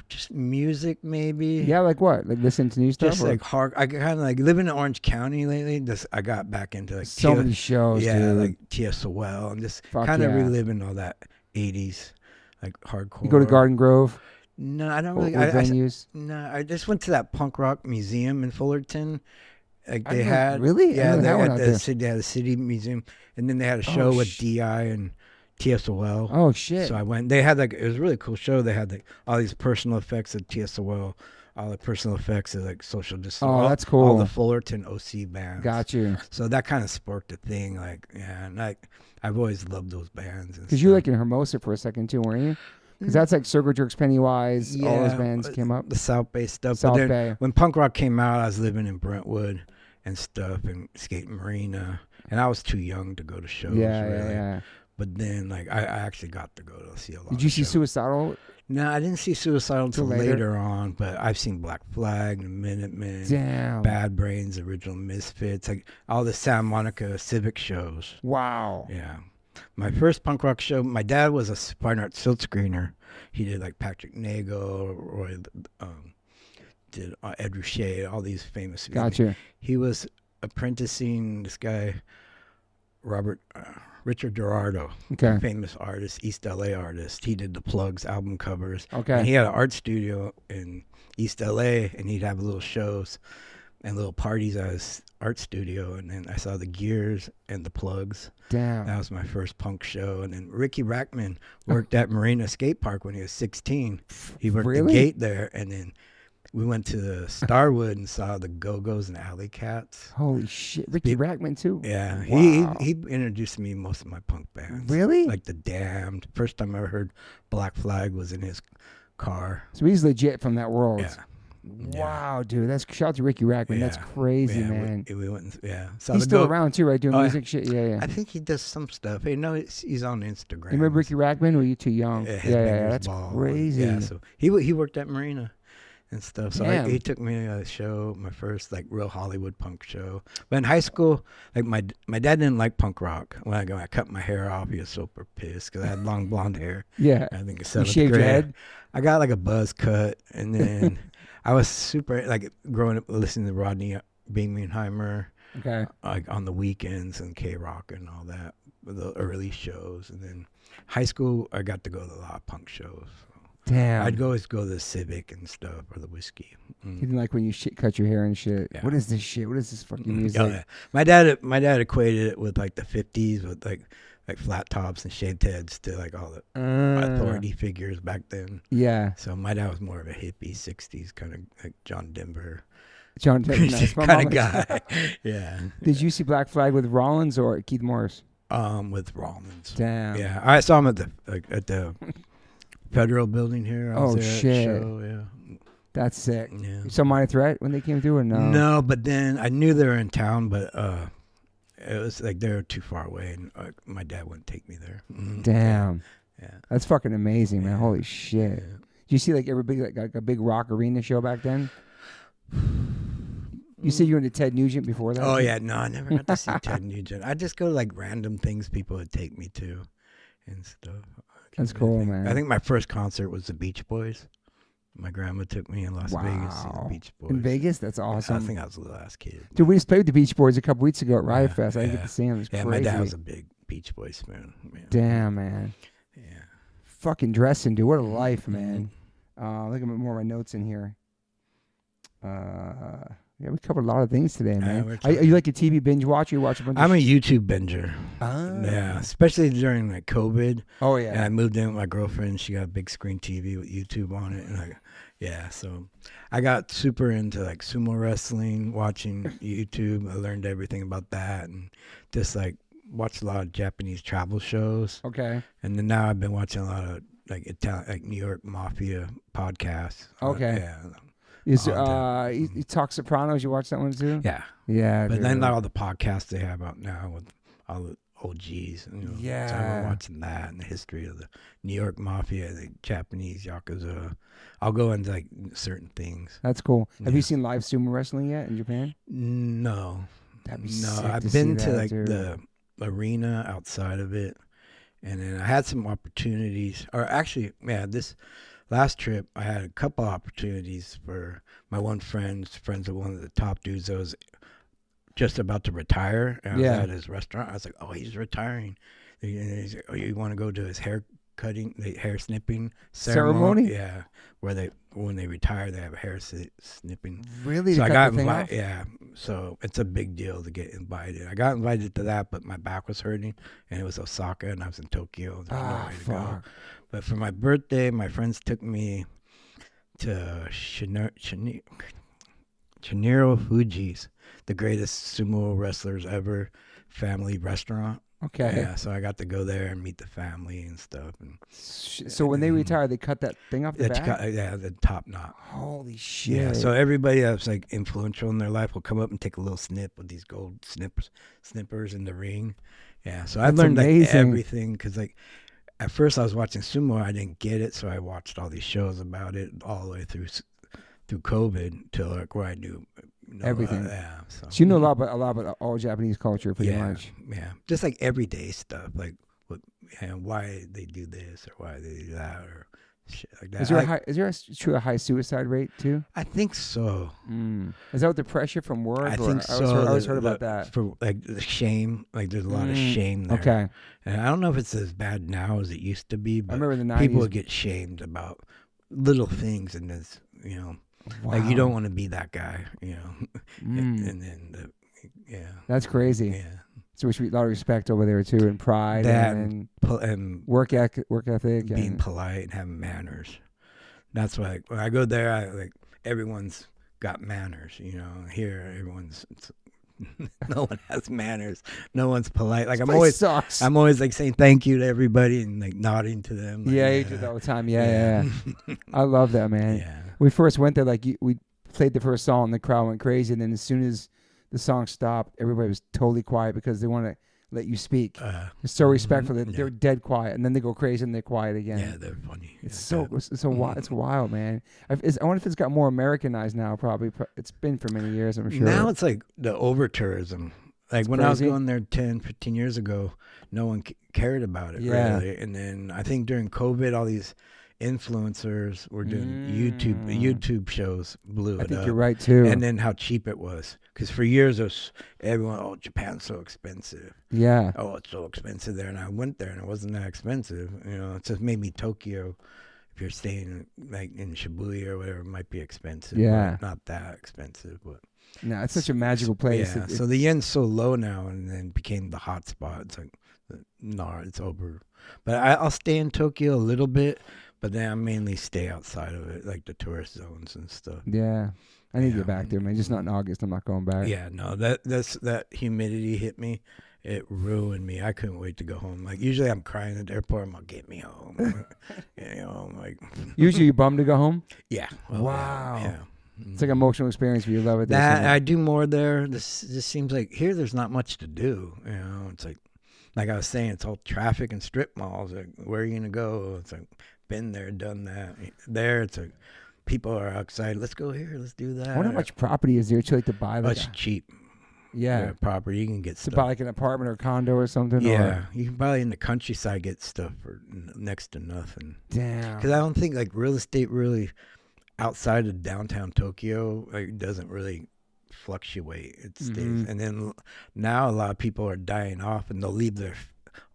Just music, maybe. Yeah, like what? Like listening to new stuff? Just like hard. I kind of like living in Orange County lately. I got back into like so many shows. Yeah, dude. like TSOL and just kind of reliving all that 80s. Like hardcore. You go to Garden Grove? No, I don't really. Venues? I just went to that punk rock museum in Fullerton. Like they had really? Yeah, they had the city museum, and then they had a show with DI and TSOL. Oh shit! So I went. They had it was a really cool show. They had like all these personal effects of TSOL all the Personal Effects of like Social Distance. Oh, that's All cool. the Fullerton OC bands. Got you. So that kind of sparked a thing. Like, yeah, and I've always loved those bands. Because you were like in Hermosa for a second too, weren't you? Because that's like Circle Jerks, Pennywise, all those bands came up. The South Bay stuff. South but then Bay. when punk rock came out, I was living in Brentwood and stuff and skating marina. And I was too young to go to shows. Yeah. But then, like, I actually got to go to see a lot. Did you see Suicidal? No, I didn't see Suicidal until later on. But I've seen Black Flag, the Minutemen, Bad Brains, Original Misfits, like all the Santa Monica Civic shows. Wow. Yeah. My first punk rock show, my dad was a fine art silk screener. He did like Patrick Nago, Roy, did Ed Ruscha, all these famous. Gotcha. He was apprenticing this guy, Richard Gerardo, famous artist, East LA artist. He did the Plugs album covers. Okay. And he had an art studio in East LA, and he'd have little shows and little parties at his art studio. And then I saw the Gears and the Plugs. Damn. That was my first punk show. And then Ricky Rackman worked at Marina Skate Park when he was 16. He worked the gate there, and then we went to Starwood and saw the Go-Go's and Alley Cats. Holy shit. Ricky Rackman, too? Yeah. Wow. He introduced me to most of my punk bands. Really? Like The Damned. First time I ever heard Black Flag was in his car. So he's legit from that world. Yeah. Wow, dude. Shout out to Ricky Rackman. Yeah. That's crazy, man. We went, So he's still around, too, right? Doing music shit? Yeah. I think he does some stuff. You know, he's on Instagram. You remember Ricky Rackman? Or were you too young? Yeah. That's crazy. Yeah, so he worked at Marina and stuff. So he took me to a show, my first like real Hollywood punk show. But in high school, like my dad didn't like punk rock. When I cut my hair off, he was super pissed because I had long blonde hair. Yeah. I think it's you shaved your head? I got like a buzz cut, and then I was super like growing up listening to Rodney Bingenheimer. Okay. Like on the weekends and K-Rock and all that, the early shows. And then high school, I got to go to a lot of punk shows. Damn. I'd always go to the Civic and stuff, or the Whiskey. You didn't like when you cut your hair and shit. Yeah. What is this shit? What is this fucking music? Oh, yeah. My dad equated it with like the 50s with like flat tops and shaved heads to like all the authority figures back then. Yeah. So my dad was more of a hippie 60s kind of like John Denver. John Denver kind of guy. Yeah. Did you see Black Flag with Rollins or Keith Morris? With Rollins. Damn. Yeah, I saw him at the Federal Building here. Oh shit! Show, yeah, that's sick. Yeah. You saw Minor Threat when they came through, or no? No, but then I knew they were in town, but it was like they were too far away, and my dad wouldn't take me there. Damn. Yeah. That's fucking amazing, man. Holy shit! Yeah. Did you see like every like a big rock arena show back then? You said you were into Ted Nugent before that? Oh yeah, no, I never got to see Ted Nugent. I just go to like random things people would take me to, and stuff. That's cool, man. I think my first concert was the Beach Boys. My grandma took me in Las Vegas to see the Beach Boys. In Vegas? That's awesome. I think I was the last kid. Dude, we just played with the Beach Boys a couple weeks ago at Riot Fest. I didn't get to see them. It was crazy. My dad was a big Beach Boys fan. Man. Damn, man. Yeah. Fucking Dressen, dude. What a life, man. Look at more of my notes in here. Yeah, we covered a lot of things today, man. Are you like a TV binge watcher? You watch a bunch of I'm a YouTube binger. Yeah, especially during like COVID. Oh yeah. And I moved in with my girlfriend. She got a big screen TV with YouTube on it, and so I got super into like sumo wrestling, watching YouTube. I learned everything about that, and just like watched a lot of Japanese travel shows. Okay. And then now I've been watching a lot of like Italian, like New York Mafia podcasts. Okay. Yeah. You talk Sopranos? You watch that one too? Yeah. Yeah. But then all the podcasts they have out now with all the OGs. Yeah. So I've been watching that and the history of the New York Mafia, the Japanese Yakuza. I'll go into like certain things. That's cool. Have you seen live sumo wrestling yet in Japan? No. That'd be sick I've been to like the arena outside of it. And then I had some opportunities, or actually, this last trip, I had a couple opportunities for my one friends of one of the top dudes that was just about to retire. And I was at his restaurant. I was like, oh, he's retiring. And he's like, oh, you want to go to his hair snipping ceremony? Yeah, where when they retire, they have a hair snipping. Really? So I got invited. Yeah, so it's a big deal to get invited. I got invited to that, but my back was hurting, and it was Osaka, and I was in Tokyo. There's no way to go. But for my birthday, my friends took me to Shiniro Fuji's, the greatest sumo wrestlers ever, family restaurant. Okay. Yeah, so I got to go there and meet the family and stuff. And So when they retired, they cut that thing off the back? the top knot. Holy shit. Yeah, so everybody that's like influential in their life will come up and take a little snip with these gold snippers in the ring. Yeah, so I've learned like everything because like at first I was watching sumo, I didn't get it, so I watched all these shows about it all the way through COVID till like where I knew everything. So you know a lot about all Japanese culture, pretty much. Yeah, just like everyday stuff, like why they do this or why they do that or shit like that. Is there a high suicide rate too? I think so. Is that with the pressure from work? I think so. I always heard about that. For like the shame, like there's a lot of shame there. Okay. And I don't know if it's as bad now as it used to be, but I remember in the 90s, people would get shamed about little things, and this, like you don't want to be that guy, and then that's crazy. Yeah. So we should a lot of respect over there too, and pride and work ethic, being polite and having manners. That's why when I go there, everyone's got manners. Here everyone's no one has manners. No one's polite. Like I'm always like saying thank you to everybody and like nodding to them. Like, you do that all the time. Yeah. I love that, man. Yeah. We first went there, we played the first song, and the crowd went crazy, and then as soon as the song stopped, everybody was totally quiet because they want to let you speak. They're so respectful that they're dead quiet, and then they go crazy and they're quiet again. Yeah, they're funny. It's wild, man. I wonder if it's got more Americanized now. Probably it's been for many years, I'm sure. Now it's like the over tourism. Like when I was going there 10, 15 years ago, no one cared about it really. And then I think during COVID, all these influencers were doing YouTube shows, blew it up. I think you're right too. And then how cheap it was, because for years it was everyone, Japan's so expensive. Yeah. Oh, it's so expensive there, and I went there and it wasn't that expensive. It just maybe Tokyo, if you're staying like in Shibuya or whatever, it might be expensive. Yeah. Not that expensive, but. No, it's such a magical place. Yeah. So the yen's so low now, and then became the hot spot. It's like, it's over. But I'll stay in Tokyo a little bit. But then I mainly stay outside of it, like the tourist zones and stuff. Yeah. I need to get back there, man. Just not in August. I'm not going back. Yeah, no, that humidity hit me. It ruined me. I couldn't wait to go home. Like usually I'm crying at the airport. I'm like, get me home. Usually you bummed to go home? Yeah. Well, wow. Yeah. It's like an emotional experience for you. Love it. That I do more there. This just seems like here there's not much to do. It's like I was saying, it's all traffic and strip malls. Like, where are you gonna go? It's like been there, done that. There, it's like people are outside. Let's go here. Let's do that. I wonder how much property is there to buy? Like it's cheap. Yeah, property you can get to stuff. buy like an apartment or condo or something. Yeah, you can probably in the countryside get stuff for next to nothing. Damn. Because I don't think like real estate really outside of downtown Tokyo doesn't really fluctuate. It stays. And then now a lot of people are dying off, and they'll leave their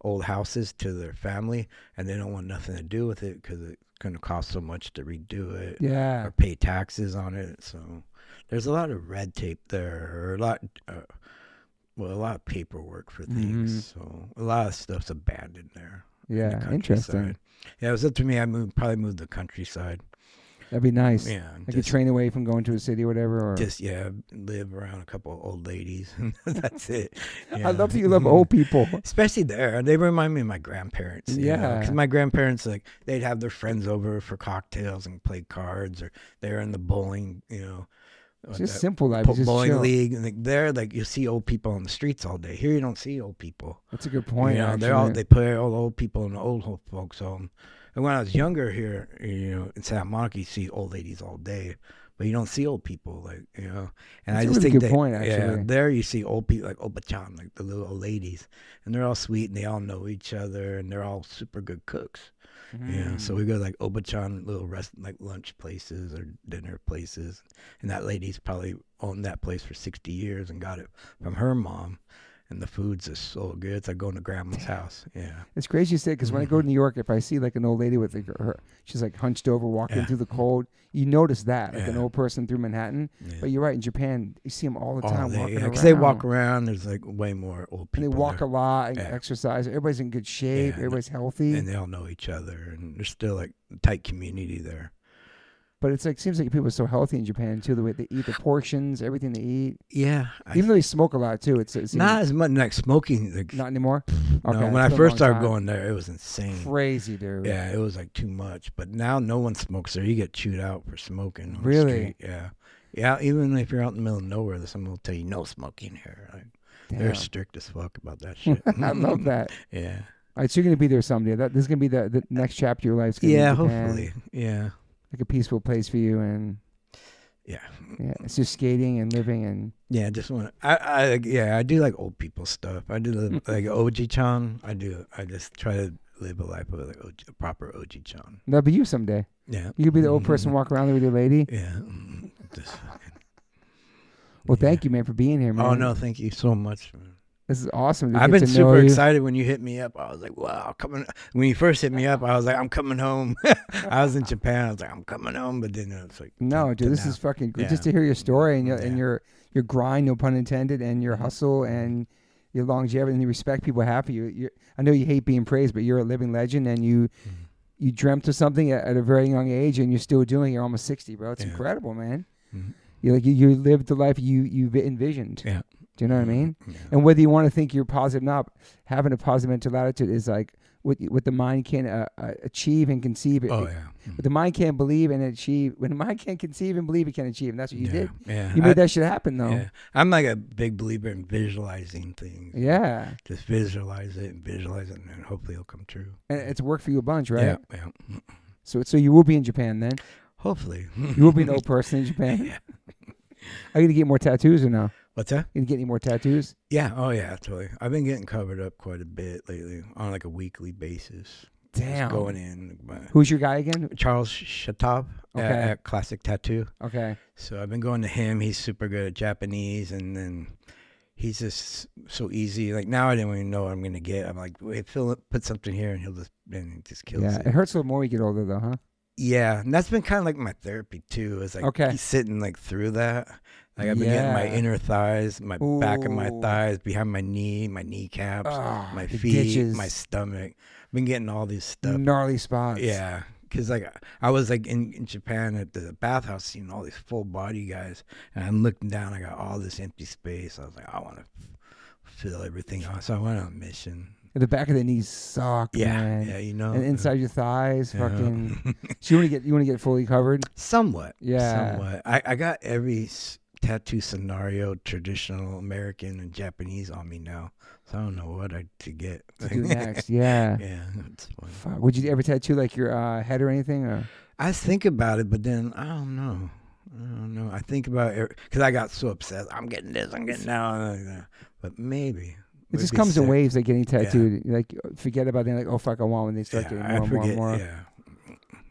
old houses to their family, and they don't want nothing to do with it because it's going to cost so much to redo it. Yeah. Or pay taxes on it. So there's a lot of red tape there, or a lot of paperwork for things. So a lot of stuff's abandoned there. Yeah, interesting. Yeah, it was up to me. Probably move to the countryside. That'd be nice. Yeah. Like a train away from going to a city or whatever. Or just, live around a couple of old ladies. That's it. Yeah. I love that you love old people. Especially there. They remind me of my grandparents. Yeah. Because my grandparents, they'd have their friends over for cocktails and play cards, or they're in the bowling, It's just simple life. Bowling chill. league. And there, you see old people on the streets all day. Here you don't see old people. That's a good point, they put all the old people in the old folks home. And when I was younger here, in Santa Monica, you see old ladies all day, but you don't see old people, And That's I just a really think good point, actually. Yeah, there you see old people like Oba-chan, like the little old ladies, and they're all sweet and they all know each other and they're all super good cooks. Yeah, so we go to Oba-chan little lunch places or dinner places, and that lady's probably owned that place for 60 years and got it from her mom. And the food's just so good. It's like going to grandma's house. Yeah. It's crazy you say, because when I go to New York, if I see an old lady with she's hunched over walking through the cold, you notice that, an old person through Manhattan. Yeah. But you're right, in Japan, you see them all the time walking around. Because they walk around, there's way more old people. And they walk a lot and exercise. Everybody's in good shape. Everybody's healthy. And they all know each other. And there's still a tight community there. But it's like seems like people are so healthy in Japan too. The way they eat, the portions, everything they eat. Yeah. Even though they smoke a lot too, it's not as much like smoking. Like, not anymore. No, Okay, when I it's been a first long started time. going there, it was insane. Crazy, dude. Yeah, it was like too much. But now no one smokes there. You get chewed out for smoking. On Really? The street. Yeah. Yeah, even if you're out in the middle of nowhere, someone will tell you no smoking here. Like, they're strict as fuck about that shit. I love that. Yeah. All right, so you're gonna be there someday. This is gonna be the next chapter of your life. Yeah, hopefully. Yeah. Like a peaceful place for you, and yeah, it's just skating and living and I just want to. I do like old people stuff. I do like Oji-chan. I just try to live a life of like a proper Oji-chan. that'll be you someday. Yeah, You could be the old person walking around there with your lady. Yeah. Just fucking, Well, thank you, man, for being here, man. Oh no, thank you so much, man. This is awesome. to I've get been to know super you. excited when you hit me up. I was like, wow, coming. When you first hit me up, I was like, I'm coming home. I was in Japan. I was like, I'm coming home. But then it's like, No, dude, this is fucking great. Just to hear your story and your grind, no pun intended, and your hustle and your longevity and you respect people happy. You I know you hate being praised, but you're a living legend, and you dreamt of something at a very young age, and you're still doing it. You're almost 60, bro. It's incredible, man. Mm-hmm. You lived the life you envisioned. Yeah. Do you know what I mean? Yeah. And whether you want to think you're positive or not, having a positive mental attitude is like what the mind can achieve and conceive. Oh, yeah. What the mind can't believe and achieve. When the mind can't conceive and believe, it can achieve. And that's what you did. Yeah. You made that shit happen, though. Yeah. I'm like a big believer in visualizing things. Yeah. Just visualize it, and hopefully it'll come true. And it's worked for you a bunch, right? Yeah. So you will be in Japan then? Hopefully. You will be an old person in Japan? Yeah. Are you going to get more tattoos or no? What's that? You going to get any more tattoos? Yeah. Oh, yeah, totally. I've been getting covered up quite a bit lately on like a weekly basis. Damn. Just going in. Who's your guy again? Charles Shatab at Classic Tattoo. Okay. So I've been going to him. He's super good at Japanese, and then he's just so easy. Like now I didn't even know what I'm going to get. I'm like, wait, put something here, and he just kills it. It hurts a little more when you get older though, huh? Yeah, and that's been kind of like my therapy too. It's like he's sitting like through that. Like I've been getting my inner thighs, my back of my thighs, behind my knee, my kneecaps, my feet, ditches. my stomach. I've been getting all these stuff. Gnarly spots. Yeah, because like I was like in Japan at the bathhouse seeing all these full body guys, and I'm looking down. I got all this empty space. I was like, I want to fill everything out. So I went on a mission. The back of the knees suck, man. Yeah, you know. And inside your thighs, fucking. So you want to get fully covered? Somewhat. Yeah. Somewhat. I got every tattoo scenario, traditional American and Japanese on me now. So I don't know what to get. To do next, yeah. Yeah, it's fun. Fuck. Would you ever tattoo like your head or anything? Or? I think about it, but then I don't know. I think about it because I got so obsessed. I'm getting this. I'm getting that. But maybe. It just comes in waves, like getting tattooed. Yeah. Like forget about it. Like, oh fuck, I want when they start getting more and more. Yeah.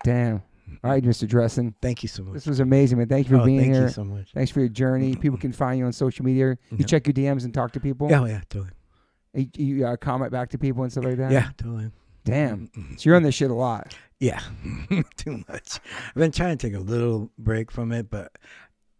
Damn. All right, Mr. Dressen. Thank you so much. This was amazing, man. Thank you for being here. Thank you so much. Thanks for your journey. People can find you on social media. You check your DMs and talk to people. Oh yeah, totally. You comment back to people and stuff like that. Yeah, totally. Damn. So you're on this shit a lot. Yeah, too much. I've been trying to take a little break from it, but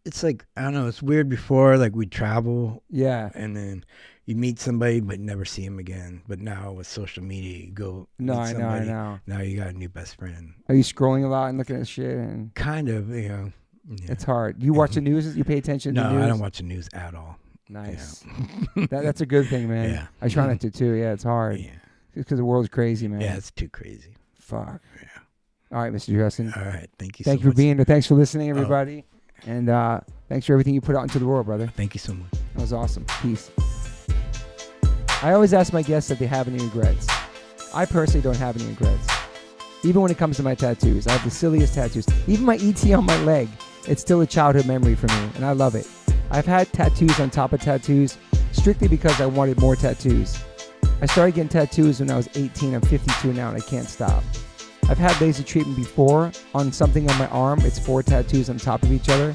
it's like I don't know. It's weird. Before, like we'd travel. Yeah. And then you meet somebody but never see him again. But now with social media, you go meet somebody. I know. Now you got a new best friend. Are you scrolling a lot and looking at shit? And kind of, you know. Yeah. It's hard. You watch the news? You pay attention to the news? No, I don't watch the news at all. Nice. Yeah. That's a good thing, man. Yeah. I try not to too. Yeah, it's hard. Yeah. Because the world's crazy, man. Yeah, it's too crazy. Fuck. Yeah. All right, Mr. Dressen. All right. Thank you so much. Thank you for being here. Thanks for listening, everybody. And thanks for everything you put out into the world, brother. Thank you so much. That was awesome. Peace. I always ask my guests if they have any regrets. I personally don't have any regrets. Even when it comes to my tattoos, I have the silliest tattoos. Even my ET on my leg, it's still a childhood memory for me, and I love it. I've had tattoos on top of tattoos strictly because I wanted more tattoos. I started getting tattoos when I was 18. I'm 52 now, and I can't stop. I've had laser treatment before on something on my arm. It's 4 tattoos on top of each other.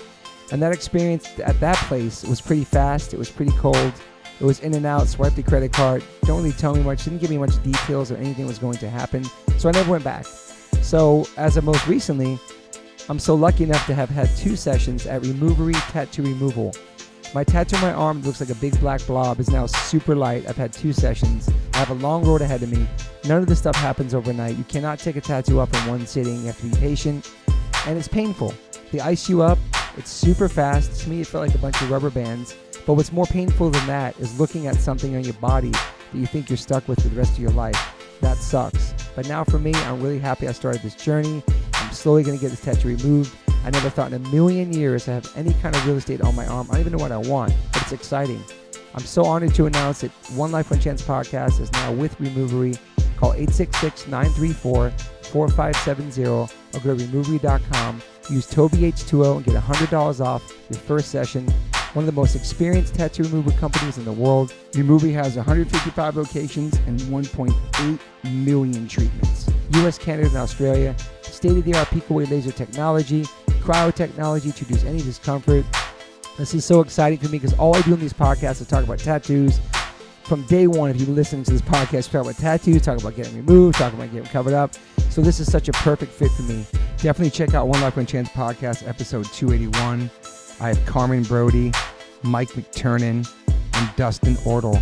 And that experience at that place was pretty fast. It was pretty cold. It was in and out, swiped the credit card. Don't really tell me much. Didn't give me much details or anything was going to happen. So I never went back. So as of most recently, I'm so lucky enough to have had 2 sessions at Removery Tattoo Removal. My tattoo on my arm looks like a big black blob is now super light. I've had 2 sessions. I have a long road ahead of me. None of this stuff happens overnight. You cannot take a tattoo up in one sitting. You have to be patient. and it's painful. They ice you up. It's super fast. To me, it felt like a bunch of rubber bands. But what's more painful than that is looking at something on your body that you think you're stuck with for the rest of your life. That sucks. But now for me, I'm really happy I started this journey. I'm slowly going to get this tattoo removed. I never thought in a million years I have any kind of real estate on my arm. I don't even know what I want, but it's exciting. I'm so honored to announce that One Life, One Chance podcast is now with Removery. Call 866-934-4570 or go to removery.com. Use TobyH20 and get $100 off your first session. One of the most experienced tattoo removal companies in the world. Removery has 155 locations and 1.8 million treatments. US, Canada, and Australia. State-of-the-art peak-away laser technology, cryo-technology to reduce any discomfort. This is so exciting for me because all I do in these podcasts is talk about tattoos. From day one, if you're listening to this podcast, talk about tattoos, talk about getting removed, talk about getting covered up. So this is such a perfect fit for me. Definitely check out One Life, One Chance podcast, episode 281. I have Carmen Brody, Mike McTurnan, and Dustin Ortle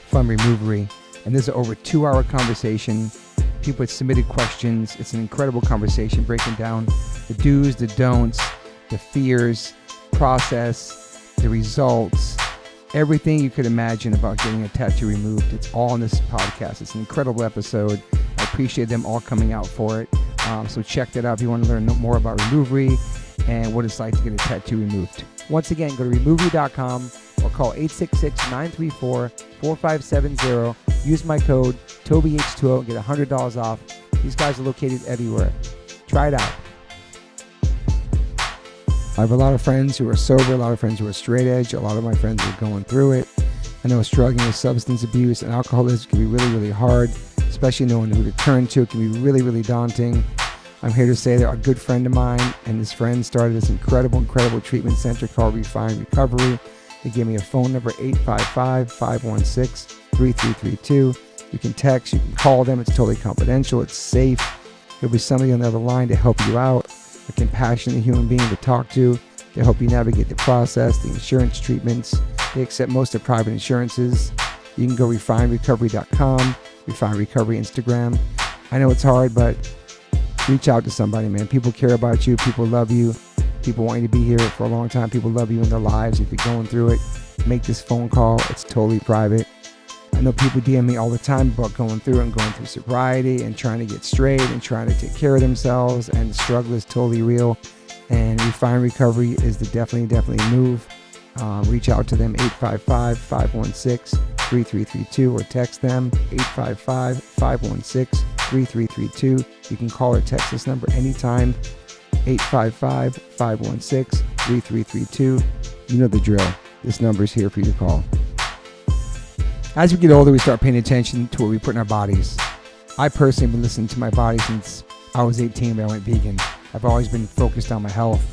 from Removery. And this is over a 2-hour conversation. People had submitted questions. It's an incredible conversation breaking down the do's, the don'ts, the fears, process, the results, everything you could imagine about getting a tattoo removed. It's all in this podcast. It's an incredible episode. I appreciate them all coming out for it. So check that out if you want to learn more about Removery and what it's like to get a tattoo removed. Once again, go to removery.com or call 866-934-4570. Use my code TobyH20 and get $100 off. These guys are located everywhere. Try it out. I have a lot of friends who are sober, a lot of friends who are straight edge, a lot of my friends are going through it. I know struggling with substance abuse and alcoholism can be really, really hard, especially knowing who to turn to. It can be really, really daunting. I'm here to say that a good friend of mine and his friend started this incredible treatment center called Refine Recovery. They gave me a phone number, 855-516-3332. You can text, you can call them. It's totally confidential. It's safe. There'll be somebody on the other line to help you out, a compassionate human being to talk to help you navigate the process, the insurance treatments. They accept most of private insurances. You can go refinerecovery.com, Refine Recovery Instagram. I know it's hard, but reach out to somebody, man. People care about you. People love you. People want you to be here for a long time. People love you in their lives. If you're going through it, make this phone call. It's totally private. I know people DM me all the time about going through it and going through sobriety and trying to get straight and trying to take care of themselves, and the struggle is totally real. And Refine Recovery is the definitely move. Reach out to them, 855-516-3332, or text them, 855-516-3332. You can call or text this number anytime, 855-516-3332. You know the drill. This number is here for you to call. As we get older, we start paying attention to what we put in our bodies. I personally have been listening to my body since I was 18 when I went vegan. I've always been focused on my health.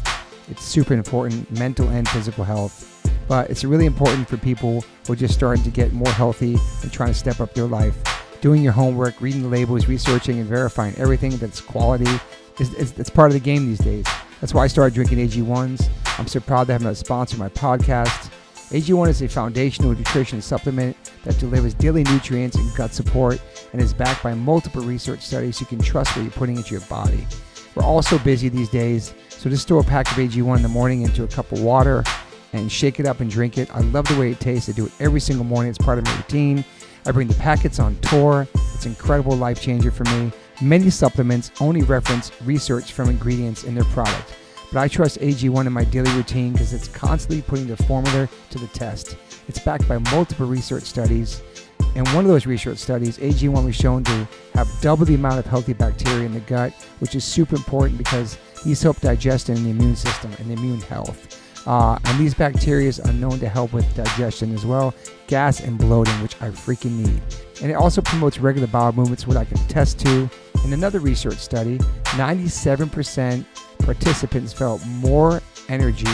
It's super important, mental and physical health. But it's really important for people who are just starting to get more healthy and trying to step up their life. Doing your homework, reading the labels, researching and verifying everything that's quality. It's part of the game these days. That's why I started drinking AG1s. I'm so proud to have them as a sponsor of my podcast. AG1 is a foundational nutrition supplement that delivers daily nutrients and gut support and is backed by multiple research studies. You can trust what you're putting into your body. We're all so busy these days, so just throw a pack of AG1 in the morning into a cup of water and shake it up and drink it. I love the way it tastes. I do it every single morning. It's part of my routine. I bring the packets on tour. It's an incredible life changer for me. Many supplements only reference research from ingredients in their product, but I trust AG1 in my daily routine because it's constantly putting the formula to the test. It's backed by multiple research studies. And one of those research studies, AG1 was shown to have double the amount of healthy bacteria in the gut, which is super important because these help digestion in the immune system and immune health. And these bacteria are known to help with digestion as well, gas and bloating, which I freaking need. And it also promotes regular bowel movements, what I can attest to. In another research study, 97% participants felt more energy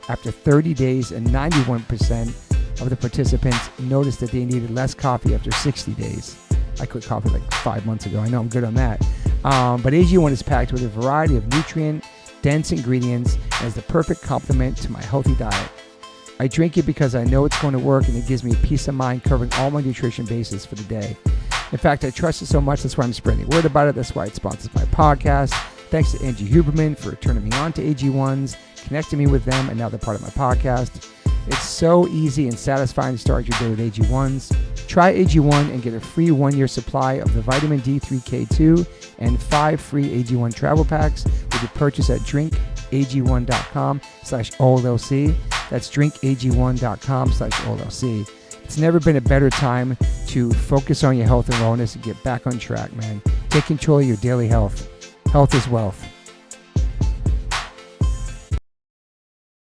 after 30 days, and 91% of the participants noticed that they needed less coffee after 60 days. I quit coffee like 5 months ago. I know I'm good on that. But AG1 is packed with a variety of nutrient-dense ingredients and is the perfect complement to my healthy diet. I drink it because I know it's going to work, and it gives me peace of mind covering all my nutrition bases for the day. In fact, I trust it so much, that's why I'm spreading the word about it. That's why it sponsors my podcast. Thanks to Angie Huberman for turning me on to AG1s, connecting me with them, and now they're part of my podcast. It's so easy and satisfying to start your day with AG1s. Try AG1 and get a free 1-year supply of the vitamin D3K2 and 5 free AG1 travel packs with your purchase at drinkag1.com/OLLC. That's drinkag1.com/OLLC. It's never been a better time to focus on your health and wellness and get back on track, man. Take control of your daily health. Health is wealth.